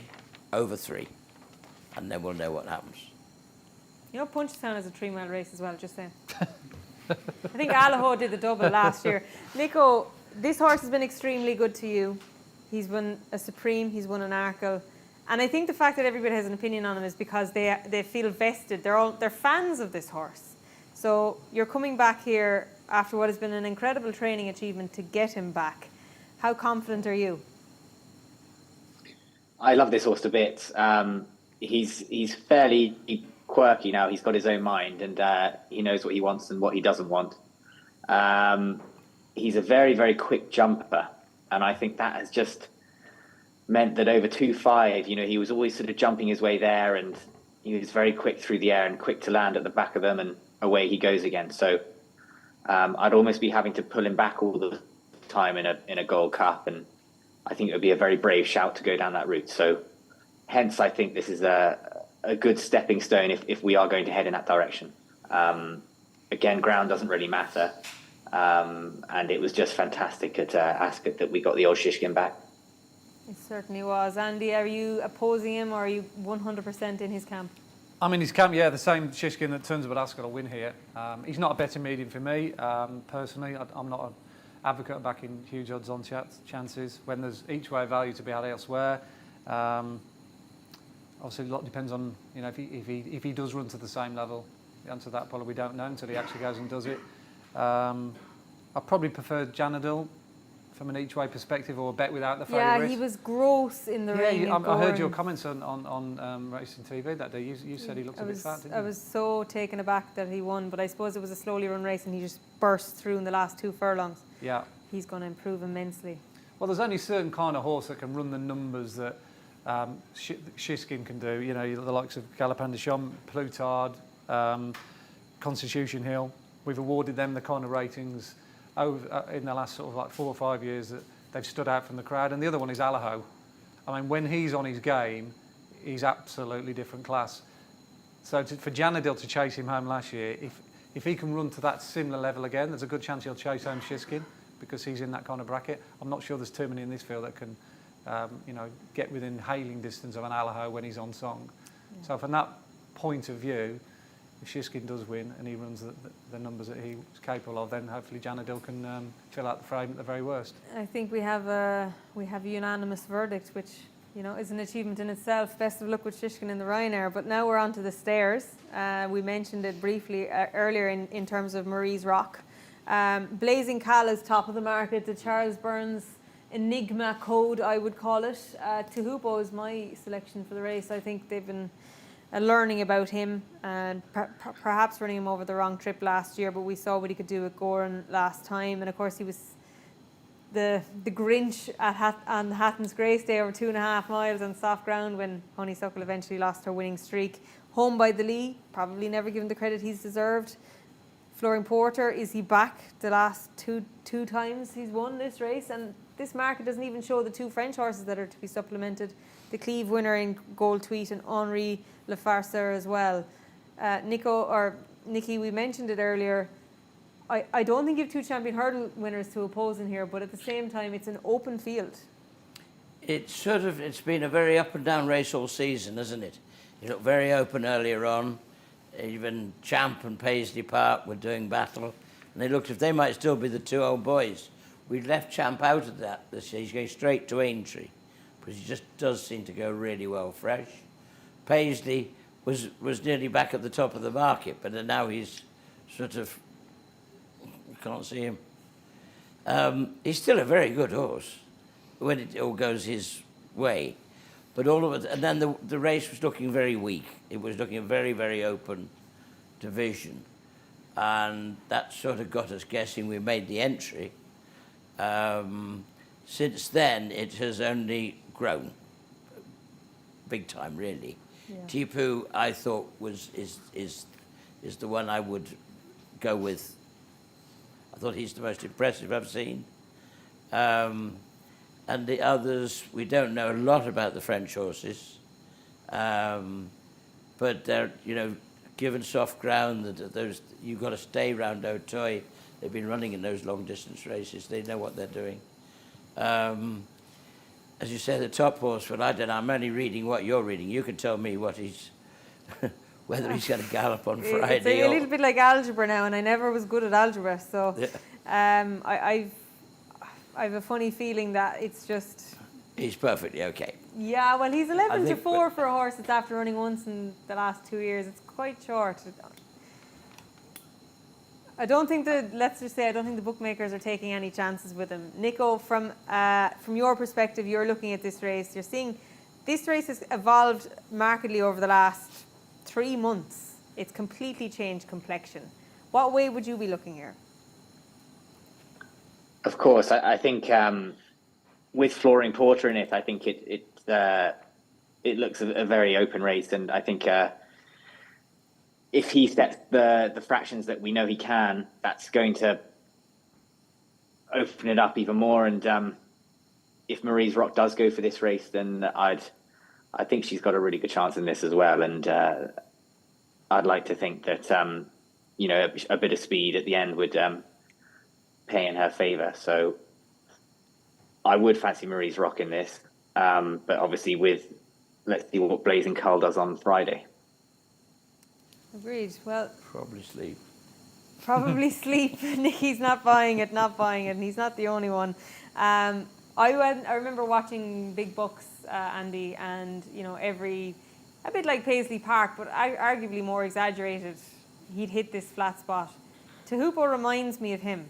C: over 3, and then we'll know what happens.
A: You know, Punchestown is a 3 mile race as well, just saying. I think Allaho did the double last year. Nico, this horse has been extremely good to you. He's won a Supreme, he's won an Arkle, And I think the fact that everybody has an opinion on him is because they feel vested. They're fans of this horse. So you're coming back here after what has been an incredible training achievement to get him back. How confident are you?
B: I love this horse to bits. He's fairly quirky now. He's got his own mind, and he knows what he wants and what he doesn't want. He's a very, very quick jumper, and I think that has just meant that over 2.5, he was always sort of jumping his way there, and he was very quick through the air and quick to land at the back of them, and away he goes again. So I'd almost be having to pull him back all the time in a Gold Cup, and I think it would be a very brave shout to go down that route. So hence, I think this is a good stepping stone if we are going to head in that direction. Again, ground doesn't really matter. And it was just fantastic at Ascot that we got the old Shishkin back.
A: It certainly was. Andy, are you opposing him or are you 100% in his camp?
D: I'm in his camp, yeah, the same Shishkin that turns up at Ascot will win here. He's not a betting medium for me, personally. I'm not an advocate of backing huge odds on chances when there's each way value to be had elsewhere. Obviously, a lot depends on, if he does run to the same level. The answer to that probably we don't know until he actually goes and does it. I probably prefer Janadil from an each way perspective, or a bet without the favourite.
A: Yeah, he was gross in the rain.
D: I heard your comments on Racing TV that day. You said he looked a bit fat, didn't you?
A: I was so taken aback that he won, but I suppose it was a slowly run race and he just burst through in the last 2 furlongs.
D: Yeah.
A: He's going to improve immensely.
D: Well, there's only certain kind of horse that can run the numbers that Shishkin can do. The likes of Galopin de Champs, Plutard, Constitution Hill. We've awarded them the kind of ratings in the last sort of like 4 or 5 years that they've stood out from the crowd. And the other one is Allaho. I mean, when he's on his game, he's absolutely different class. So for Janadil to chase him home last year, if he can run to that similar level again, there's a good chance he'll chase home Shishkin because he's in that kind of bracket. I'm not sure there's too many in this field that can, get within hailing distance of an Allaho when he's on song. Yeah. So from that point of view, if Shishkin does win and he runs the numbers that he's capable of, then hopefully Janadil can fill out the frame at the very worst.
A: I think we have a unanimous verdict, which is an achievement in itself. Best of luck with Shishkin in the Ryanair. But now we're on to the stairs. We mentioned it briefly earlier in terms of Marie's Rock. Blazing Cala's top of the market. The Charles Burns Enigma Code, I would call it. Tehupo is my selection for the race. I think they've been learning about him and perhaps running him over the wrong trip last year, but we saw what he could do at Goran last time. And of course, he was the Grinch on the Hatton's Grace Day over 2.5 miles on soft ground when Honeysuckle eventually lost her winning streak. Home by the Lee, probably never given the credit he's deserved. Flooring Porter, is he back the last two times he's won this race? And this market doesn't even show the 2 French horses that are to be supplemented. The Cleve winner in Gold Tweet and Henri Lefarcer as well. Nicky, we mentioned it earlier. I don't think you have 2 champion hurdle winners to oppose in here, but at the same time, it's an open field.
C: It's been a very up and down race all season, isn't it? It looked very open earlier on. Even Champ and Paisley Park were doing battle, and they looked as if they might still be the 2 old boys. We'd left Champ out of that this year. He's going straight to Aintree, because he just does seem to go really well fresh. Paisley was nearly back at the top of the market, but now he's sort of, you can't see him. He's still a very good horse when it all goes his way. But all of it, and then the race was looking very weak. It was looking a very, very open division. And that sort of got us guessing we made the entry. Since then, it has only grown. Big time, really. Yeah. Tipu, I thought, is the one I would go with. I thought he's the most impressive I've seen. And the others, we don't know a lot about the French horses. But they're, given soft ground, you've got to stay round Auteuil. They've been running in those long distance races. They know what they're doing. As you say, the top horse, well, I don't know. I'm only reading what you're reading. You can tell me what whether he's going to gallop on Friday.
A: It's a little bit like algebra now, and I never was good at algebra. So yeah. I have a funny feeling that it's just
C: He's perfectly okay.
A: Yeah, well, he's 11 to
C: think-
A: 4 for a horse that's after running once in the last 2 years. It's quite short. I don't think the bookmakers are taking any chances with him. Nico, from your perspective, you're looking at this race. You're seeing this race has evolved markedly over the last 3 months. It's completely changed complexion. What way would you be looking here?
B: Of course, I think with Flooring Porter in it, I think it looks a very open race, and I think if he sets the fractions that we know he can, that's going to open it up even more. And if Marie's Rock does go for this race, then I think she's got a really good chance in this as well. And I'd like to think that a bit of speed at the end would pay in her favour. So I would fancy Marie's Rock in this, but obviously let's see what Blazing Cull does on Friday.
A: Agreed. Well,
C: Probably sleep.
A: probably sleep. Nicky's not buying it, and he's not the only one. I remember watching Big Bucks, Andy, and a bit like Paisley Park, but arguably more exaggerated. He'd hit this flat spot. Tehupo reminds me of him.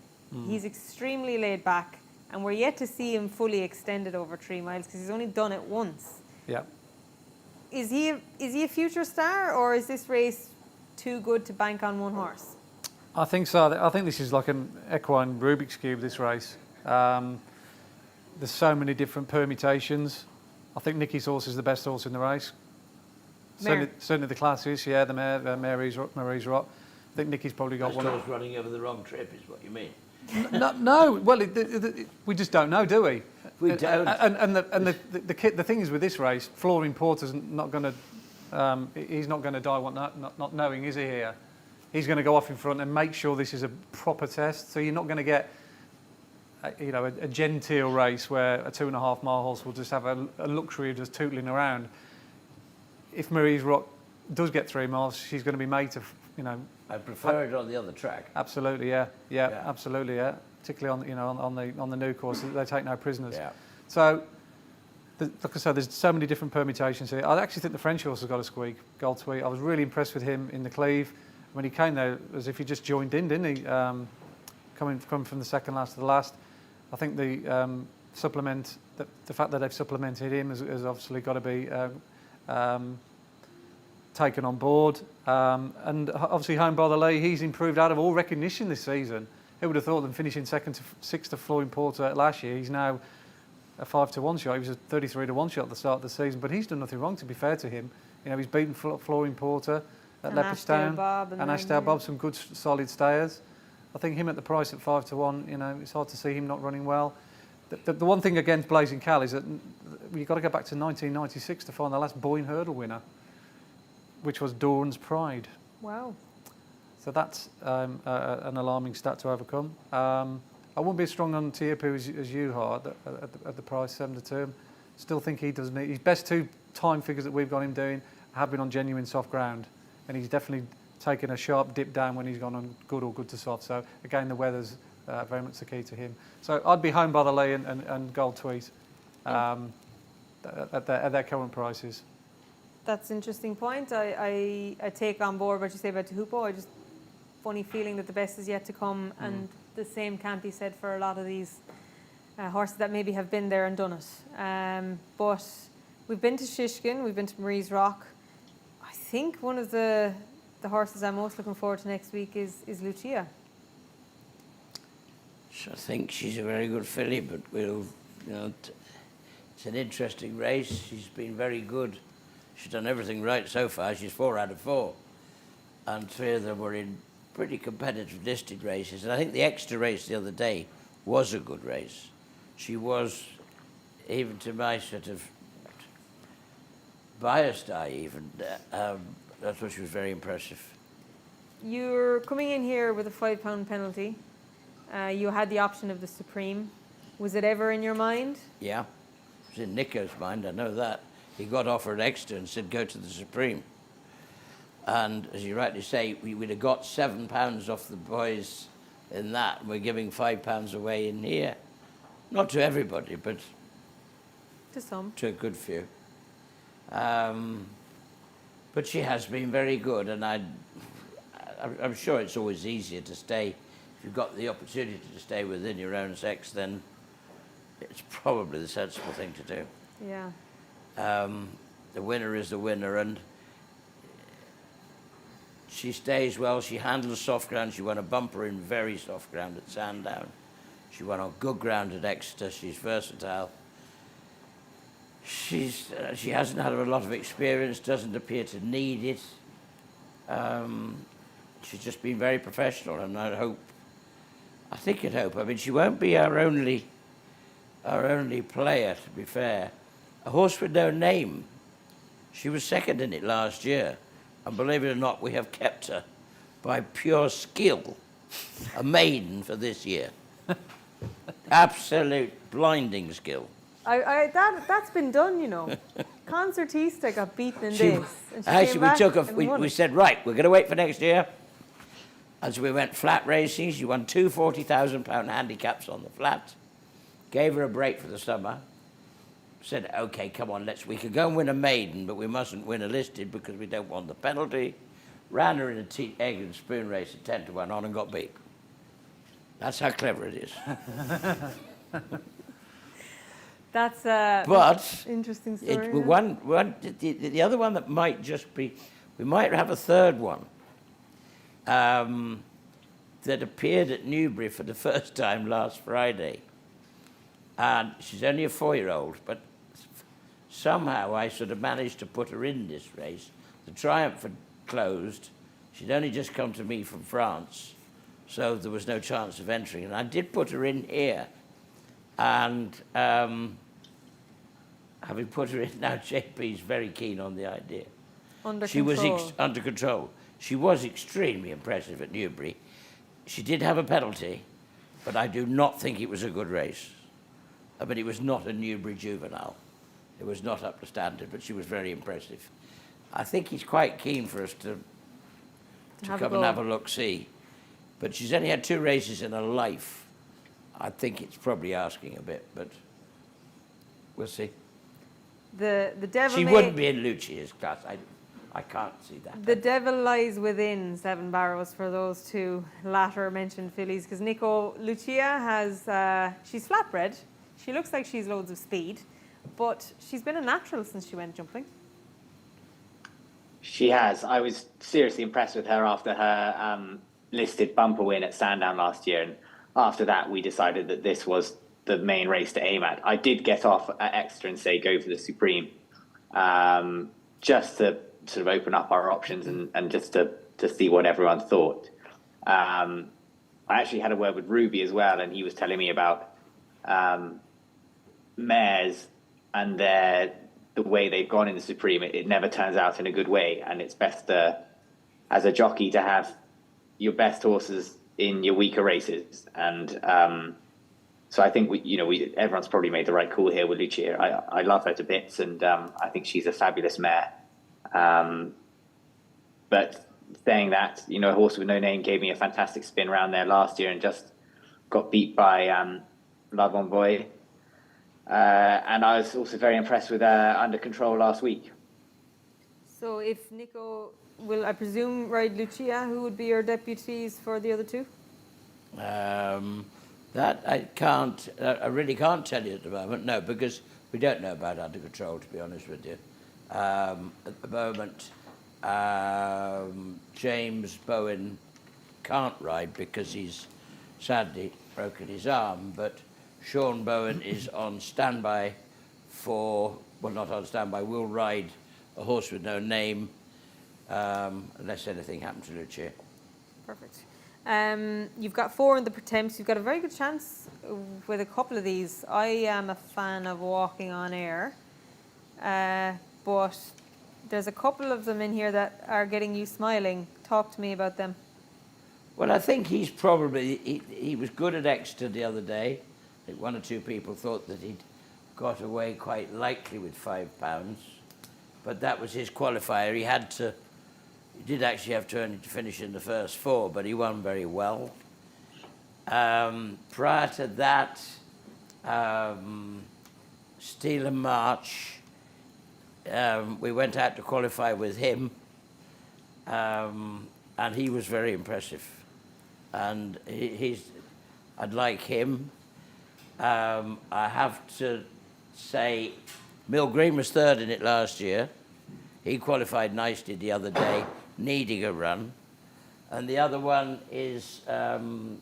A: He's extremely laid back, and we're yet to see him fully extended over 3 miles because he's only done it once.
D: Yeah.
A: Is he a future star, or is this race too good to bank on one horse?
D: I think so. I think this is like an equine Rubik's Cube, this race. There's so many different permutations. I think Nicky's horse is the best horse in the race. Certainly the classes, yeah, the mare, Marie's Rock. I think Nicky's probably got one.
C: Horse running over the wrong trip is what you mean.
D: No, well, we just don't know, do we?
C: We don't.
D: And the thing is with this race, Flooring Porter's not going to. He's not going to die not knowing, is he? Here, he's going to go off in front and make sure this is a proper test. So you're not going to get, a genteel race where a 2.5 mile horse will just have a luxury of just tootling around. If Marie's Rock does get 3 miles, she's going to be made to,
C: I prefer it on the other track.
D: Absolutely, yeah, absolutely, yeah. Particularly on the new course, they take no prisoners.
C: Yeah.
D: So, like I said, there's so many different permutations here. I actually think the French horse has got a squeak, Gold Tweet. I was really impressed with him in the Cleve. When he came there, as if he just joined in, didn't he? Coming from the second last to the last. I think the fact that they've supplemented him has obviously got to be taken on board. And obviously Home by the Lee, he's improved out of all recognition this season. Who would have thought them finishing 6th to Flooring Porter last year? He's now a 5-to-1 shot. He was a 33-to-1 shot at the start of the season, but he's done nothing wrong, to be fair to him. He's beaten Flooring Porter at Leopardstown and Ashdale Bob, some good solid stayers. I think him at the price at 5-to-1, it's hard to see him not running well. The one thing against Blazing Cal is that you've got to go back to 1996 to find the last Boyne Hurdle winner, which was Doran's Pride.
A: Wow.
D: So that's an alarming stat to overcome. I wouldn't be as strong on Tehupo as you are at the price 7-2. Still think he does need his best 2 time figures that we've got him doing have been on genuine soft ground, and he's definitely taken a sharp dip down when he's gone on good or good to soft. So again, the weather's very much the key to him. So I'd be Home by the Lee and Gold Tweet at their current prices.
A: That's an interesting point. I take on board what you say about Tehupo. I just funny feeling that the best is yet to come, and the same can't be said for a lot of these horses that maybe have been there and done it. But we've been to Shishkin, we've been to Marie's Rock. I think one of the horses I'm most looking forward to next week is Lucia.
C: I think she's a very good filly, but it's an interesting race. She's been very good. She's done everything right so far. She's 4 out of 4. And 3 of them were in pretty competitive listed races. And I think the extra race the other day was a good race. She was, even to my sort of biased eye even, I thought she was very impressive.
A: You're coming in here with a £5 penalty. You had the option of the Supreme. Was it ever in your mind?
C: Yeah, it was in Nico's mind, I know that. He got offered extra and said, go to the Supreme. And as you rightly say, we'd have got £7 off the boys in that. We're giving £5 away in here. Not to everybody, but
A: To some.
C: To a good few. But she has been very good, and I'm sure it's always easier to stay. If you've got the opportunity to stay within your own sex, then it's probably the sensible thing to do.
A: Yeah.
C: The winner is the winner, and she stays well. She handles soft ground. She won a bumper in very soft ground at Sandown. She won on good ground at Exeter. She's versatile. She hasn't had a lot of experience, doesn't appear to need it. She's just been very professional, and I mean, she won't be our only player, to be fair. A horse with no name. She was second in it last year, and believe it or not, we have kept her by pure skill, a maiden for this year. Absolute blinding skill.
A: That's been done, you know. Concertista got beaten in this. And she came back
C: we said, right, we're going to wait for next year. And so we went flat racing. She won two £40,000 handicaps on the flat. Gave her a break for the summer. Said, okay, come on, we could go and win a maiden, but we mustn't win a listed because we don't want the penalty. Ran her in a egg and spoon race at 10-1 on and got beat. That's how clever it is.
A: That's
C: but
A: interesting story.
C: The other one that might just be, we might have a third one that appeared at Newbury for the first time last Friday. And she's only a 4-year-old, but somehow I sort of managed to put her in this race. The Triumph had closed. She'd only just come to me from France, so there was no chance of entering. And I did put her in here. And having put her in now, JP's very keen on the idea. She was under control. She was extremely impressive at Newbury. She did have a penalty, but I do not think it was a good race. But it was not a Newbury juvenile. It was not up to standard, but she was very impressive. I think he's quite keen for us to come and have a look-see. But she's only had 2 races in her life. I think it's probably asking a bit, but we'll see.
A: The devil.
C: She wouldn't be in Lucia's class. I can't see that.
A: The devil lies within Seven Barrows for those 2 latter mentioned fillies, because Nico, Lucia has, she's flatbred. She looks like she's loads of speed, but she's been a natural since she went jumping.
B: She has. I was seriously impressed with her after her listed bumper win at Sandown last year, and after that we decided that this was the main race to aim at. I did get off at Exeter and say go for the Supreme, just to sort of open up our options and just to see what everyone thought. I actually had a word with Ruby as well, and he was telling me about mares and the way they've gone in the Supreme. It never turns out in a good way, and it's best as a jockey to have your best horses in your weaker races. And so I think everyone's probably made the right call here with Lucia. I love her to bits, and I think she's a fabulous mare. But saying that, a horse with no name gave me a fantastic spin round there last year and just got beat by Love Envoy. And I was also very impressed with Under Control last week.
A: So if Nico will, I presume, ride Lucia, who would be your deputies for the other 2?
C: That I can't. I really can't tell you at the moment. No, because we don't know about Under Control, to be honest with you. At the moment, James Bowen can't ride because he's sadly broken his arm, but Sean Bowen is on standby not on standby, will ride a horse with no name unless anything happens to Lucia.
A: Perfect. You've got 4 in the Pretemps. You've got a very good chance with a couple of these. I am a fan of Walking on Air, but there's a couple of them in here that are getting you smiling. Talk to me about them.
C: Well, I think he's probably, he was good at Exeter the other day. I think 1 or 2 people thought that he'd got away quite lightly with £5, but that was his qualifier. He did actually have to finish in the first 4, but he won very well. Prior to that, Steel and March. We went out to qualify with him, and he was very impressive. And I'd like him. I have to say, Mill Green was third in it last year. He qualified nicely the other day, needing a run. And the other one is
A: Captain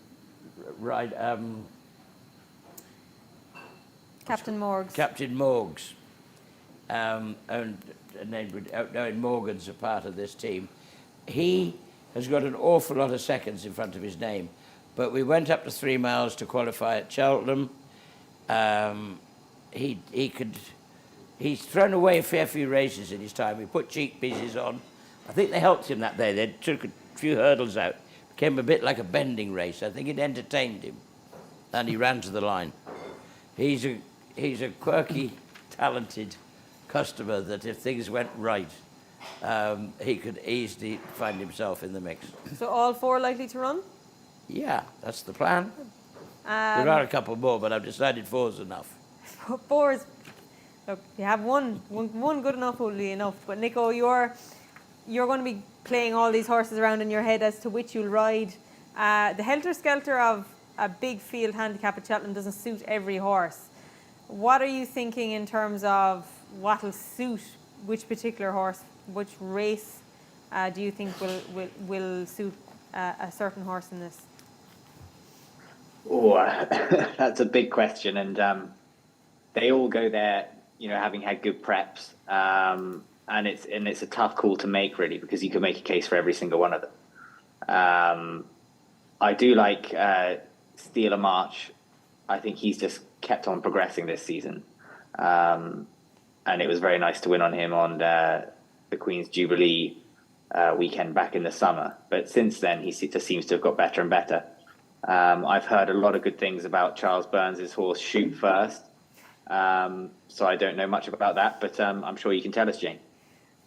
A: Morgs.
C: Captain Morgs. Knowing Morgan's a part of this team. He has got an awful lot of seconds in front of his name. But we went up to 3 miles to qualify at Cheltenham. He's thrown away a fair few races in his time. He put cheek pieces on. I think they helped him that day. They took a few hurdles out. Became a bit like a bending race. I think it entertained him. And he ran to the line. He's a quirky, talented customer that if things went right, he could easily find himself in the mix.
A: So all 4 likely to run?
C: Yeah, that's the plan. There are a couple more, but I've decided 4's enough.
A: 4 is... Look, you have one good enough will be enough. But Nico, you're going to be playing all these horses around in your head as to which you'll ride. The helter-skelter of a big field handicap at Cheltenham doesn't suit every horse. What are you thinking in terms of what will suit which particular horse? Which race do you think will suit a certain horse in this?
B: Oh, that's a big question, and they all go there, having had good preps, and it's a tough call to make really, because you can make a case for every single one of them. I do like Steel and March. I think he's just kept on progressing this season, and it was very nice to win on him on the Queen's Jubilee weekend back in the summer. But since then, he just seems to have got better and better. I've heard a lot of good things about Charles Burns' horse Shoot First, so I don't know much about that, but I'm sure you can tell us, Jane.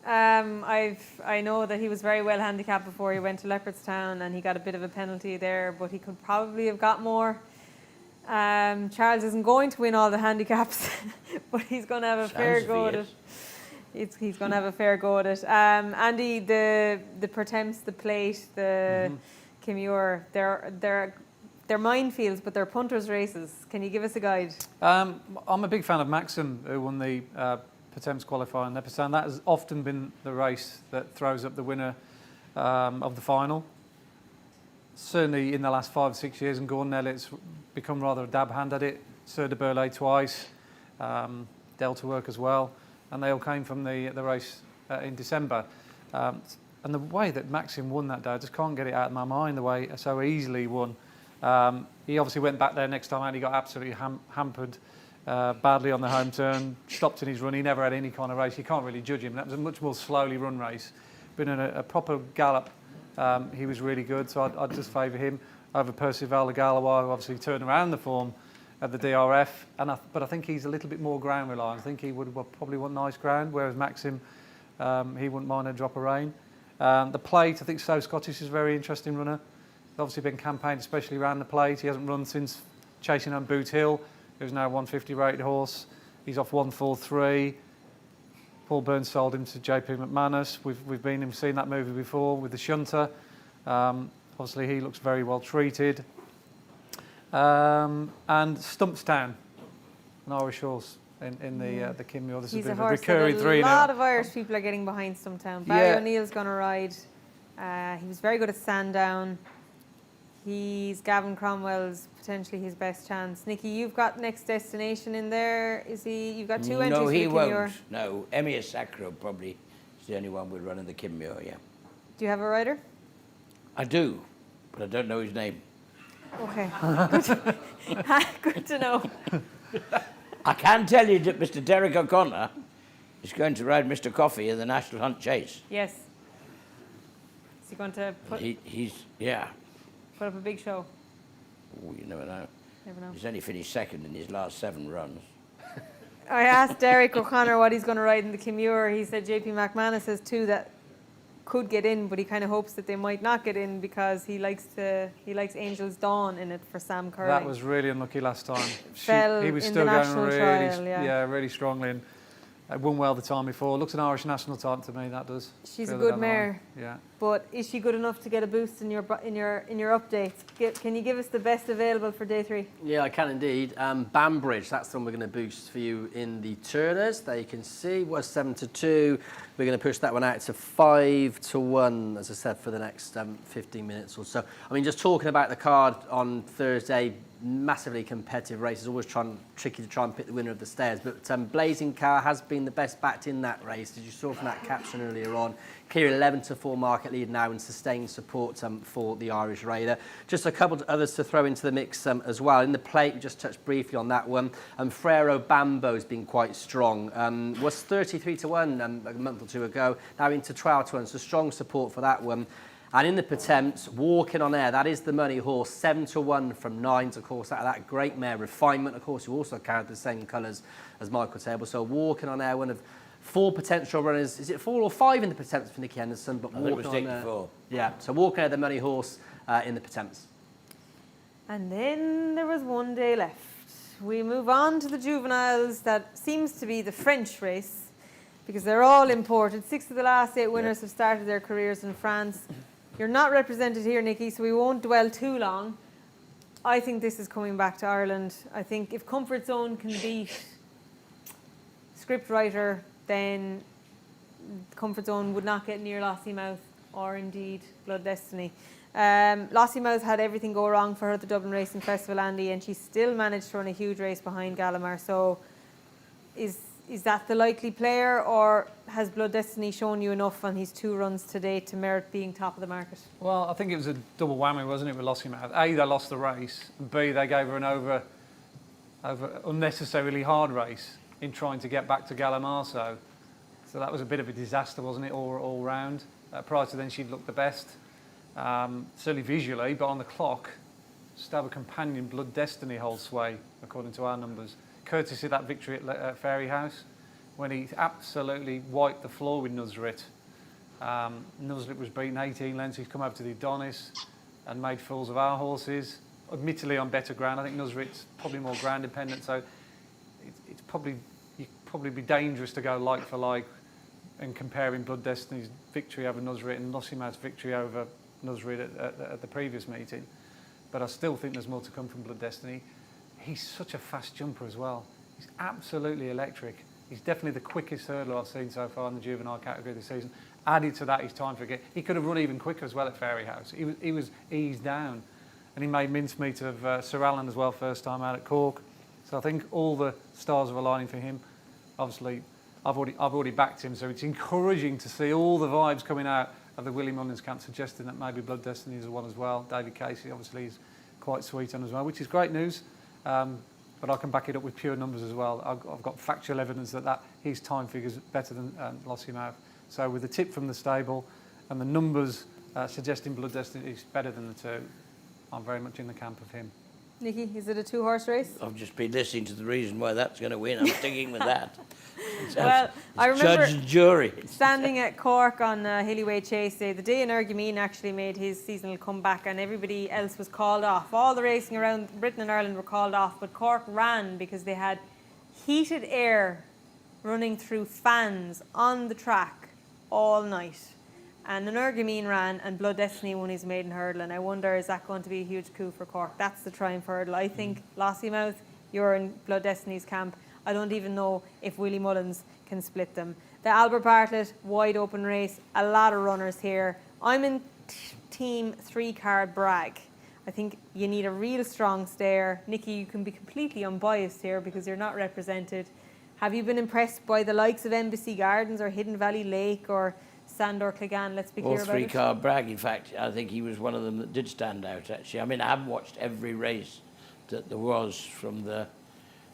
A: I know that he was very well handicapped before he went to Leopardstown, and he got a bit of a penalty there, but he could probably have got more. Charles isn't going to win all the handicaps, but he's going to have a fair go at it. He's going to have a fair go at it. Andy, the Pertemps, the Plate, the Kimure, they're minefields, but they're punters' races. Can you give us a guide?
D: I'm a big fan of Maxim, who won the Pertemps qualifier in Leopardstown. That has often been the race that throws up the winner of the final. Certainly in the last 5 or 6 years, and Gordon Elliott's become rather a dab hand at it. Sir de Burley twice, Delta Work as well, and they all came from the race in December. And the way that Maxim won that day, I just can't get it out of my mind, the way so easily he won. He obviously went back there next time and he got absolutely hampered badly on the home turn, stopped in his run. He never had any kind of race. You can't really judge him. That was a much more slowly run race. But in a proper gallop, he was really good, so I'd just favour him over Percival de Galois, who obviously turned around the form of the DRF. But I think he's a little bit more ground reliant. I think he would probably want nice ground, whereas Maxim, he wouldn't mind a drop of rain. The Plate, I think So Scottish is a very interesting runner. He's obviously been campaigned especially around the Plate. He hasn't run since chasing on Boot Hill, who's now a 150 rated horse. He's off 143. Paul Burns sold him to JP McManus. We've seen that movie before with the Shunter. Obviously he looks very well treated. And Stumpstown, an Irish horse in the Kinmure. This
A: He's
D: is
A: a
D: a
A: horse
D: recurring
A: that
D: three
A: a
D: now.
A: lot of Irish people are getting behind Stumptown. Barry
D: Yeah.
A: O'Neill's going to ride. He was very good at Sandown. He's Gavin Cromwell's potentially his best chance. Nicky, you've got Next Destination in there. Is he? You've got 2 entries.
C: No,
A: for
C: he
A: the Kinmure.
C: won't. No, Emir Sacro probably is the only one we'll run in the Kinmure, yeah.
A: Do you have a rider?
C: I do, but I don't know his name.
A: Okay. Good to know.
C: I can tell you that Mr. Derek O'Connor is going to ride Mr. Coffey in the National Hunt Chase.
A: Yes. Is he going to put
C: Put
A: up a big show?
C: Oh, you never know.
A: Never know.
C: He's only finished second in his last 7 runs.
A: I asked Derek O'Connor what he's going to ride in the Kimure. He said JP McManus has 2 that could get in, but he kind of hopes that they might not get in because he likes Angel's Dawn in it for Sam Curling.
D: That was really unlucky last time.
A: Fell
D: He was
A: in
D: still
A: the
D: going
A: national
D: really,
A: trial, yeah.
D: really strongly, and won well the time before. Looks an Irish national time to me. That does.
A: She's a
D: further
A: good
D: down the line.
A: mare.
D: Yeah.
A: But is she good enough to get a boost in your updates? Can you give us the best available for day 3?
E: Yeah, I can indeed. Banbridge, that's the one we're going to boost for you in the Turners. There you can see, was 7-2. We're going to push that one out to 5-1, as I said, for the next 15 minutes or so. I mean, just talking about the card on Thursday, massively competitive races, always tricky to try and pick the winner of the stairs. But Blazing Car has been the best backed in that race, as you saw from that caption earlier on. Clear 11-4 market lead now and sustained support for the Irish Raider. Just a couple of others to throw into the mix as well. In the plate, we just touched briefly on that one. Frero Bambo's been quite strong. Was 33-1 a month or two ago, now into 12-1, so strong support for that one. And in the Potemps, Walking on Air, that is the money horse, 7-1 from 9s, of course, that great mare, Refinement, of course, who also carried the same colours as Michael Table. So Walking on Air, one of 4 potential runners. Is it 4 or 5 in the Potemps for Nicky Henderson? But
C: I think it was 4.
E: Yeah, so Walking on Air, the money horse in the Potemps.
A: And then there was one day left. We move on to the juveniles. That seems to be the French race because they're all imported. 6 of the last 8 winners have started their careers in France. You're not represented here, Nicky, so we won't dwell too long. I think this is coming back to Ireland. I think if Comfort Zone can beat Scriptwriter, then Comfort Zone would not get near Lossiemouth or indeed Blood Destiny. Lossiemouth had everything go wrong for her at the Dublin Racing Festival, Andy, and she still managed to run a huge race behind Gallimar. So is that the likely player, or has Blood Destiny shown you enough on his 2 runs today to merit being top of the market?
D: Well, I think it was a double whammy, wasn't it, with Lossiemouth? A, they lost the race, and B, they gave her an over unnecessarily hard race in trying to get back to Gallimar. So that was a bit of a disaster, wasn't it, all round. Prior to then, she'd looked the best, certainly visually, but on the clock, Stabber Companion, Blood Destiny holds sway, according to our numbers. Courtesy of that victory at Fairy House, when he absolutely wiped the floor with Nuzrit. Nuzrit was beaten 18 lengths. He's come over to the Adonis and made fools of our horses, admittedly on better ground. I think Nuzrit's probably more ground dependent, so you'd probably be dangerous to go like for like and comparing Blood Destiny's victory over Nuzrit and Lossiemouth's victory over Nuzrit at the previous meeting. But I still think there's more to come from Blood Destiny. He's such a fast jumper as well. He's absolutely electric. He's definitely the quickest hurdler I've seen so far in the juvenile category this season. Added to that, his time for he could have run even quicker as well at Fairy House. He was eased down, and he made mincemeat of Sir Alan as well, first time out at Cork. So I think all the stars are aligning for him. Obviously, I've already backed him, so it's encouraging to see all the vibes coming out of the Willie Mullins camp, suggesting that maybe Blood Destiny is one as well. David Casey obviously is quite sweet on as well, which is great news. But I can back it up with pure numbers as well. I've got factual evidence that his time figure's better than Lossiemouth. So with the tip from the stable and the numbers suggesting Blood Destiny is better than the 2, I'm very much in the camp of him.
A: Nicky, is it a 2-horse race?
C: I've just been listening to the reason why that's going to win. I'm sticking with that.
A: Well, I remember
C: Judge and jury.
A: standing at Cork on Hilliway Chase Day, the day Energamine actually made his seasonal comeback and everybody else was called off. All the racing around Britain and Ireland were called off, but Cork ran because they had heated air running through fans on the track all night. And Energamine ran and Blood Destiny won his maiden hurdle, and I wonder, is that going to be a huge coup for Cork? That's the triumph hurdle. I think Lossiemouth, you're in Blood Destiny's camp. I don't even know if Willie Mullins can split them. The Albert Bartlett wide open race, a lot of runners here. I'm in team 3-card Bragg. I think you need a real strong stayer. Nicky, you can be completely unbiased here because you're not represented. Have you been impressed by the likes of Embassy Gardens or Hidden Valley Lake or Sandor Cleggan? Let's be clear about it.
C: 3-card Bragg, in fact, I think he was one of them that did stand out, actually. I mean, I haven't watched every race that there was from the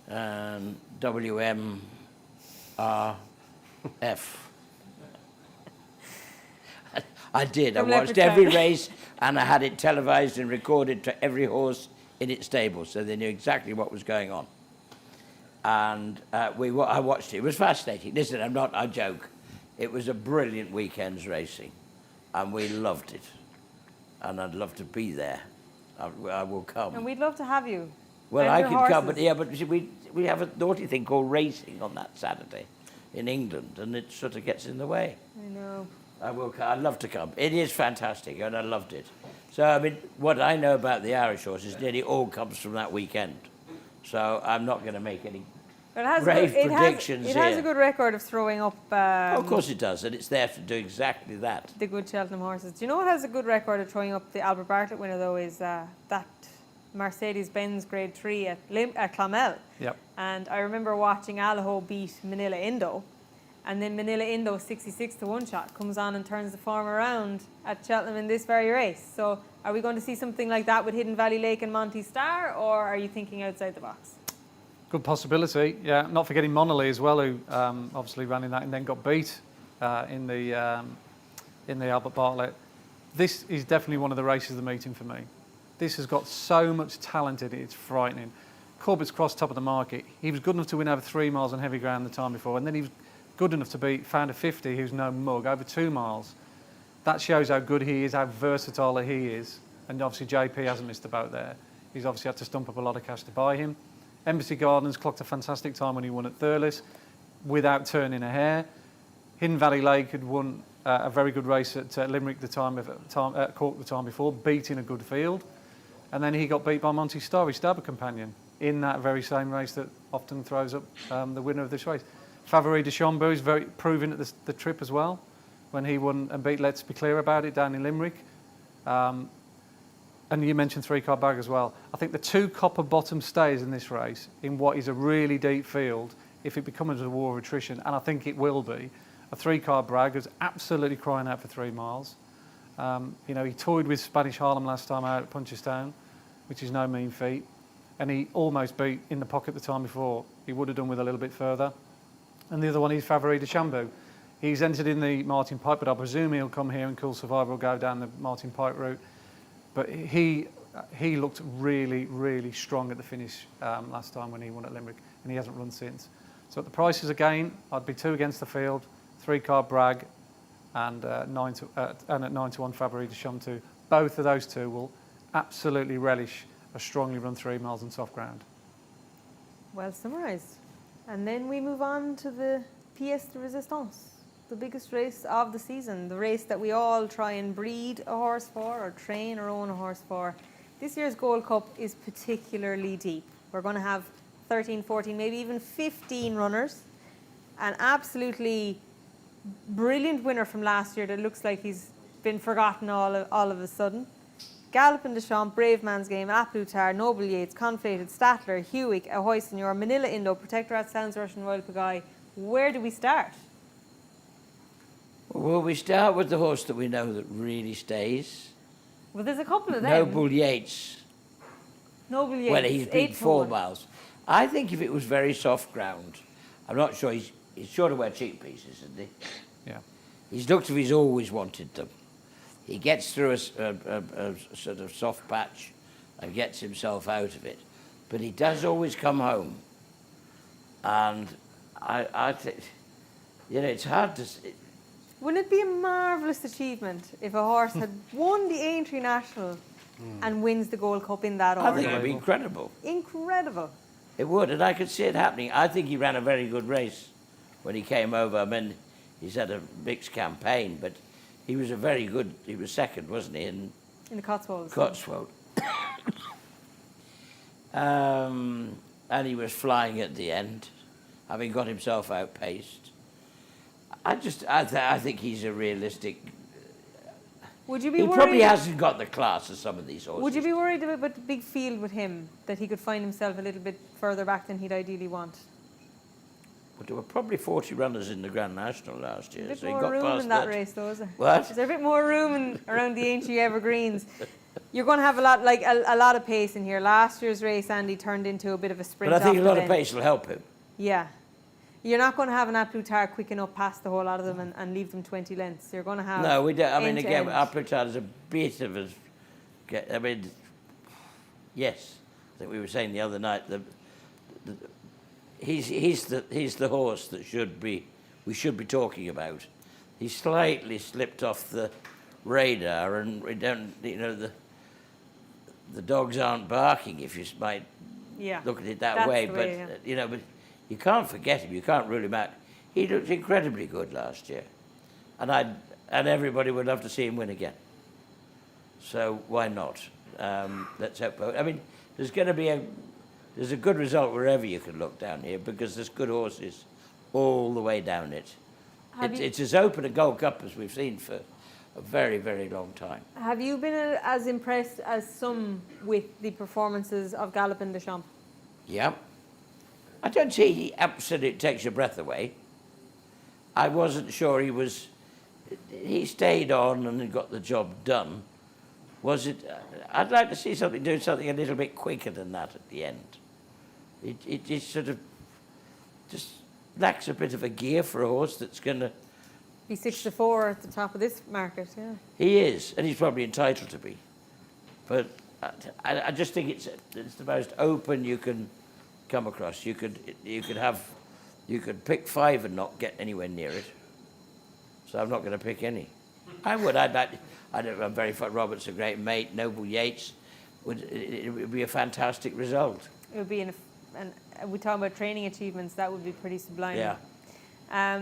C: WMRF. I did. I watched every race and I had it televised and recorded to every horse in its stable, so they knew exactly what was going on. And I watched it. It was fascinating. Listen, I joke. It was a brilliant weekend's racing. and we loved it. And I'd love to be there. I will come.
A: And we'd love to have you.
C: Well,
A: And
C: I
A: your
C: could come, but
A: horses.
C: we have a naughty thing called racing on that Saturday in England, and it sort of gets in the way.
A: I know.
C: I'd love to come. It is fantastic, and I loved it. So, I mean, what I know about the Irish horses nearly all comes from that weekend. So I'm not going to make any
A: But it has
C: grave
A: it
C: predictions
A: has, it has
C: here.
A: a good record of throwing up
C: Of course it does, and it's there to do exactly that.
A: the good Cheltenham horses. Do you know what has a good record of throwing up the Albert Bartlett winner, though, is that Mercedes-Benz Grade 3 at Clonmel.
D: Yep.
A: And I remember watching Allaho beat Manila Indo, and then Manila Indo 66 to 1 shot comes on and turns the form around at Cheltenham in this very race. So are we going to see something like that with Hidden Valley Lake and Monty Star, or are you thinking outside the box?
D: Good possibility, yeah. Not forgetting Monolly as well, who obviously ran in that and then got beat in the Albert Bartlett. This is definitely one of the races of the meeting for me. This has got so much talent in it, it's frightening. Corbett's Cross, top of the market. He was good enough to win over 3 miles on heavy ground the time before, and then he was good enough to beat Founder 50, who's no mug, over 2 miles. That shows how good he is, how versatile he is, and obviously JP hasn't missed the boat there. He's obviously had to stump up a lot of cash to buy him. Embassy Gardens clocked a fantastic time when he won at Thurles without turning a hair. Hidden Valley Lake had won a very good race at Limerick Cork the time before, beating a good field. And then he got beat by Monty Star, his stabber companion, in that very same race that often throws up the winner of this race. Favori de Chambou is very proven at the trip as well, when he won and beat Let's Be Clear About It down in Limerick. And you mentioned 3-card bag as well. I think the 2 copper bottom stays in this race, in what is a really deep field, if it becomes a war of attrition, and I think it will be, a 3-card brag is absolutely crying out for 3 miles. You know, he toyed with Spanish Harlem last time out at Punchestown, which is no mean feat, and he almost beat In the Pocket the time before. He would have done with a little bit further. And the other one is Favori de Chambou. He's entered in the Martin Pike, but I presume he'll come here and Cool Survivor will go down the Martin Pike route. But he looked really, really strong at the finish last time when he won at Limerick, and he hasn't run since. So at the prices again, I'd be 2 against the field, 3-card brag, and at 9 to 1 Favori de Chambou. Both of those 2 will absolutely relish a strongly run 3 miles on soft ground.
A: Well summarised. And then we move on to the pièce de résistance, the biggest race of the season, the race that we all try and breed a horse for or train or own a horse for. This year's Gold Cup is particularly deep. We're going to have 13, 14, maybe even 15 runners. An absolutely brilliant winner from last year that looks like he's been forgotten all of a sudden. Gallopin Deschamps, Brave Man's Game, A Plutar, Noble Yates, Conflated, Statler, Hewick, Ahoy Senor, Manila Indo, Protectorat, Sounds Russian, Royal Pagaille. Where do we start?
C: Well, we start with the horse that we know that really stays.
A: Well, there's a couple of them.
C: Noble Yates.
A: Noble Yates.
C: Well, he's been 4 miles. I think if it was very soft ground, I'm not sure he's sure to wear cheek pieces, isn't he?
D: Yeah.
C: He's looked as if he's always wanted them. He gets through a sort of soft patch and gets himself out of it. But he does always come home. And I think, you know, it's hard to...
A: Wouldn't it be a marvellous achievement if a horse had won the Aintree National and wins the Gold Cup in that order?
C: I think it'd be incredible.
A: Incredible.
C: It would, and I could see it happening. I think he ran a very good race when he came over. I mean, he's had a mixed campaign, but he was he was second, wasn't he, in
A: the Cotswolds.
C: Cotswold. And he was flying at the end, having got himself outpaced. I think he's a realistic...
A: Would you be worried?
C: He probably hasn't got the class of some of these horses.
A: Would you be worried about the big field with him, that he could find himself a little bit further back than he'd ideally want?
C: But there were probably 40 runners in the Grand National last year.
A: A bit
C: so he
A: more
C: got
A: room
C: past
A: in that race, though, is there?
C: What?
A: Is there a bit more room around the Aintree Evergreens? You're going to have a lot of pace in here. Last year's race, Andy, turned into a bit of a sprint.
C: But I think
A: off
C: a lot
A: the
C: of
A: bench.
C: pace will help him.
A: Yeah. You're not going to have an A Plutar quick enough past the whole lot of them and leave them 20 lengths. You're going to have...
C: No, we don't. I mean,
A: end to
C: again,
A: end.
C: A Plutar is a bit of a... I mean, yes. I think we were saying the other night that he's the horse that we should be talking about. He slightly slipped off the radar, and we don't, the dogs aren't barking, if you might
A: Yeah.
C: look at it that
A: That's
C: way.
A: the
C: But
A: way, yeah.
C: but you can't forget him. You can't rule him out. He looked incredibly good last year, and everybody would love to see him win again. So why not? Let's hope. I mean, there's a good result wherever you can look down here, because there's good horses all the way down it. It's as open a Gold Cup as we've seen for a very, very long time.
A: Have you been as impressed as some with the performances of Galopin Des Champs?
C: Yeah. I don't say he absolutely takes your breath away. I wasn't sure he stayed on and he got the job done. I'd like to see doing something a little bit quicker than that at the end. It just sort of just lacks a bit of a gear for a horse that's going to...
A: Be 6-4 at the top of this market, yeah.
C: He is, and he's probably entitled to be. But I just think it's the most open you can come across. You could pick 5 and not get anywhere near it. So I'm not going to pick any. I would. I'm very fond. Robert's a great mate. Noble Yates it would be a fantastic result.
A: It would be we talk about training achievements, that would be pretty sublime.
C: Yeah.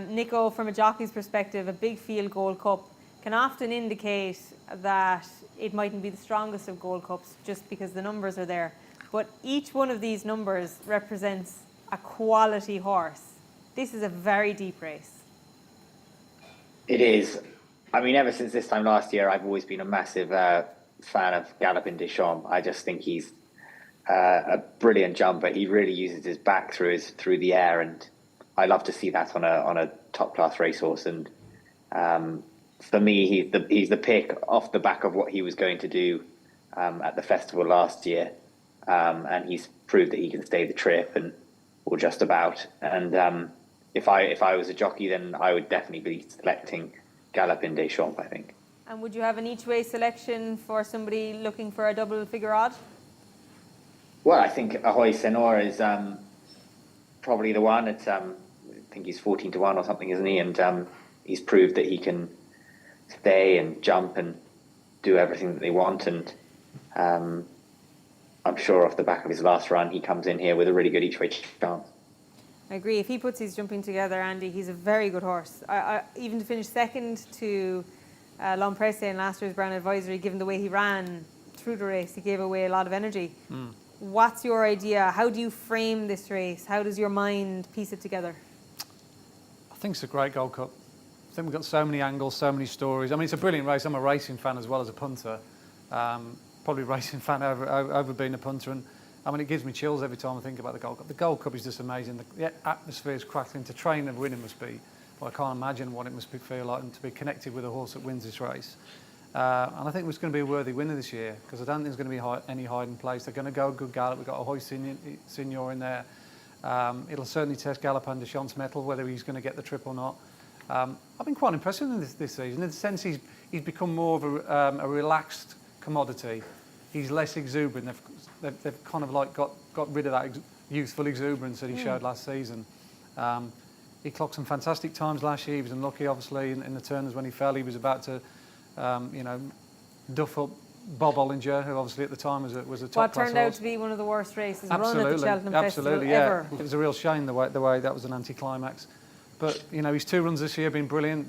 A: Nico, from a jockey's perspective, a big field Gold Cup can often indicate that it mightn't be the strongest of Gold Cups just because the numbers are there. But each one of these numbers represents a quality horse. This is a very deep race.
B: It is. I mean, ever since this time last year, I've always been a massive fan of Galopin Des Champs. I just think he's a brilliant jumper. He really uses his back through the air, and I love to see that on a top class racehorse. And for me, he's the pick off the back of what he was going to do at the festival last year, and he's proved that he can stay the trip or just about. And if I was a jockey, then I would definitely be selecting Galopin Des Champs, I think.
A: And would you have an each-way selection for somebody looking for a double-figure odd?
B: Well, I think Ahoy Senor is probably the one. It's I think he's 14-1 or something, isn't he? And he's proved that he can stay and jump and do everything that they want. And I'm sure off the back of his last run, he comes in here with a really good each-way chance.
A: I agree. If he puts his jumping together, Andy, he's a very good horse. Even to finish second to L'Empresse in last year's Brown Advisory, given the way he ran through the race, he gave away a lot of energy. What's your idea? How do you frame this race? How does your mind piece it together?
D: I think it's a great Gold Cup. I think we've got so many angles, so many stories. I mean, it's a brilliant race. I'm a racing fan as well as a punter. Probably a racing fan over being a punter. And I mean, it gives me chills every time I think about the Gold Cup. The Gold Cup is just amazing. The atmosphere is crackling. To train and win it must be, well, I can't imagine what it must feel like, and to be connected with a horse that wins this race. And I think it's going to be a worthy winner this year, because I don't think there's going to be any hiding place. They're going to go a good gallop. We've got Ahoy Senor in there. It'll certainly test Galopin Des Champs' mettle, whether he's going to get the trip or not. I've been quite impressed with him this season, in the sense he's become more of a relaxed commodity. He's less exuberant. They've kind of like got rid of that youthful exuberance that he showed last season. He clocked some fantastic times last year. He was unlucky, obviously, in the turners when he fell. He was about to, duff up Bob Ollinger, who obviously at the time was a top class
A: What turned out
D: horse.
A: to be one of the worst races run
D: Absolutely,
A: at the Cheltenham Festival
D: yeah.
A: ever.
D: It was a real shame the way that was an anticlimax. But his 2 runs this year have been brilliant.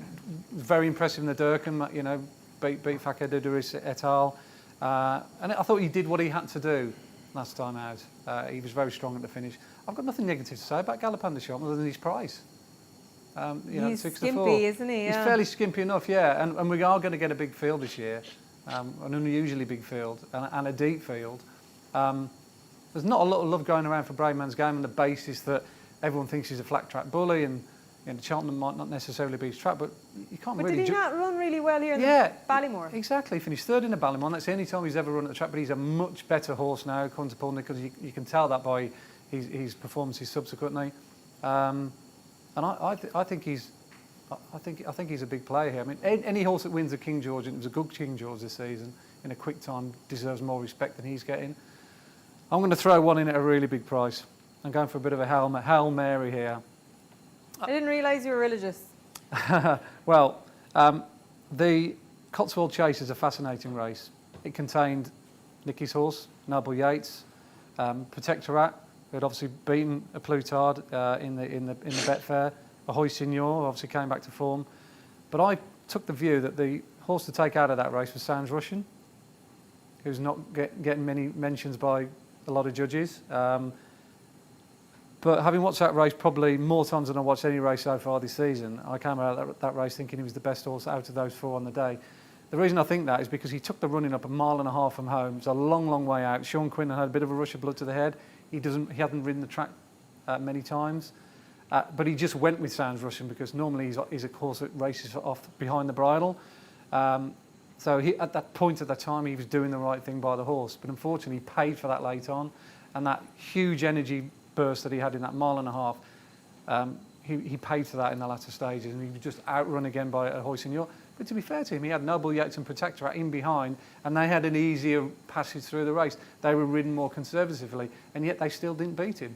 D: Very impressive in the Durham. Beat Fakir de Duris et al. And I thought he did what he had to do last time out. He was very strong at the finish. I've got nothing negative to say about Galopin Des Champs other than his price.
A: He's
D: 6 to
A: skimpy,
D: 4.
A: isn't he?
D: He's
A: Yeah.
D: fairly skimpy enough, yeah. And we are going to get a big field this year, an unusually big field and a deep field. There's not a lot of love going around for Brave Man's Game on the basis that everyone thinks he's a flat track bully, and Cheltenham might not necessarily be his track, but you can't
A: But
D: really...
A: did he not run really well here in Ballymore?
D: Exactly. He finished 3rd in the Ballymore. That's the only time he's ever run at the track, but he's a much better horse now, according to Paul Nichols. You can tell that by his performances subsequently. And I think he's a big player here. I mean, any horse that wins the King George, and it was a good King George this season, in a quick time, deserves more respect than he's getting. I'm going to throw one in at a really big price. I'm going for a bit of a Hail Mary here.
A: I didn't realise you were religious.
D: Well, the Cotswold Chase is a fascinating race. It contained Nicky's horse, Noble Yates, Protectorat, who had obviously beaten a Plutard in the Betfair. Ahoy Signor obviously came back to form. But I took the view that the horse to take out of that race was Sounds Russian, who's not getting many mentions by a lot of judges. But having watched that race probably more times than I watched any race so far this season, I came out of that race thinking he was the best horse out of those 4 on the day. The reason I think that is because he took the running up 1.5 miles from home. It's a long, long way out. Sean Quinn had a bit of a rush of blood to the head. He hadn't ridden the track many times, but he just went with Sounds Russian because normally he's a horse that races off behind the bridle. So at that point at the time, he was doing the right thing by the horse. But unfortunately, he paid for that late on, and that huge energy burst that he had in that 1.5 miles, he paid for that in the latter stages, and he was just outrun again by Ahoy Signor. But to be fair to him, he had Noble Yates and Protectorat in behind, and they had an easier passage through the race. They were ridden more conservatively, and yet they still didn't beat him.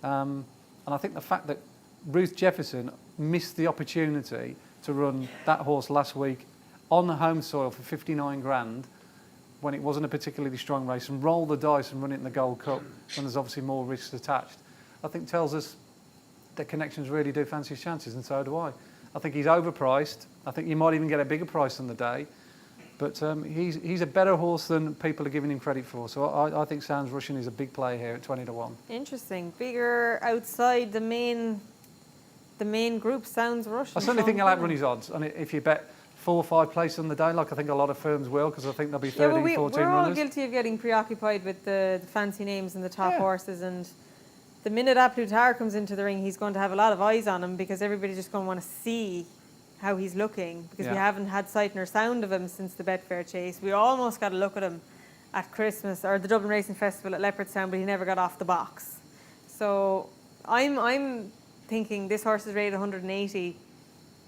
D: And I think the fact that Ruth Jefferson missed the opportunity to run that horse last week on the home soil for 59 grand, when it wasn't a particularly strong race, and roll the dice and run it in the Gold Cup when there's obviously more risks attached, I think tells us that Connections really do fancy his chances, and so do I. I think he's overpriced. I think you might even get a bigger price on the day, but he's a better horse than people are giving him credit for. So I think Sounds Russian is a big play here at 20-1.
A: Interesting. Bigger outside the main group, Sounds Russian.
D: I certainly think he'll outrun his odds, and if you bet 4 or 5 places on the day, like I think a lot of firms will, because I think there'll be 13, 14
A: we're all
D: runners.
A: guilty of getting preoccupied with the fancy names and the top horses, and the minute A Plus Tard comes into the ring, he's going to have a lot of eyes on him because everybody's just going to want to see how he's looking, because we haven't had sight nor sound of him since the Betfair Chase. We almost got a look at him at Christmas or the Dublin Racing Festival at Leopardstown, but he never got off the box. So I'm thinking this horse is rated 180.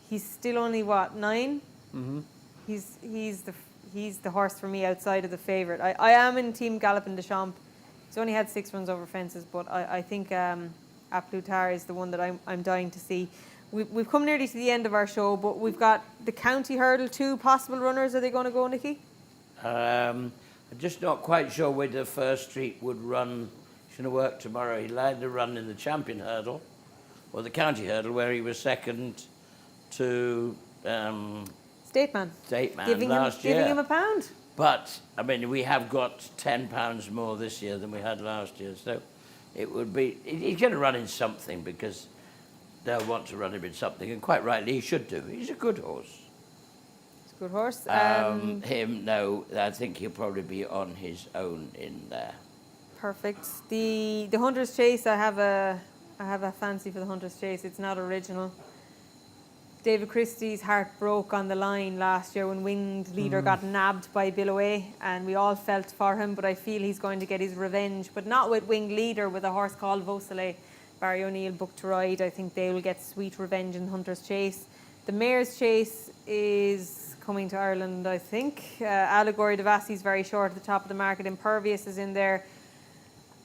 A: He's still only 9? Mm-hmm. He's the horse for me outside of the favourite. I am in Team Galopin de Champs. He's only had 6 runs over fences, but I think A Plus Tard is the one that I'm dying to see. We've come nearly to the end of our show, but we've got the county hurdle. 2 possible runners. Are they going to go, Nicky?
C: I'm just not quite sure whether First Street would run. He's going to work tomorrow. He'll either run in the champion hurdle or the county hurdle, where he was second to
A: Stateman.
C: last year.
A: Giving him £1.
C: But, I mean, we have got £10 more this year than we had last year, so it would be... He's going to run in something because they'll want to run him in something, and quite rightly he should do. He's a good horse.
A: He's a good horse.
C: No, I think he'll probably be on his own in there.
A: Perfect. The Hunter's Chase, I have a fancy for the Hunter's Chase. It's not original. David Christie's heart broke on the line last year when Winged Leader got nabbed by Billaway, and we all felt for him, but I feel he's going to get his revenge, but not with Winged Leader, with a horse called Vaucelet. Barry O'Neill booked to ride. I think they will get sweet revenge in Hunter's Chase. The Mayor's Chase is coming to Ireland, I think. Allegory de Vassey's very short at the top of the market. Impervious is in there.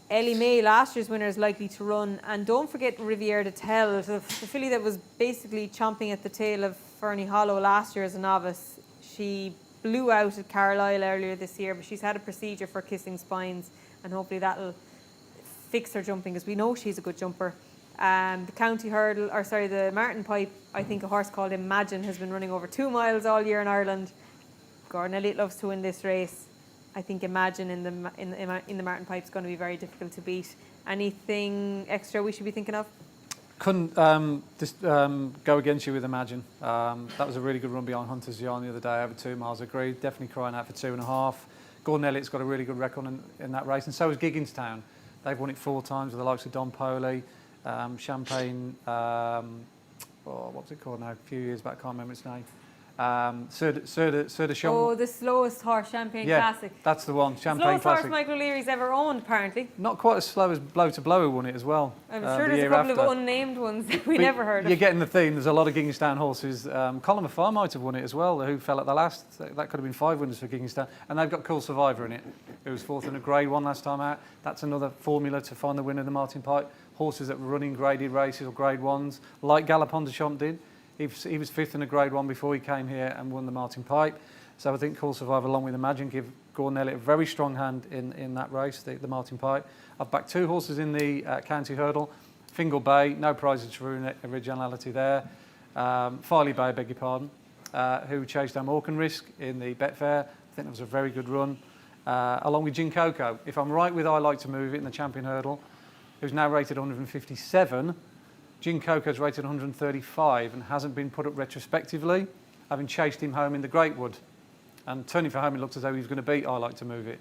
A: Ellie May, last year's winner, is likely to run. And don't forget Riviere de Tell, the filly that was basically chomping at the tail of Fernie Hollow last year as a novice. She blew out at Carlisle earlier this year, but she's had a procedure for kissing spines, and hopefully that'll fix her jumping, because we know she's a good jumper. The county hurdle, the Martin Pipe, I think a horse called Imagine has been running over 2 miles all year in Ireland. Gordon Elliott loves to win this race. I think Imagine in the Martin Pipe is going to be very difficult to beat. Anything extra we should be thinking of?
D: Couldn't go against you with Imagine. That was a really good run behind Hunter's Yarn the other day, over 2 miles. Agreed. Definitely crying out for 2.5. Gordon Elliott's got a really good record in that race, and so has Gigginstown. They've won it 4 times with the likes of Don Poli, Champagne. What's it called now? A few years back, I can't remember its name. Serda
A: Oh, the slowest horse, Champagne Classic.
D: That's the one, Champagne
A: Slowest
D: Classic.
A: horse Michael O'Leary's ever owned, apparently.
D: Not quite as slow as Blow to Blow, who won it as well.
A: I'm sure there's a couple of unnamed ones that we never heard of.
D: You're getting the theme. There's a lot of Gigginstown horses. Colin Farr might have won it as well, who fell at the last. That could have been 5 winners for Gigginstown. And they've got Cool Survivor in it, who was 4th in a Grade 1 last time out. That's another formula to find the winner of the Martin Pipe. Horses that were running graded races or Grade 1s, like Galopin de Champs did. He was 5th in a Grade 1 before he came here and won the Martin Pipe. So I think Cool Survivor, along with Imagine, give Gordon Elliott a very strong hand in that race, the Martin Pike. I've backed 2 horses in the County Hurdle. Fingal Bay, no prizes for originality there. Farley Bay, beg your pardon, who chased home Orkin Risk in the Betfair. I think that was a very good run. Along with Gin Coco. If I'm right with I Like to Move It in the Champion Hurdle, who's now rated 157, Gin Coco's rated 135 and hasn't been put up retrospectively, having chased him home in the Greatwood. And turning for home, it looked as though he was going to beat I Like to Move It.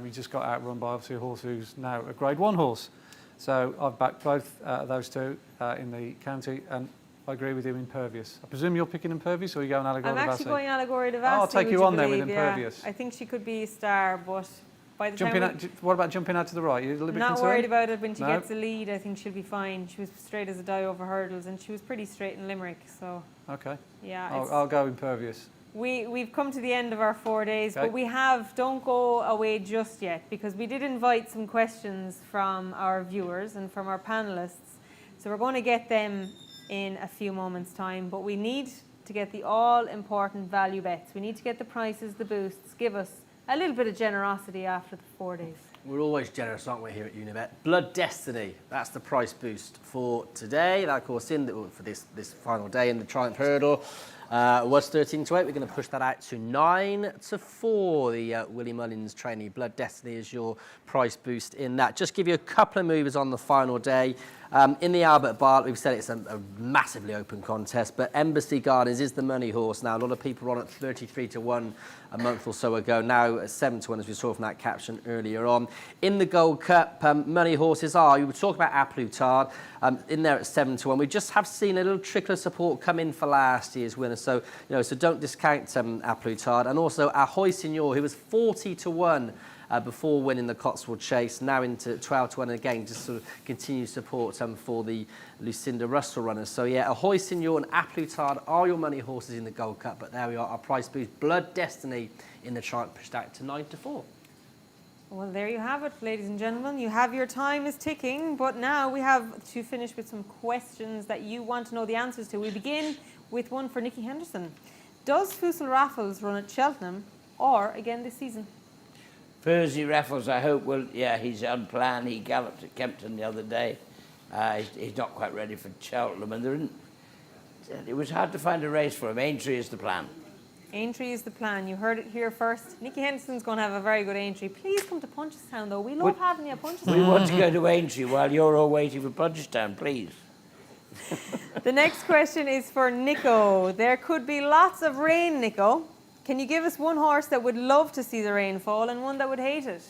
D: He just got outrun by obviously a horse who's now a Grade 1 horse. So I've backed both those 2 in the county, and I agree with you, Impervious. I presume you're picking Impervious, or are you going Allegory
A: I'm
D: Devassi?
A: actually going Allegory Devassi.
D: I'll take you on there with
A: yeah.
D: Impervious.
A: I think she could be a star, but by the
D: What about jumping out to the right? You're a little bit
A: not
D: concerned?
A: worried about it when she
D: No?
A: gets the lead. I think she'll be fine. She was straight as a die over hurdles, and she was pretty straight in Limerick. So
D: Okay.
A: yeah,
D: I'll go Impervious.
A: we've come to the end of our 4 days,
D: Okay.
A: but don't go away just yet, because we did invite some questions from our viewers and from our panelists. So we're going to get them in a few moments' time, but we need to get the all-important value bets. We need to get the prices, the boosts. Give us a little bit of generosity after the 4 days.
E: We're always generous, aren't we, here at Unibet? Blood Destiny, that's the price boost for today. That, of course, for this final day in the Triumph Hurdle. Was 13 to 8. We're going to push that out to 9 to 4. The Willie Mullins trainee. Blood Destiny is your price boost in that. Just give you a couple of movers on the final day. In the Albert Bartlett, we've said it's a massively open contest, but Embassy Gardens is the money horse now. A lot of people were on at 33 to 1 a month or so ago, now at 7 to 1, as we saw from that caption earlier on. In the Gold Cup, money horses are, you would talk about A Plutard, in there at 7 to 1. We just have seen a little trickle of support come in for last year's winner, so so don't discount A Plutard. And also Ahoy Signor, who was 40 to 1 before winning the Cotswold Chase, now into 12 to 1, and again, just sort of continued support for the Lucinda Russell runners. So yeah, Ahoy Signor and A Plutard are your money horses in the Gold Cup, but there we are, our price boost. Blood Destiny in the Triumph pushed out to 9 to 4.
A: Well, there you have it, ladies and gentlemen. You have your time is ticking, but now we have to finish with some questions that you want to know the answers to. We begin with one for Nicky Henderson. Does Fussell Raffles run at Cheltenham or again this season?
C: Furzy Raffles, I hope, he's on plan. He galloped at Kempton the other day. He's not quite ready for Cheltenham, and it was hard to find a race for him. Aintree is the plan.
A: Aintree is the plan. You heard it here first. Nicky Henderson's going to have a very good Aintree. Please come to Punchestown, though. We love having you at Punchestown.
C: We want to go to Aintree while you're all waiting for Punchestown, please.
A: The next question is for Nico. There could be lots of rain, Nico. Can you give us one horse that would love to see the rain fall and one that would hate it?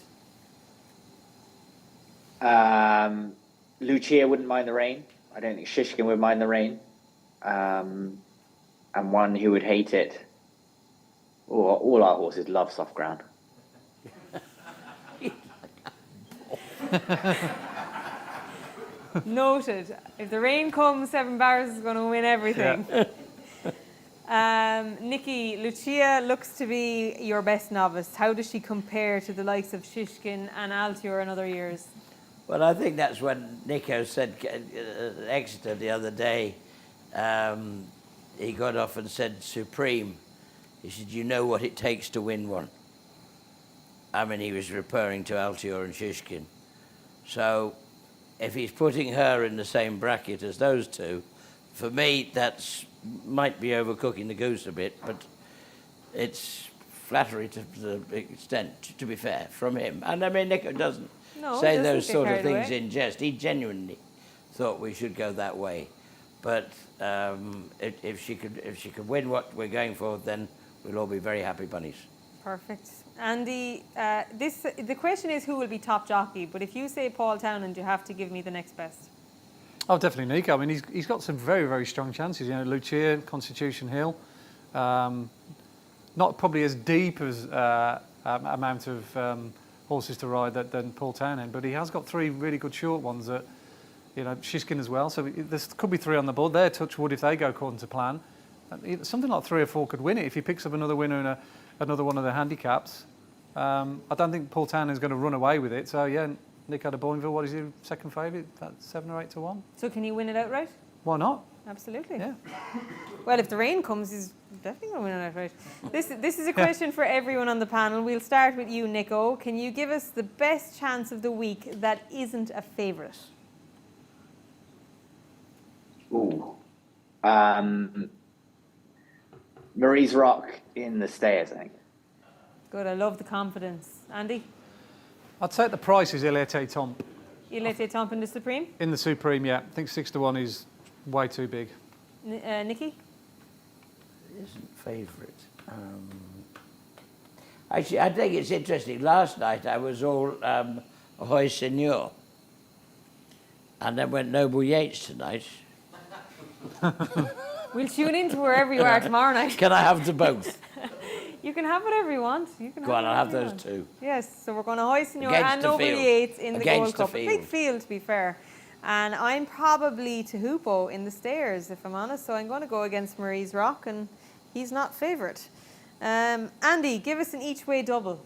B: Lucia wouldn't mind the rain. I don't think Shishkin would mind the rain. And one who would hate it. All our horses love soft ground.
A: Noted. If the rain comes, Seven Barrows is going to win everything. Yeah. Nicky, Lucia looks to be your best novice. How does she compare to the likes of Shishkin and Altior in other years?
C: Well, I think that's what Nico said at Exeter the other day. He got off and said, Supreme. He said, you know what it takes to win one. I mean, he was referring to Altior and Shishkin. So if he's putting her in the same bracket as those two, for me, might be overcooking the goose a bit, but it's flattery to the extent, to be fair, from him. And I mean, Nico doesn't say those sort of things in jest. He genuinely thought we should go that way. But if she could win what we're going for, then we'll all be very happy bunnies.
A: Perfect. Andy, the question is who will be top jockey, but if you say Paul Townend, you have to give me the next best.
D: Oh, definitely Nico. I mean, he's got some very, very strong chances. Lucia, Constitution Hill, not probably as deep as amount of horses to ride than Paul Townend, but he has got 3 really good short ones that, Shishkin as well. So there could be 3 on the board there. Touch wood if they go according to plan. Something like 3 or 4 could win it if he picks up another winner and another one of the handicaps. I don't think Paul Townend is going to run away with it. So yeah, Nick out of Boinville, what is your second favourite? That's 7 or 8 to 1.
A: So can he win it outright?
D: Why not?
A: Absolutely.
D: Yeah.
A: Well, if the rain comes, he's definitely going to win on outright. This is a question for everyone on the panel. We'll start with you, Nico. Can you give us the best chance of the week that isn't a favourite?
B: Ooh. Marie's Rock in the stairs, I think.
A: Good, I love the confidence. Andy?
D: I'd take the price is Il Était Temps.
A: Il Était Temps in the Supreme?
D: In the Supreme, yeah. I think 6-1 is way too big.
A: Nicky?
C: Isn't favourite. Actually, I think it's interesting. Last night I was all Ahoy Seigneur, and then went Noble Yates tonight.
A: We'll tune into wherever you are tomorrow night.
C: Can I have the both?
A: You can have whatever you want. You can
C: Go on, I'll have
A: whatever you
C: those
A: want.
C: two.
A: Yes, so we're going to Ahoy Seigneur
C: Against
A: and
C: the
A: Noble
C: field.
A: Yates in the Gold
C: Against the
A: Cup. A big
C: field.
A: field, to be fair. And I'm probably to Hoopo in the stairs, if I'm honest. So I'm going to go against Marie's Rock, and he's not favourite. Andy, give us an each-way double.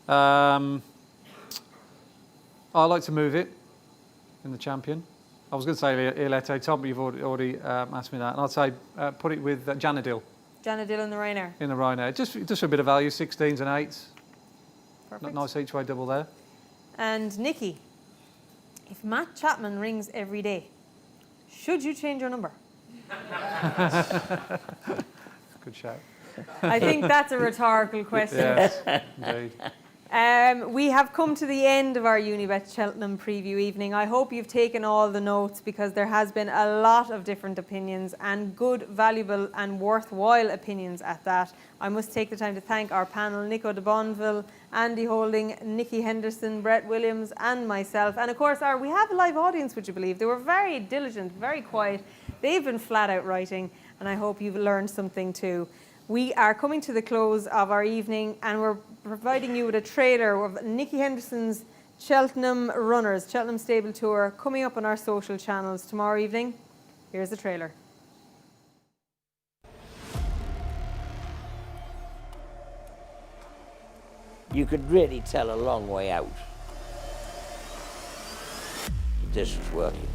D: I like to move it in the champion. I was going to say Il Était Temps, but you've already asked me that. And I'd say put it with Janadil
A: Janadil and the Ryanair.
D: in the Ryanair. Just for a bit of value, 16s and 8s.
A: Perfect.
D: Nice each-way double there.
A: And Nicky, if Matt Chapman rings every day, should you change your number?
D: Good shout.
A: I think that's a rhetorical question.
D: Yes, indeed.
A: We have come to the end of our Unibet Cheltenham preview evening. I hope you've taken all the notes, because there has been a lot of different opinions, and good, valuable and worthwhile opinions at that. I must take the time to thank our panel, Nico de Boinville, Andy Holding, Nicky Henderson, Brett Williams and myself. And of course, we have a live audience, would you believe? They were very diligent, very quiet. They've been flat out writing, and I hope you've learned something too. We are coming to the close of our evening, and we're providing you with a trailer of Nicky Henderson's Cheltenham Runners, Cheltenham Stable Tour, coming up on our social channels tomorrow evening. Here's the trailer.
C: You could really tell a long way out. This was working.